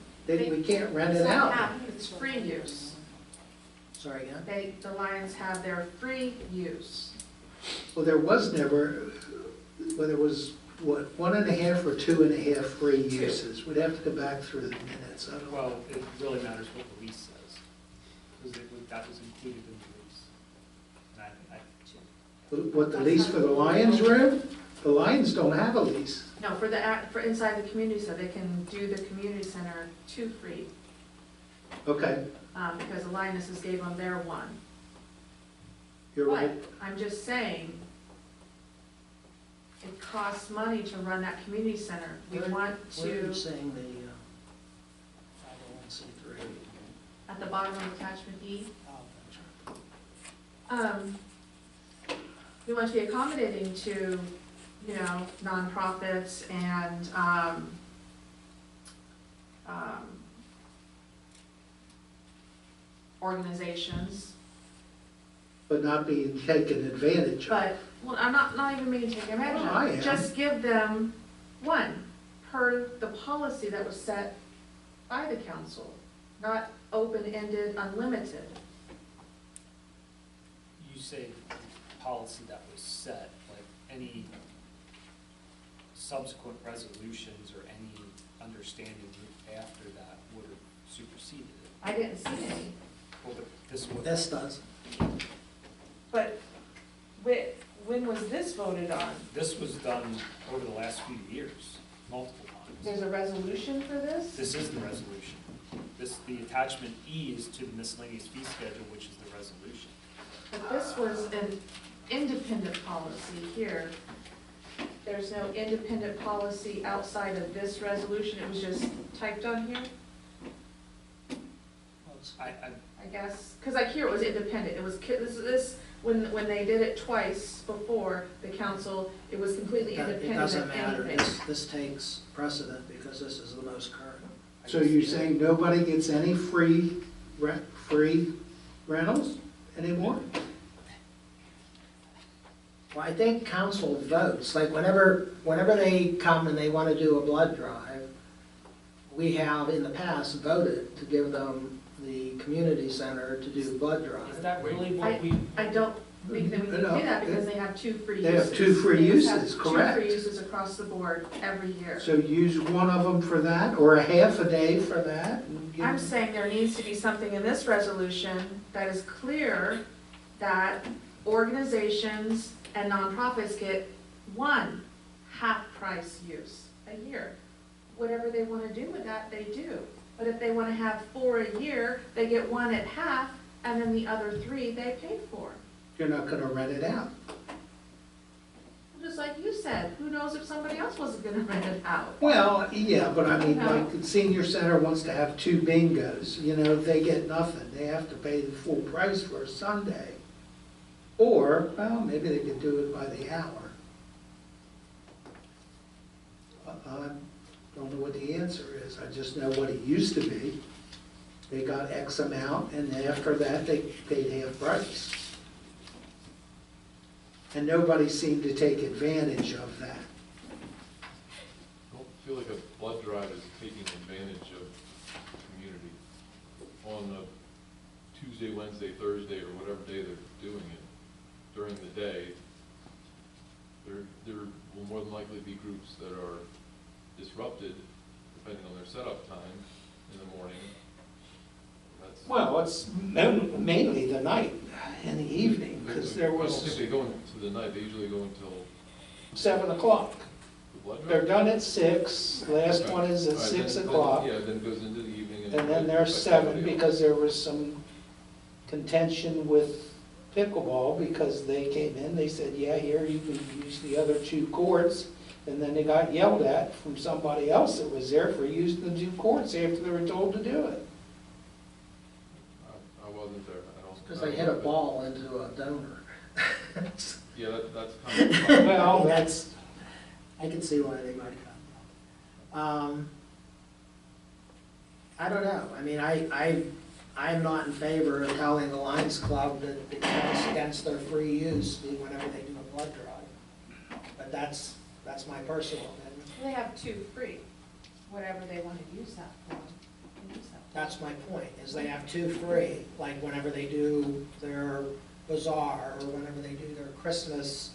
We can't rent it it's not out. half, it's free use. Sorry again? The Lions have their free use. Well, there was never, well, there was, what, 1.5 or 2.5 free uses? We'd have to go back through the minutes. I don't know. Well, it really matters what the lease says, because that was included in the lease. And What, the lease for the Lions room? The Lions don't have a lease. No, for inside the community center, they can do the community center 2 free, Okay, because the Lionesses gave them their 1. you're right. But I'm just saying, it costs money to run that community center. We want Where are you to, saying the 501c3? at the bottom of attachment E, we want to be accommodating to, nonprofits and, organizations. But not being taken advantage of. But, well, I'm not even meaning to take advantage Well, I of. am. Just give them 1 per the policy that was set by the council, not open-ended, unlimited. you say policy that was set, like any subsequent resolutions or any understanding after that would have superseded it. I didn't see any. Well, but this was. This does. But when was this voted on? This was done over the last few years, multiple times. There's a resolution for this? This is the resolution. The attachment E is to the miscellaneous fee schedule, which is the resolution. But this was an independent policy here. There's no independent policy outside of this resolution, it was just typed on here, I guess. Because like here it was independent, it was, when they did it twice before the council, it was completely It independent doesn't of matter, anything. this takes precedent because this is the most current. So you're saying nobody gets any free rentals anymore? Well, I think council votes, like whenever they come and they want to do a blood drive, we have in the past voted to give them the community center to do blood drive. Is that really what we? I don't think that we can do that because they have 2 free uses. They have 2 free They just have uses, correct. 2 free uses across the board every year. So use one of them for that, or a half a day for that? and give I'm them- saying there needs to be something in this resolution that is clear that organizations and nonprofits get 1 half-price use a year. Whatever they want to do with that, they do. But if they wanna have 4 a year, they get one at half, and then the other 3 they pay for. You're not gonna rent it out. Just like you said, who knows if somebody else wasn't gonna rent it out? Well, yeah, but I mean, like, the senior center wants to have 2 bingos, you know, they get nothing, they have to pay the full price for a Sunday. Or, well, maybe they could do it by the hour. I don't know what the answer is, I just know what it used to be. They got X amount, and after that, they paid half price. And nobody seemed to take advantage of that. I don't feel like a blood drive is taking advantage of the community. On a Tuesday, Wednesday, Thursday, or whatever day they're doing it, during the day, there will more than likely be groups that are disrupted, depending on their setup time in the morning. That's, Well, it's mainly the night and the evening, because there I don't was think they go into the night, they usually go until 7 o'clock. the blood drive. They're done at 6, last Okay. one is at All right, 6 then- o'clock. Yeah, then it goes into the evening. And then there's 7, because there was some contention with pickleball, because they came in, they said, yeah, here, you can use the other 2 courts. And then they got yelled at from somebody else that was there for using the 2 courts after they were told to do it. I wasn't there, I don't. Because they hit a ball into a donor. Yeah, that's kind of. Well, that's, I can see why they might have. I don't know, I mean, I'm not in favor of telling the Lions Club that it counts against their free use whenever they do a blood drive. But that's my personal opinion. They have 2 free, whatever they wanna use that for. they use that for. That's my point, is they have 2 free, like whenever they do their bazaar, or whenever they do their Christmas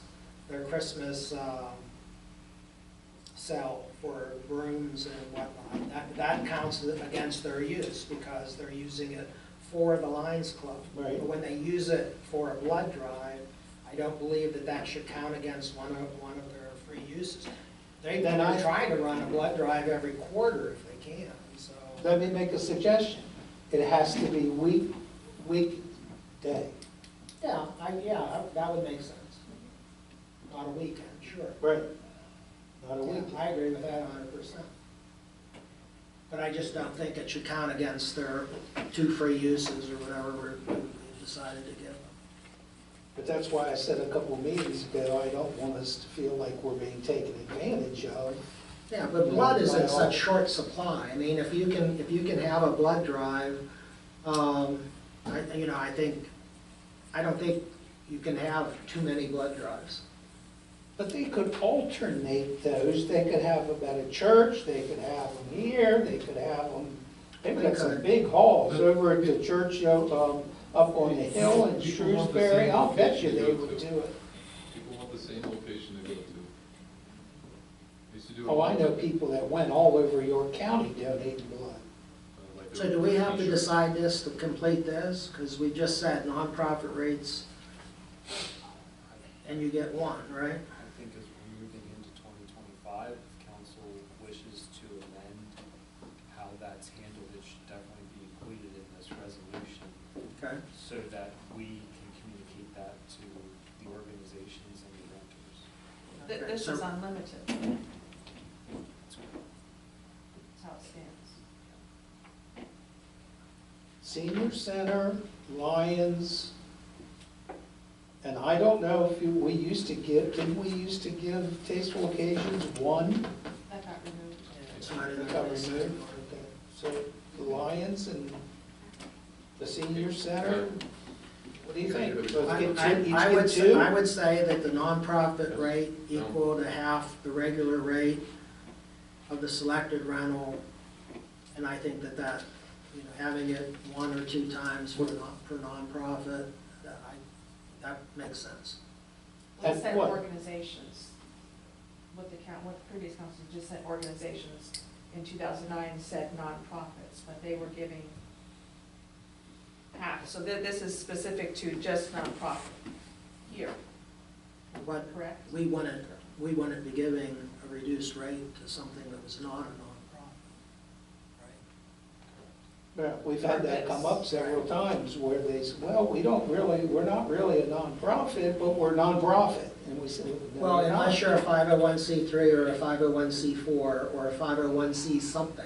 sell for brooms and whatnot. That counts against their use, because they're using it for the Lions Club. Right. But when they use it for a blood drive, I don't believe that should count against one of their free uses. They're trying to run a blood drive every quarter if they can, so. Let me make a suggestion. It has to be weekday. Yeah, that would make sense. On a weekend, sure. Right. Not a Yeah, weekday. I agree with that 100%. But I just don't think it should count against their 2 free uses or whatever we decided to give them. But that's why I said a couple meetings ago, I don't want us to feel like we're being taken advantage of. Yeah, but blood is in such short supply. I mean, if you can have a blood drive, I don't think you can have too many blood drives. But they could alternate those. They could have them at a church, they could have them here, they could have them, they've got some big halls over at the church, up on the hill in Shrewsbury. I'll bet you they would do it. People want the same location to go to. They used to do it. Oh, I know people that went all over York County donating blood. Like So do we have to decide this to complete this? Because we just said nonprofit rates, and you get 1, right? I think as we're moving into 2025, if council wishes to amend how that's handled, it should definitely be included in this resolution Okay. so that we can communicate that to the organizations and the renters. This is unlimited, That's what- that's how it stands. Senior Center, Lions, and I don't know if didn't we used to give Tasteful Occasions 1? That got removed. It's not in That the got list. removed? Okay. So the Lions and the Senior Center, what do you think? Let's get I each would get say, 2? I would say that the nonprofit rate equal to half the regular rate of the selected rental, and I think that, having it 1 or 2 times for nonprofit, that makes sense. Let's And say what? organizations, what the previous council just said organizations in 2009 said nonprofits, but they were giving half. So this is specific to just nonprofit here, But correct? we wouldn't be giving a reduced rate to something that was not a nonprofit, right? Yeah, we've had that come up several times where they say, well, we're not really a nonprofit, but we're nonprofit. And we said, no, Well, you're not. unless you're a 501c3 or a 501c4 or a 501c something,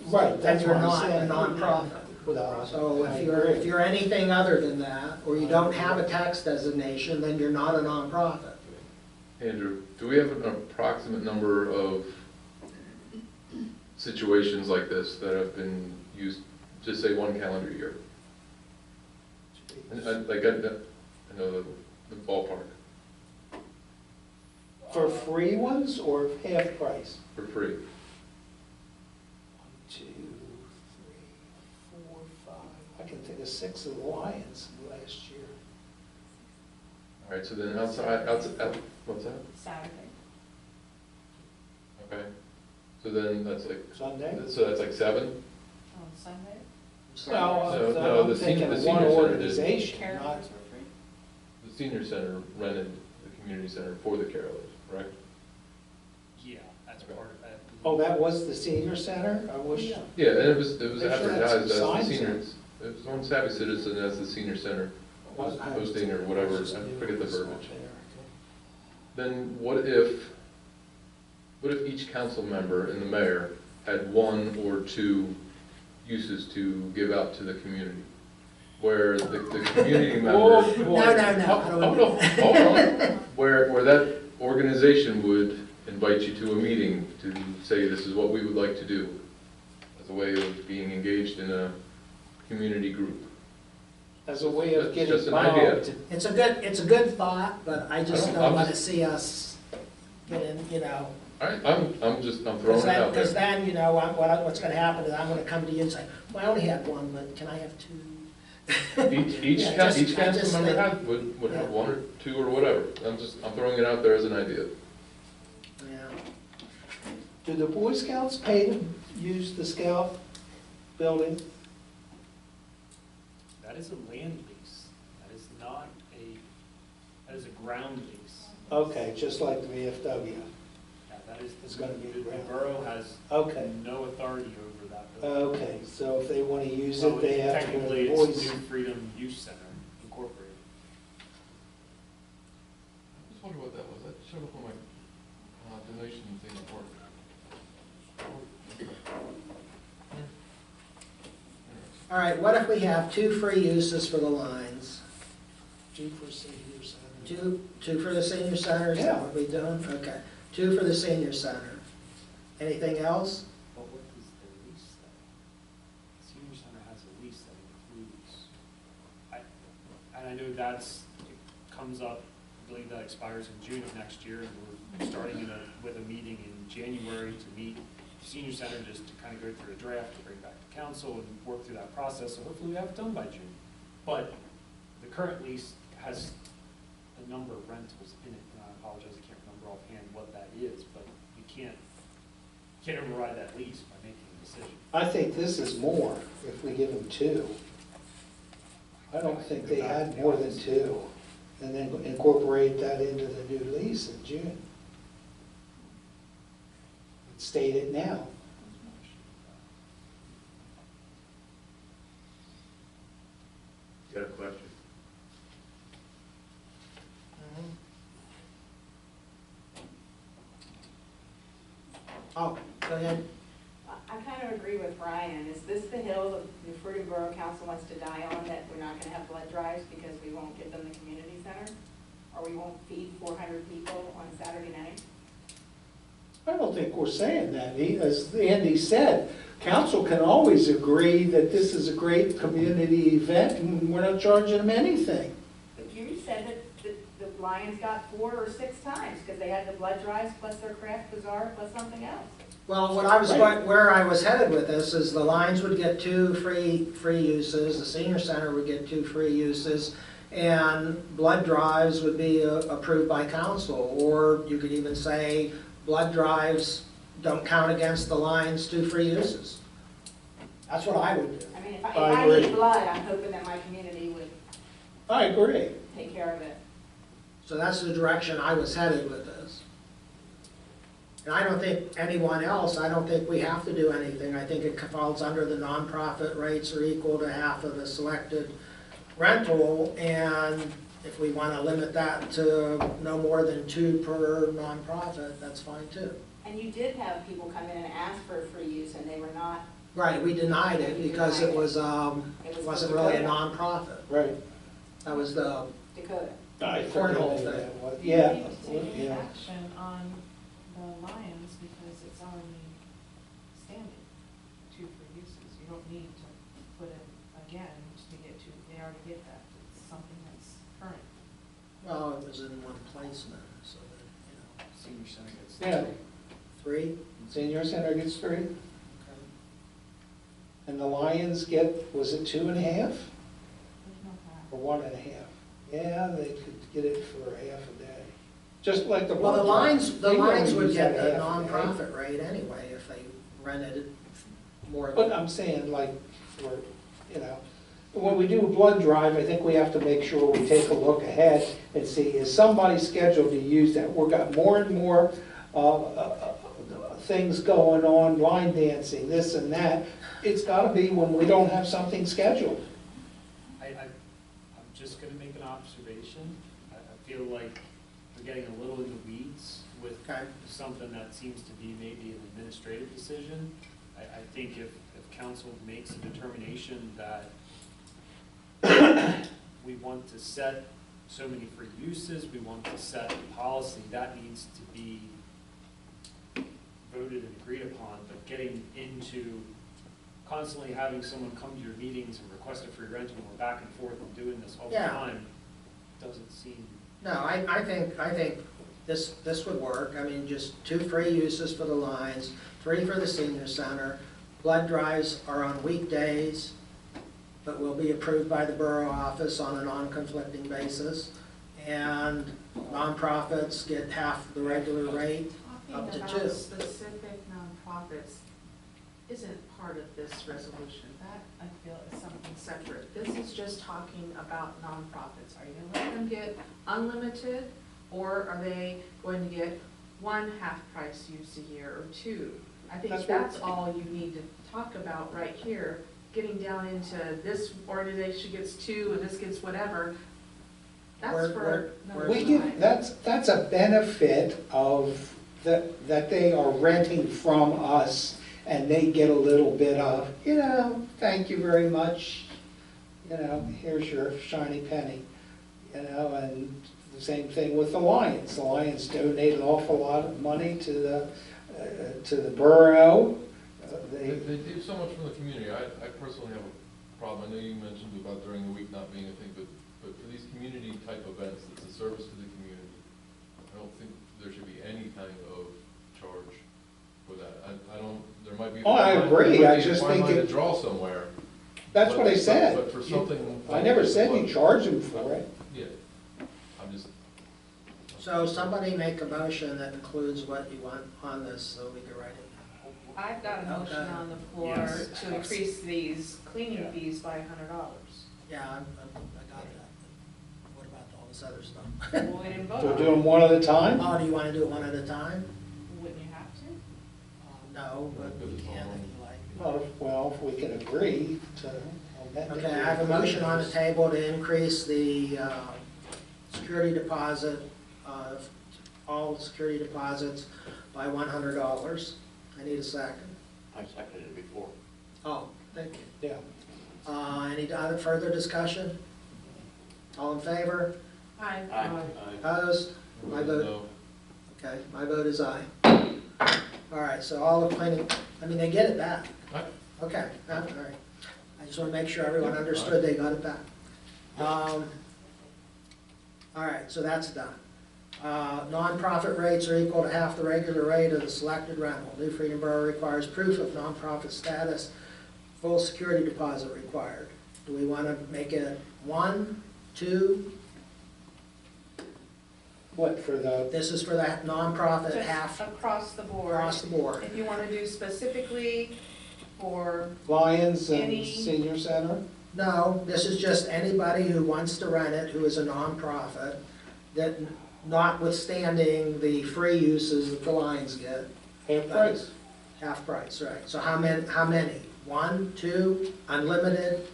Right, then that's you're what I'm not a saying. nonprofit. No, So I if agree. you're anything other than that, or you don't have a tax designation, then you're not a nonprofit. Andrew, do we have an approximate number of situations like this that have been used, just say 1 calendar year? And I know the ballpark, For free ones or half price? for free. 1, 2, 3, 4, 5. I can think of 6 of the Lions last year. All right, so then outside, what's that? Saturday. Okay, so then that's like, Sunday? so that's like 7? On Sunday? No, I'm the thinking senior of one center did. organization, not, Carolers were free? The senior center rented the community center for the carolers, correct? Yeah, that's part of that. oh, that was the senior center? I wish, Yeah, and it was They should have some advertised as the signs seniors, it was on Savvy Citizen as the senior center hosting or whatever, I forget the verbiage. Then what if each council member and the mayor had 1 or 2 uses to give out to the community? Where the community member. No, Hold on. Where that organization would invite you to a meeting to say, this is what we would like to do, as a way of being engaged in a community group. as a way of That's getting just an idea. involved. It's a good thought, but I just I'm don't want to just- see us get in, you know. All right, I'm throwing it out Because there. then, you know, what's going to happen is I'm going to come to you and say, well, I only had 1, but can I have 2? Each Yeah, council I just member think- would have Yeah. 1 or 2 or whatever. I'm throwing it out there as an idea. Yeah. Do the Boy Scouts pay to use the Scout building? That is a land lease. That is not that is a ground lease. Okay, just like the VFW. Yeah, that is, It's gonna be the ground. borough has Okay, no authority over that building. okay, so if they want to use Well, it, they have to go to technically, the it's Boys. New Freedom Youth Center Incorporated. I just wonder what that was. That showed up on my donation thing at work. All right, what if we have 2 free uses for the lines? 2 for senior center. Two for the senior center, is that Yeah. what we doing? Okay, 2 for the senior center. Anything else? But what is the lease then? The senior center has a lease that includes, and I know it comes up, I believe that expires in June of next year, and we're starting with a meeting in January to meet the senior center just to kind of go through a draft, to bring back to council and work through that process, so hopefully we have it done by June. But the current lease has a number of rentals in it, and I apologize, I can't remember offhand what that is, but you can't override that lease by making a decision. I think this is more if we give them 2. I don't think they had more than 2. And then incorporate that into the new lease in June. State it now. Got a question? Oh, go ahead. I kind of agree with Brian. Is this the hill that the Fruiting Borough Council wants to die on, that we're not going to have blood drives because we won't give them the community center? Or we won't feed 400 people on Saturday night? I don't think we're saying that. As Andy said, council can always agree that this is a great community event and we're not charging them anything. But you said that the Lions got 4 or 6 times because they had the blood drives plus their craft bazaar plus something else. Well, where I was headed with this is the Lions would get 2 free uses, the senior center would get 2 free uses, and blood drives would be approved by council. Or you could even say blood drives don't count against the Lions' 2 free uses. That's what I would do. I mean, if I I agree. need blood, I'm hoping that my community would I agree. take care of it. So that's the direction I was headed with this. And I don't think anyone else, I don't think we have to do anything. I think it falls under the nonprofit rates are equal to half of the selected rental. And if we want to limit that to no more than 2 per nonprofit, that's fine too. And you did have people come in and ask for free use, and they were not. Right, we denied it because it was, wasn't really a nonprofit. Right. That was the Dakota. I cornhole forget thing. what- You Yeah, need to take any yeah. action on the Lions because it's already standing, 2 free uses. You don't need to put it again to get 2, they already get that. It's something that's current. Well, it was in one placement, so that, Senior center gets. Yeah, 3. senior center gets 3, Okay. and the Lions get, was it 2.5? There's no cap. Or 1.5? Yeah, they could get it for half a day, just like the. Well, the blood Lions, drive. the They Lions only would use get that the half a day. nonprofit rate anyway if they rented it more But than. I'm saying like, for, you know, when we do a blood drive, I think we have to make sure we take a look ahead and see, is somebody scheduled to use that? We've got more and more things going on, line dancing, this and that. It's gotta be when we don't have something scheduled. I'm just gonna make an observation. I feel like we're getting a little in the weeds with Okay. something that seems to be maybe an administrative decision. I think if council makes a determination that we want to set so many free uses, we want to set a policy, that needs to be voted and agreed upon, but getting into constantly having someone come to your meetings and request a free rental, and we're back and forth and doing this all the Yeah. time, doesn't seem. No, I think this would work. I mean, just 2 free uses for the Lions, 3 for the senior center. Blood drives are on weekdays, but will be approved by the borough office on a non-conflicting basis. And nonprofits get half the regular rate, up to Talking 2. about specific nonprofits isn't part of this resolution. That, I feel, is something separate. This is just talking about nonprofits. Are you gonna let them get unlimited, or are they going to get 1 half-price use a year, or 2? I think That's that's all you need to talk about right here. Getting down into this organization gets 2 and this gets whatever, that's for another We give, time. that's a benefit of, that they are renting from us, and they get a little bit of, you know, thank you very much, you know, here's your shiny penny, you know, and the same thing with the Lions. The Lions donate an awful lot of money to the borough. They do so much from the community. I personally have a problem. I know you mentioned about during the week not being a thing, but for these community type events, it's a service to the community. I don't think there should be any kind of charge for that. I don't, there might be. Oh, I agree. I just think to it- draw somewhere. That's what I said. But for something. I never said you charge them for it. Yeah, I'm just. So somebody make a motion that includes what you want on this, so we can write it. I've got a motion Okay. on the floor Yes. to increase these cleaning Yeah. fees by $100. Yeah, I got that. What about all this other stuff? Well, we didn't vote So on do it. them one at a time? Oh, do you want to do it one at a time? Wouldn't you have to? No, but we can if you like. Well, if we can agree to amend it. Okay, I have a motion on the table to increase the security deposit, all security deposits by $100. I need a second. I seconded it before. Oh, thank you. Yeah. Any other further discussion? All in favor? Aye. Opposed? My vote, No. okay, my vote is aye. All right, so all the cleaning, I mean, they get it back. Aye. Okay, all right. I just want to make sure everyone understood they got it back. All right, so that's done. Nonprofit rates are equal to half the regular rate of the selected rental. New Freedom Borough requires proof of nonprofit status, full security deposit required. Do we want to make it 1, 2? What, for the, This is for that nonprofit Just half across the board. across the board. If you want to do specifically for, Lions and Any- senior center? No, this is just anybody who wants to rent it, who is a nonprofit, that notwithstanding the free uses that the Lions get. Half price. Half price, right. So how many? 1, 2, unlimited?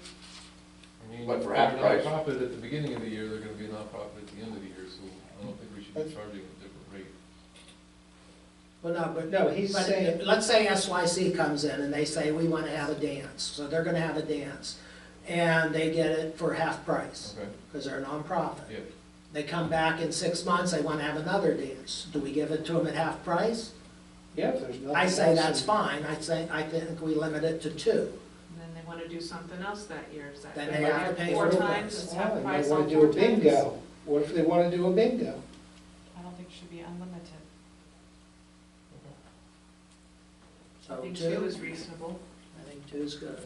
I mean, But for they're half price. nonprofit at the beginning of the year, they're gonna be a nonprofit at the end of the year, so I don't think we should be charging a different rate. Well, no, but, No, he's but saying, let's say SYC comes in and they say, we want to have a dance. So they're going to have a dance. And they get it for half price, Okay, because they're a nonprofit. yeah. They come back in 6 months, they want to have another dance. Do we give it to them at half price? yeah, if there's nothing I say else that's in- fine. I think we limit it to 2. And then they wanna do something else that year, is that? Then fair? they have to pay Four for times, it. it's Oh, half they price wanna on do 4 a times? bingo. What if they wanna do a bingo? I don't think it should be unlimited. So I think 2? 2 is reasonable. I think 2 is good.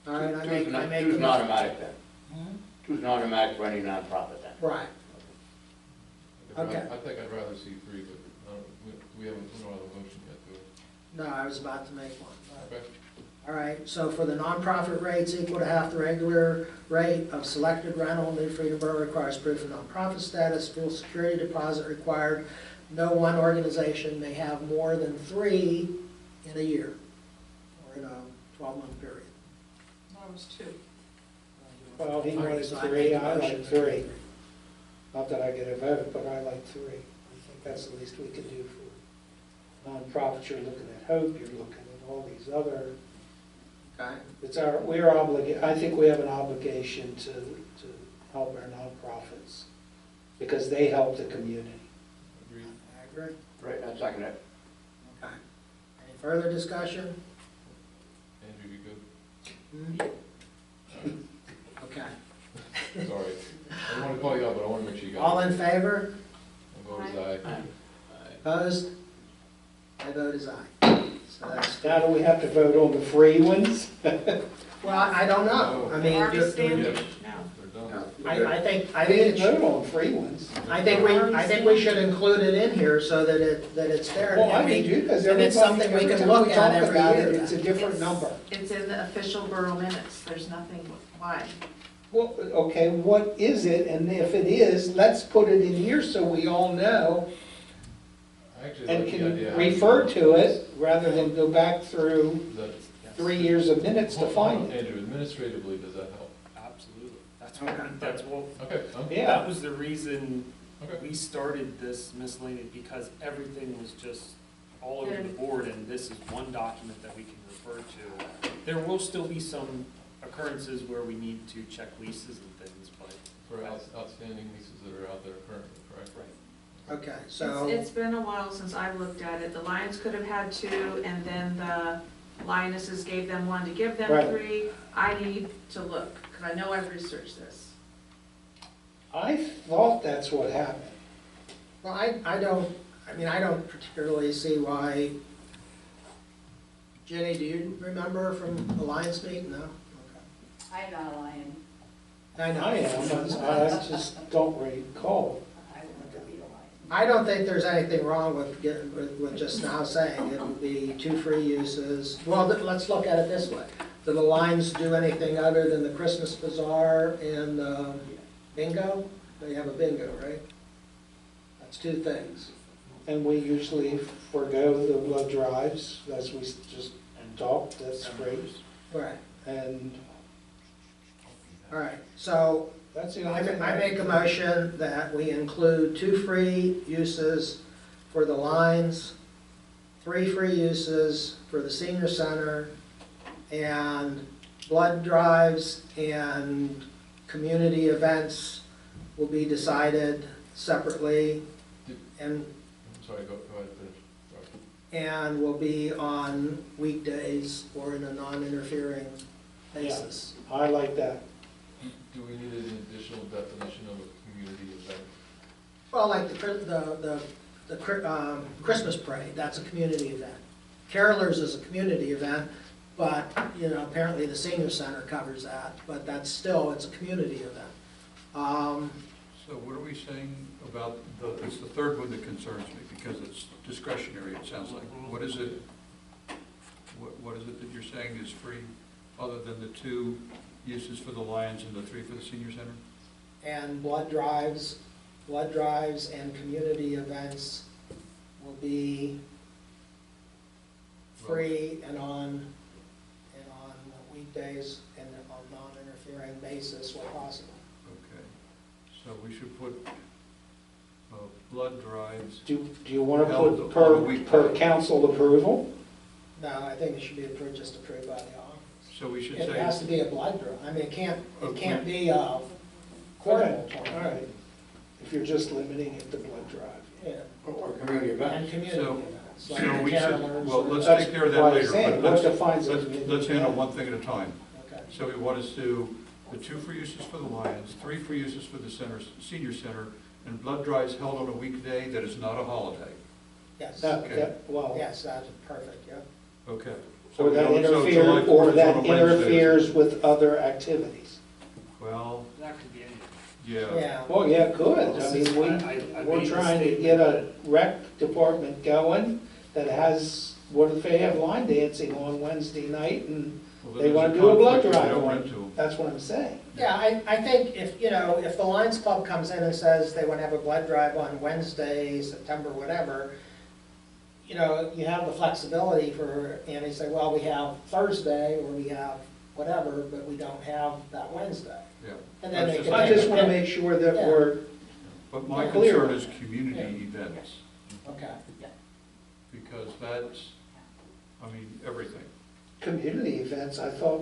All right, I Two's make not a- automatic then. Hmm? Two's not automatic for any nonprofit then. Right. I Okay. think I'd rather see 3, but we don't have a motion yet, do we? No, I was about to make one. Okay. All right, so for the nonprofit rates equal to half the regular rate of selected rental, New Freedom Borough requires proof of nonprofit status, full security deposit required. No one organization may have more than 3 in a year, or in a 12-month period. That was 2. Well, he wanted So I 3, make a I motion like for 3. Not that I get a vote, but I like 3. I think that's the least we can do for nonprofits. You're looking at Hope, you're looking at all these other, Okay? we're obligated, I think we have an obligation to help our nonprofits, because they help the community. Agreed. I agree. Right, I second it. Okay. Any further discussion? Andrew, you good? Okay. Sorry. I didn't want to call you out, but I want to make sure you got it. All in favor? My vote is aye. Opposed? My vote is aye. So that's, Now, do we have to vote on the free ones? well, I don't know. I mean, Are we standing? Yes. No. They're done. I think I it didn't should. vote on free ones. I think we should include it in here so that it's fair. Well, I and we- think you, because and it's something we can look at every year. It's a different number. It's in the official borough minutes, there's nothing, why? Well, okay, what is it? And if it is, let's put it in here so we all know I actually and like the can idea. refer to it rather than go back through That- 3 years of minutes to Hold find on, it. Andrew, administratively, does that help? Absolutely. Okay. That's what, Okay, Yeah. that was the reason okay. we started this miscellaneous, because everything was just all over the board, and this is one document that we can refer to. There will still be some occurrences where we need to check leases and things, but. For outstanding leases that are out there currently, correct? Right. Okay, so, It's been a while since I've looked at it. The Lions could have had 2, and then the Lionesses gave them 1 to give them Right. 3. I need to look, because I know I've researched this. I thought that's what happened. well, I don't particularly see why. Jenny, do you remember from the Lions meeting? No? Okay. I'm not a lion. I know. I am, I just don't recall. I want to be a lion. I don't think there's anything wrong with just now saying it would be 2 free uses. Well, let's look at it this way. Do the Lions do anything other than the Christmas bazaar and bingo? They have a bingo, right? That's 2 things. And we usually forego the blood drives, as we just talked, that's free. Right. And All right, so that's the I only thing. make a motion that we include 2 free uses for the Lions, 3 free uses for the senior center, and blood drives and community events will be decided separately and, I'm sorry, go ahead, finish. Sorry. and will be on weekdays or in a non-interfering basis. I like that. Do we need an additional definition of a community event? Well, like the Christmas parade, that's a community event. Carolers is a community event, but, apparently the senior center covers that, but that's still, it's a community event. So what are we saying about it's the third one that concerns me, because it's discretionary, it sounds like. What is it, what is it that you're saying is free, other than the 2 uses for the Lions and the 3 for the senior center? And blood drives blood drives and community events will be free and on weekdays and on non-interfering basis where possible. Okay, so we should put blood drives. Do you want to Held put on a weekday. per council approval? No, I think it should be just approved by the office. So we should It say. has to be a blood drive. I mean, it can't Okay. be a cordial All tournament. right, if you're just limiting it to blood drive. Yeah, Or community and events. community So- events. So like we should, carolers well, or- let's That's take care of that what I'm later, saying. but What defines a let's community handle event? one thing at a time. Okay. So we want to do the 2 free uses for the Lions, 3 free uses for the senior center, and blood drives held on a weekday that is not a holiday. Yes, Well, yes, that's perfect, yeah. Okay. or we that don't- so July interferes, 4th or is that on a Wednesday. interferes with other activities. Well, That could be anything. yeah. Yeah, Well, yeah, good. I This mean, is- I we're made the trying to statement get a that- rec department going that has, what if they have line dancing on Wednesday night and Well, they there's want to do a blood conflict if drive we don't rent on? to 'em. That's what I'm saying. yeah, I think if, if the Lions Club comes in and says they want to have a blood drive on Wednesday, September, whatever, you have the flexibility for, and they say, well, we have Thursday, or we have whatever, but we don't have that Wednesday. Yeah. And then That's they just- can I just want to make sure that Yeah. we're But my clear. concern is community events, Okay. because that's, I mean, everything. community events. I thought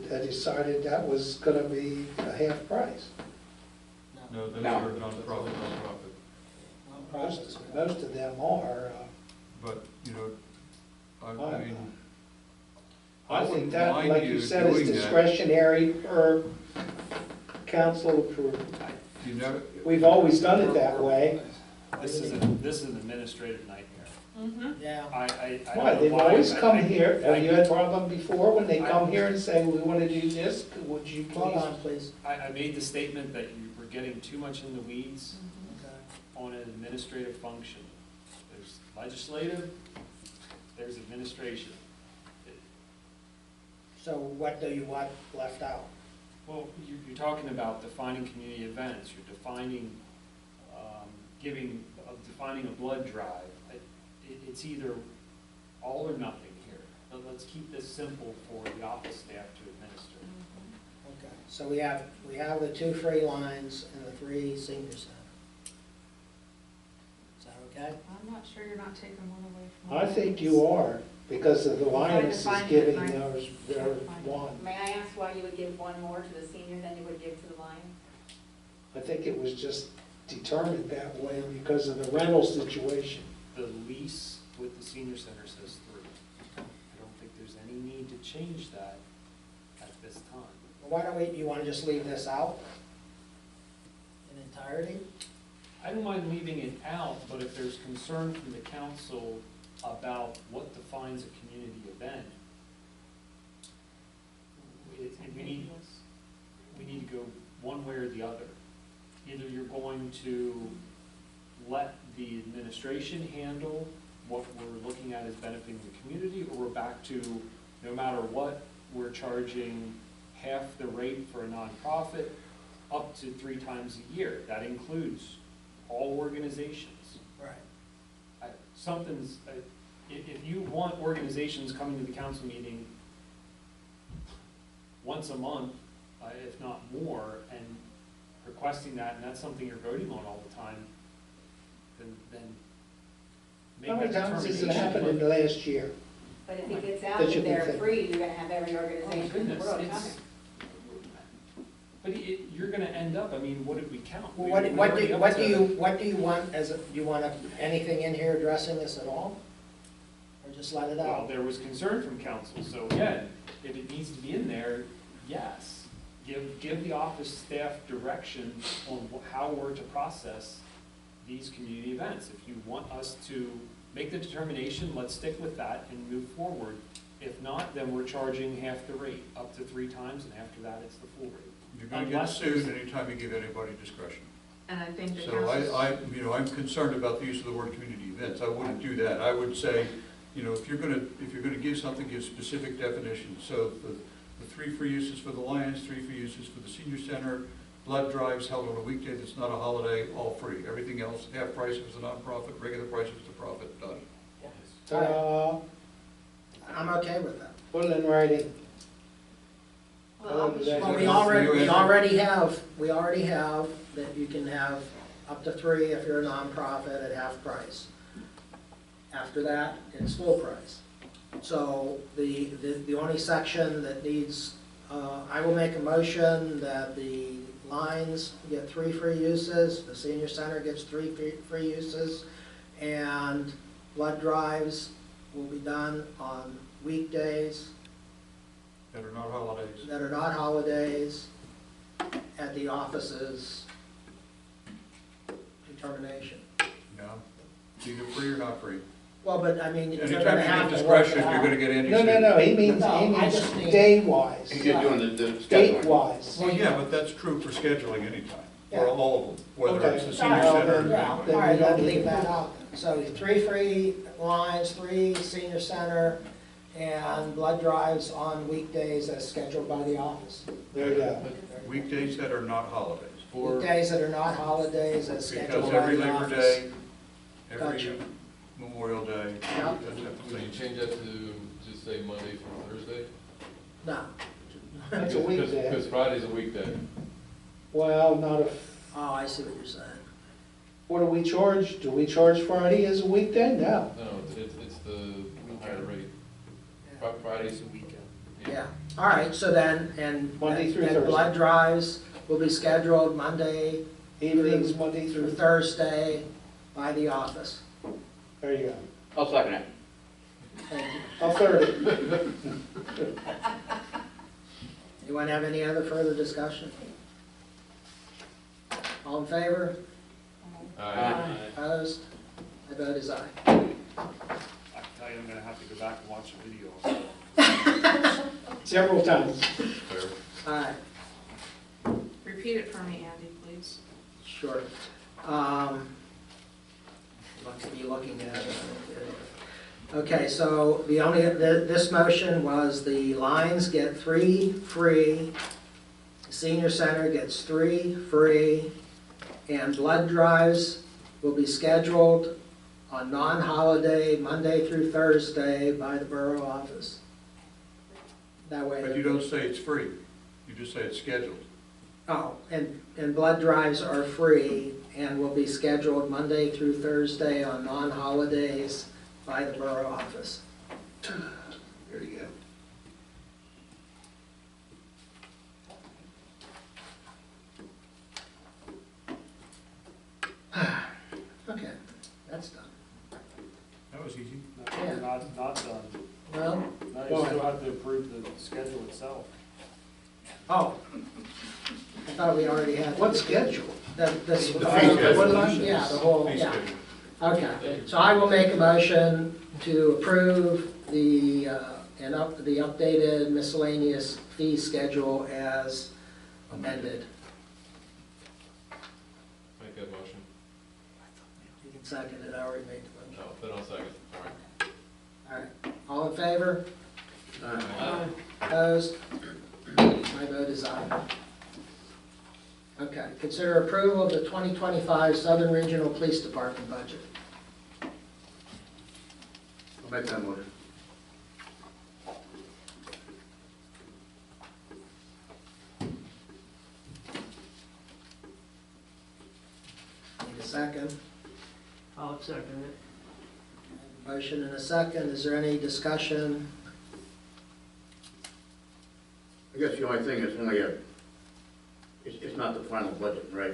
had decided that was going to be a half price. No, those No. are nonprofit. Most of them are. But, I I- mean, I think wouldn't that, mind like you said, is doing that. discretionary per council approval. You know, We've always done it that way. This is an administrative nightmare. Yeah. I don't Why, know they've always come I- here, I- have you had a problem before when they come here and say, we want to do this, would you Hold please? on, please. I made the statement that you were getting too much in the weeds Okay. on an administrative function. There's legislative, there's administration. So what do you want left out? Well, you're talking about defining community events, you're defining, defining a blood drive. It's either all or nothing here. But let's keep this simple for the office staff to administer. Okay, so we have the 2 free lines and the 3 senior center. Is that okay? I'm not sure you're not taking one away from. I think you are, because of the Lions is find it, giving right? their one. May I ask why you would give one more to the senior than you would give to the Lions? I think it was just determined that way because of the rental situation. The lease with the senior center says 3. I don't think there's any need to change that at this time. Well, why don't you want to just leave this out in entirety? I don't mind leaving it out, but if there's concern from the council about what defines a community event, we need to go one way or the other. Either you're going to let the administration handle what we're looking at as benefiting the community, or we're back to, no matter what, we're charging half the rate for a nonprofit up to 3 times a year. That includes all organizations. Right. If you want organizations coming to the council meeting once a month, if not more, and requesting that, and that's something you're voting on all the time, then make How that many times has determination. it happened in the last year? But if it gets out That that you can they're think. free, you're gonna have every Oh my organization in the goodness, world it's, coming. but you're gonna end up, I mean, what did we count? Well, We- what we're do already you, up what to- do you want do you want anything in here addressing this at all? Or just let it Well, out? there was concern from council, so again, if it needs to be in there, yes. Give the office staff direction on how we're to process these community events. If you want us to make the determination, let's stick with that and move forward. If not, then we're charging half the rate, up to 3 times, and after that, it's the full rate. you're going to get Unless sued there's- anytime you give anybody discretion. And I think the So council. I'm concerned about the use of the word community events. I wouldn't do that. I would say, if you're gonna give something, give specific definitions. So the 3 free uses for the Lions, 3 free uses for the senior center, blood drives held on a weekday that's not a holiday, all free. Everything else, half price if it's a nonprofit, regular price if it's a profit, done. Ta-da. I'm okay with that. Put it in writing. Well, Well, we already have that you can have up to 3 if you're a nonprofit at half price. After that, it's full price. So the only section that needs, I will make a motion that the lines get 3 free uses, the senior center gets 3 free uses, and blood drives will be done on weekdays That are not holidays. that are not holidays at the office's determination. No, it's either free or not free. Well, but I mean, you're Anytime gonna you have need to work it discretion, you're out. gonna get Andy's. No, he means, No, I just mean- day-wise. He's just doing the scheduling. Date-wise. Well, yeah, but that's true for scheduling anytime, Yeah. for all of them, whether Okay. it's the senior All right, center. or yeah, anybody. all right, I'll leave that out. So 3 free lines, 3 senior center, and blood drives on weekdays as scheduled by the office. There you go. Weekdays that are not holidays. Weekdays that are not holidays as scheduled Because by every the Labor office. Day, Gotcha. every Memorial Day, Yep. that type of Would you thing. change that to just say Monday through Thursday? No. That's a weekday. Because Friday's a weekday. Well, not if, Oh, I see what you're saying. what do we charge? Do we charge Friday as a weekday? No. No, it's the higher rate. Friday's a weekend. Yeah, all right, so then, Monday through and Thursday. blood drives will be scheduled Monday Evenings, Monday through through, Thursday by the office. there you go. I'll second it. Thank you. I'll third it. Anyone have any other further discussion? All in favor? Aye. Opposed? My vote is aye. I can tell you, I'm gonna have to go back and watch the video. Several times. Fair. All right, repeat it for me, Andy, please. sure. Look, be looking at it. Okay, so this motion was the Lions get 3 free, senior center gets 3 free, and blood drives will be scheduled on non-holiday, Monday through Thursday by the borough office. That way. But you don't say it's free, you just say it's scheduled. Oh, and blood drives are free and will be scheduled Monday through Thursday on non-holidays by the borough office. There you go. Okay, that's done. That was easy. Yeah. Not done. Well, Now you still have to approve the schedule itself. oh, I thought we already had. What schedule? This. The fee schedule. Yeah, the whole, Fee yeah. schedule. Okay, so I will make a motion to approve the updated miscellaneous fee schedule as amended. Make that motion. You can second it, I already made the motion. No, then I'll second. All right. All right, all in favor? Aye. Opposed? My vote is aye. Okay, consider approval of the 2025 Southern Regional Police Department budget. I'll make that motion. Need a second? I'll second it. Motion and a second, is there any discussion? I guess the only thing is only it's not the final budget, right?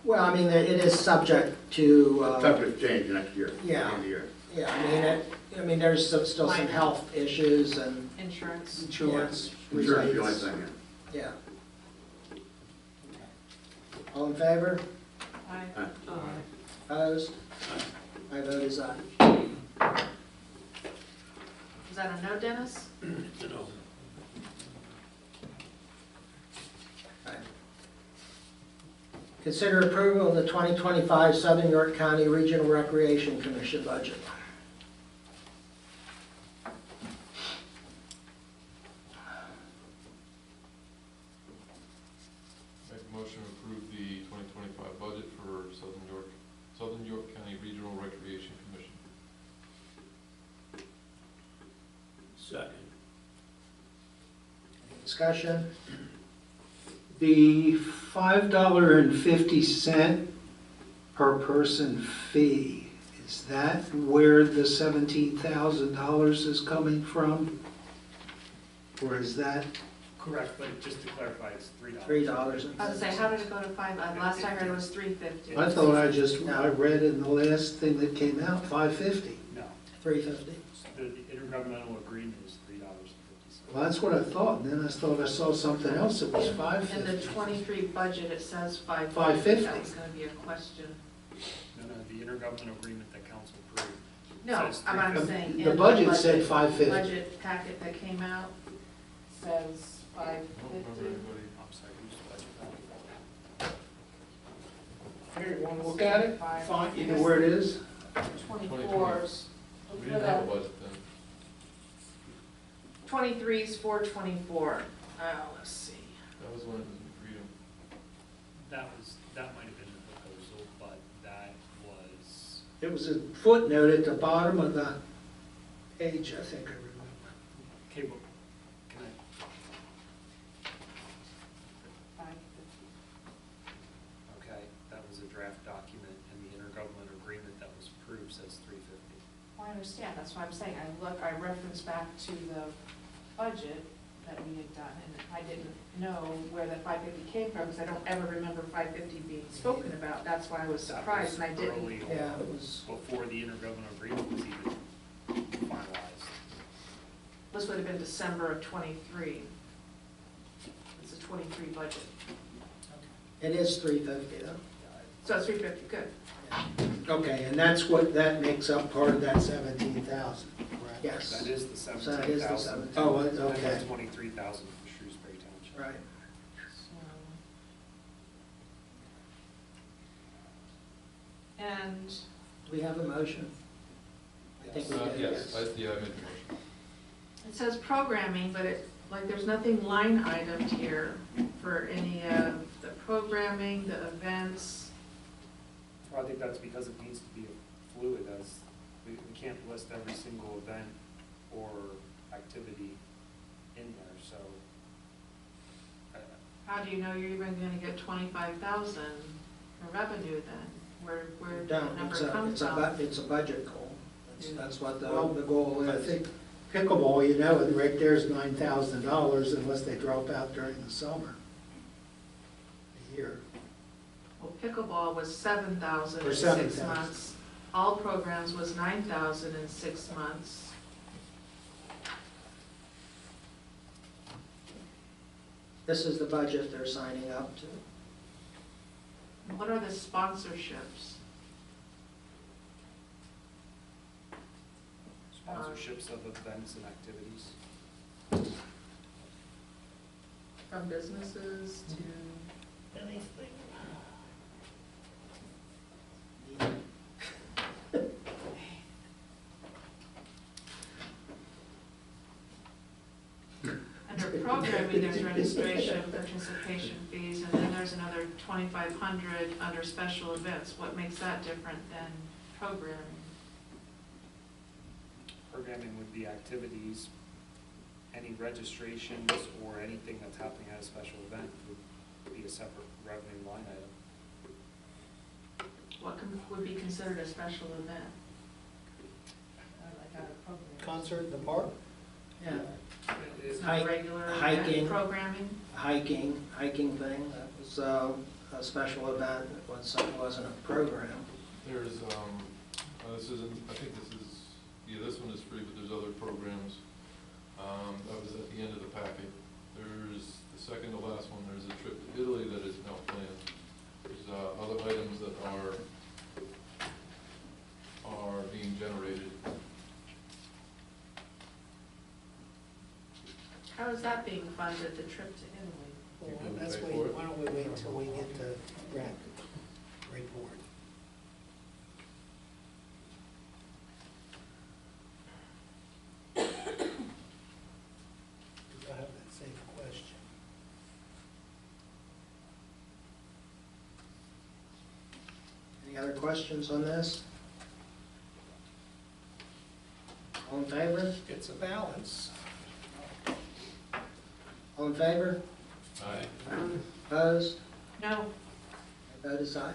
Well, I mean, it is subject to, Subject to change next year, at the yeah. end of the year. yeah, I mean, there's still some health issues and Insurance. insurance. Insurance is the only receipts. thing, yeah. Yeah. All in favor? Aye. Opposed? My vote is aye. Is that a no, Dennis? Consider approval of the 2025 Southern York County Regional Recreation Commission budget. Make a motion for Southern York County Regional Recreation Commission. Second. Discussion? The $5.50 per person fee, is that where the $17,000 is coming from? Or is that Correct, but just to clarify, it's $3. $3. I was gonna say, how did it go to five? Last I heard it was $3.50. I thought I read in the last thing that came out, $5.50. No, $3.50. the intergovernmental agreement is $3.50. Well, that's what I thought, and then I thought I saw something else that was In the $5.50. '23 budget, it says $5.50. $5.50. That was gonna be a question. No, the intergovernmental agreement that council approved. No, says I'm $3.50. saying. The in budget said $5.50. Budget packet that came out says I don't remember $5.50. anybody. I'm sorry, who's budget that? Here, you want to look at it? Fine, you know where it is? 24's. We didn't have a budget then. 23's 424. Let's see. That was when it was in Freedom. That might have been the proposal, but that was, It was a footnote at the bottom of the page, I think I remember. okay, well, can I, okay, that was a draft document, and the intergovernmental agreement that was approved says $3.50. Well, I understand, that's what I'm saying. I referenced back to the budget that we had done, and I didn't know where that $5.50 came from, because I don't ever remember $5.50 being spoken about. That's why I was surprised, and I That was didn't. early Yeah, on, it was, before the intergovernmental agreement was even finalized. This would have been December of '23. It's a '23 budget. it is $3.50 though. So it's $3.50, good. Okay, and that's what, that makes up part of that 17,000, correct? Yes. That is the So that 17,000. is the 17. Oh, And then okay. the 23,000 for Shrewsbury Township. Right. And Do we have a motion? I think we did, Yes, I made the motion. it says programming, but there's nothing line itemed here for any of the programming, the events. Well, I think that's because it needs to be fluid, as we can't list every single event or activity in there, so. How do you know you're even gonna get 25,000 for revenue then? Where the Don't, number it's a, comes it's a, from? it's a budget goal. Yeah. That's what the Well, goal I is. think pickleball, you know, and right there's $9,000 unless they drop out during the summer. A year. Well, pickleball was 7,000 Or in 6 7,000. months. All programs was 9,000 in 6 months. This is the budget they're signing up to. What are the sponsorships? Sponsorships of events and activities. From businesses to Anything. Under programming, there's registration, participation fees, and then there's another 2,500 under special events. What makes that different than programming? Programming would be activities, any registrations or anything that's happening at a special event would be a separate revenue line item. What would be considered a special event? Like a program. Concert in the park? Yeah. It's Hike- not regular hiking. event programming? Hiking thing, that was a special event, it wasn't a program. There's, this isn't, I think this is, yeah, this one is free, but there's other programs. That was at the end of the packet. There's the second to last one, there's a trip to Italy that is now planned. There's other items that are being generated. How is that being funded, the trip to Italy? You Well, can let's pay wait, for it. why don't we wait until we get the grant report? I have that same question. other questions on this? All in favor? It's a balance. All in favor? Aye. Opposed? No, My vote is aye.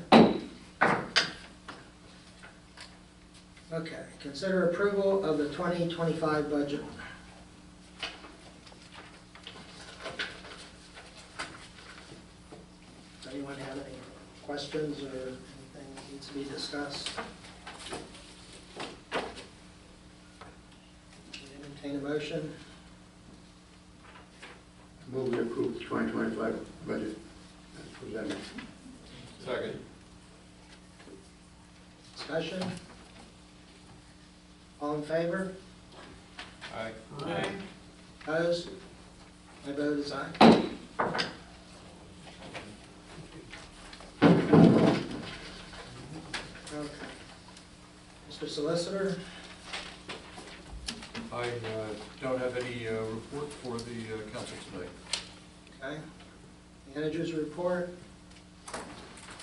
Okay, consider approval of the 2025 budget. Does anyone have any questions or anything that needs to be discussed? Entertain a motion. Move to approve the 2025 budget as presented. Second. Discussion? All in favor? Aye. Opposed? My vote is aye. Okay. Mr. Solicitor? I don't have any report for the council tonight. Okay. Manager's report?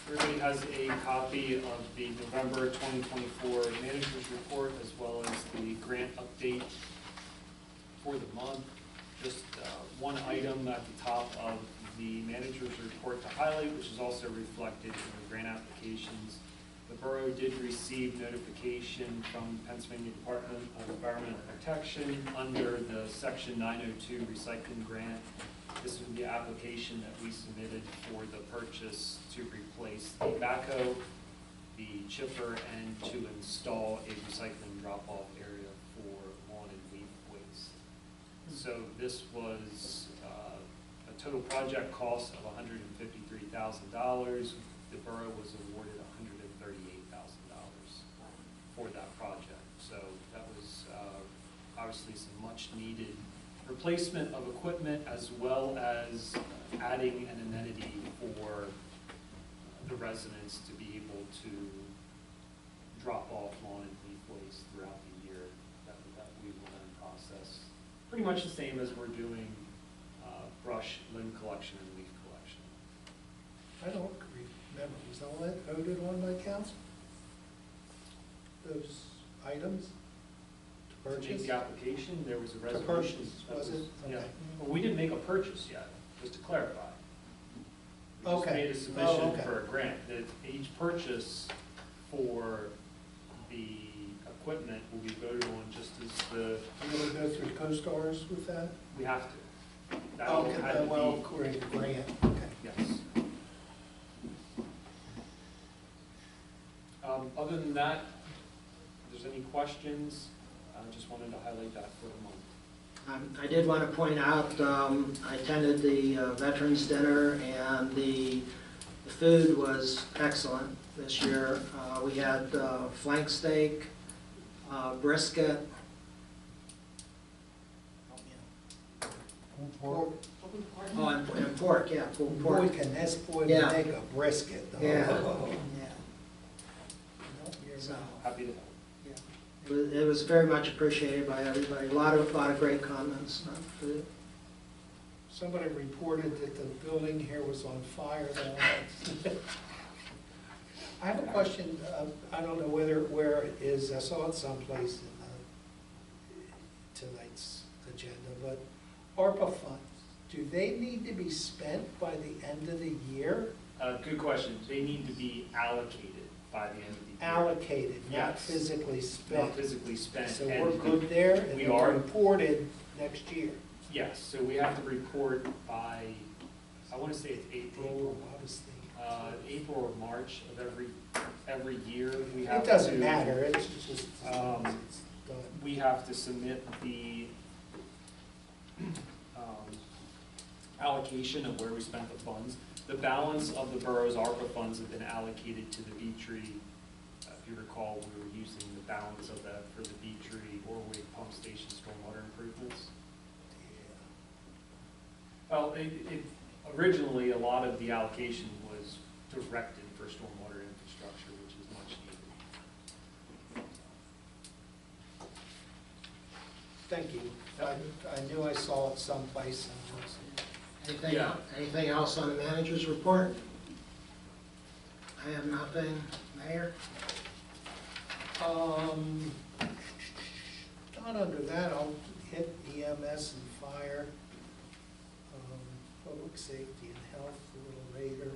Everybody has a copy of the November 2024 manager's report as well as the grant update for the month. Just one item at the top of the manager's report to highlight, which is also reflected in the grant applications. The borough did receive notification from Pennsylvania Department of Environmental Protection under the Section 902 recycling grant. This was the application that we submitted for the purchase to replace the backhoe, the chipper, and to install a recycling drop-off area for lawn and leaf waste. So this was a total project cost of $153,000. The borough was awarded $138,000 for that project. So that was obviously some much needed replacement of equipment as well as adding an amenity for the residents to be able to drop off lawn and leaf waste throughout the year that we will then process. Pretty much the same as we're doing brush, limb collection, and leaf collection. I don't remember, was all that voted on by council? Those items to To make purchase? the application, there was a To resolution. purchase, that was it? Yeah, Okay. well, we didn't make a purchase yet, just to clarify. We just Okay. made a Oh, submission okay. for a grant, that each purchase for the equipment will be voted on just as the, You want to go through co-stars with that? we have to. That all had Okay, to well, be, according to grant, okay. yes. Other than that, if there's any questions, I just wanted to highlight that for a moment. I did want to point out, I attended the Veterans Dinner, and the food was excellent this year. We had flank steak, brisket. Pork. Oh, and pork, yeah, pulled Boy, pork. can this boy Yeah. make a brisket, though. Yeah. No, you're So, right. Happy to help. it was very much appreciated by everybody. A lot of great comments on food. Somebody reported that the building here was on fire, though. I have a question, I don't know where it is, I saw it someplace in tonight's agenda, but ARPA funds, do they need to be spent by the end of the year? Good question. They need to be allocated by the end of the year. Allocated, not Yes. physically Not spent. physically spent. So and we're good there, and we they're are. reported next year. Yes, so we have to report by, I want to say it's April, Obviously. April or March of every year. We have It doesn't to- matter, it's just, it's done. We have to submit the allocation of where we spent the funds. The balance of the borough's ARPA funds have been allocated to the Beatree. If you recall, we were using the balance of that for the Beatree Orway Pump Station stormwater improvements. Well, originally, a lot of the allocation was directed for stormwater infrastructure, which is much needed. Thank you. I knew I saw it someplace. Anything else on the manager's report? I have nothing. Mayor? Not under that, I'll hit EMS and fire, public safety and health a little later,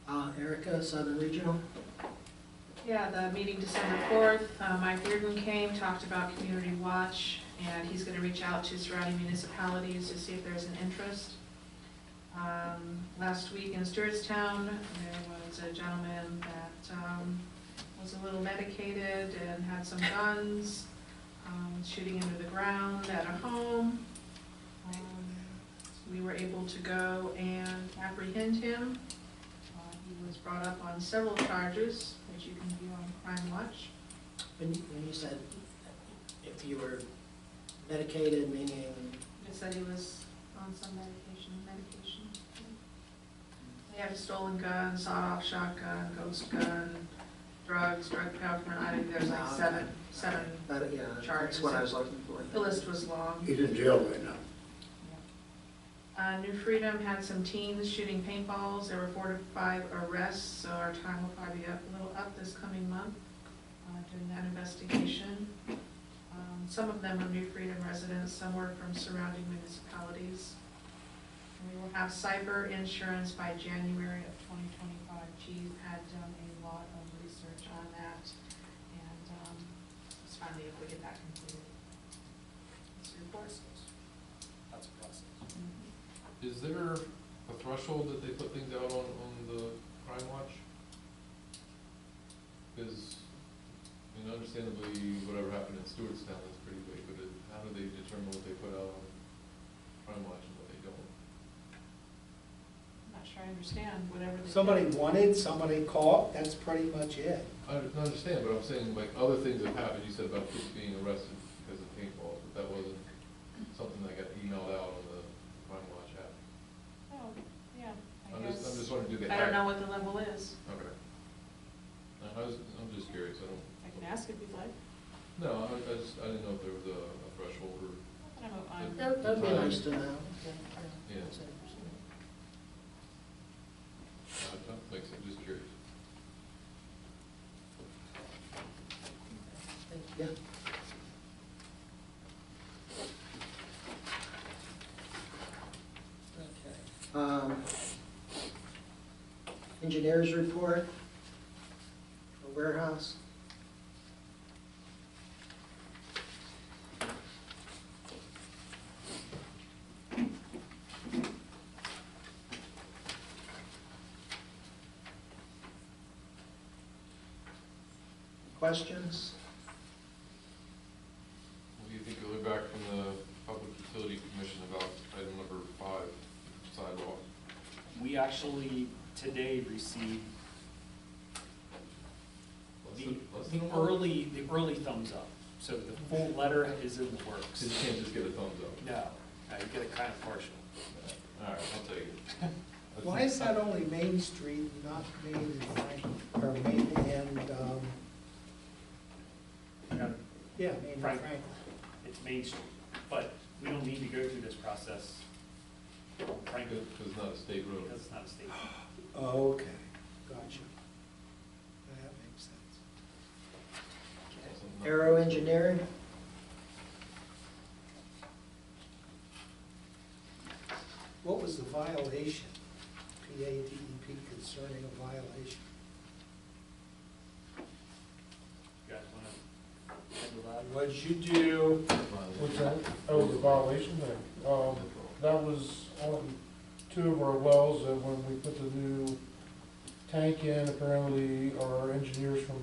now. Erica, Southern Regional? Yeah, the meeting December 4th, Mike Reardon came, talked about Community Watch, and he's gonna reach out to surrounding municipalities to see if there's an interest. Last week in Stewartstown, there was a gentleman that was a little medicated and had some guns, shooting into the ground at a home. We were able to go and apprehend him. He was brought up on several charges, which you can view on Crime Watch. When you said if you were medicated, meaning? Just said he was on some medication. He had a stolen gun, sawed-off shotgun, ghost gun, drugs, drug paraphernalia. I think there's like seven Yeah, charges. that's what I was looking for. The list was long. He's in jail right now. New Freedom had some teens shooting paintballs. There were 4 to 5 arrests, so our time will probably be a little up this coming month doing that investigation. Some of them are New Freedom residents, some were from surrounding municipalities. And we will have cyber insurance by January of 2025. Chief had done a lot of research on that, and it's finally if we get that completed. It's a report. That's a process. Is there a threshold that they put things out on the Crime Watch? Because, I mean, understandably, whatever happened in Stewartstown is pretty big, but how do they determine what they put out on Crime Watch and what they don't? I'm not sure I understand whatever they. Somebody wanted, somebody caught, that's pretty much it. I understand, but I'm saying, like, other things have happened. You said about kids being arrested because of paintballs, but that wasn't something that got emailed out on the Crime Watch app. Oh, yeah, I'm just wondering, do they I have? don't know what the level is. Okay. No, I'm just curious. I can ask if you'd like. No, I didn't know if there was a threshold or. That'd be nice to know. Yeah. That makes sense, just curious. Yeah. Okay. Engineers report for warehouse. Questions? What do you think you'll hear back from the Public Utility Commission about item number 5, sidewalk? We actually today received the early thumbs up. So the full letter is in the works. So you can't just get a thumbs up? No, you get a kind of partial. All right, I'll take it. Why is that only Main Street, not Main and Franklin, or Main and, yeah, Main and Franklin? It's Main Street, but we don't need to go through this process. Frankly, Because it's not a state road. because it's not a state road. Oh, okay, gotcha. That makes sense. Aero engineering. What was the violation, PADEP concerning a violation? You guys want to handle that? What'd you do? What's that? Oh, the violation there. That was on 2 of our wells, and when we put the new tank in, apparently our engineers from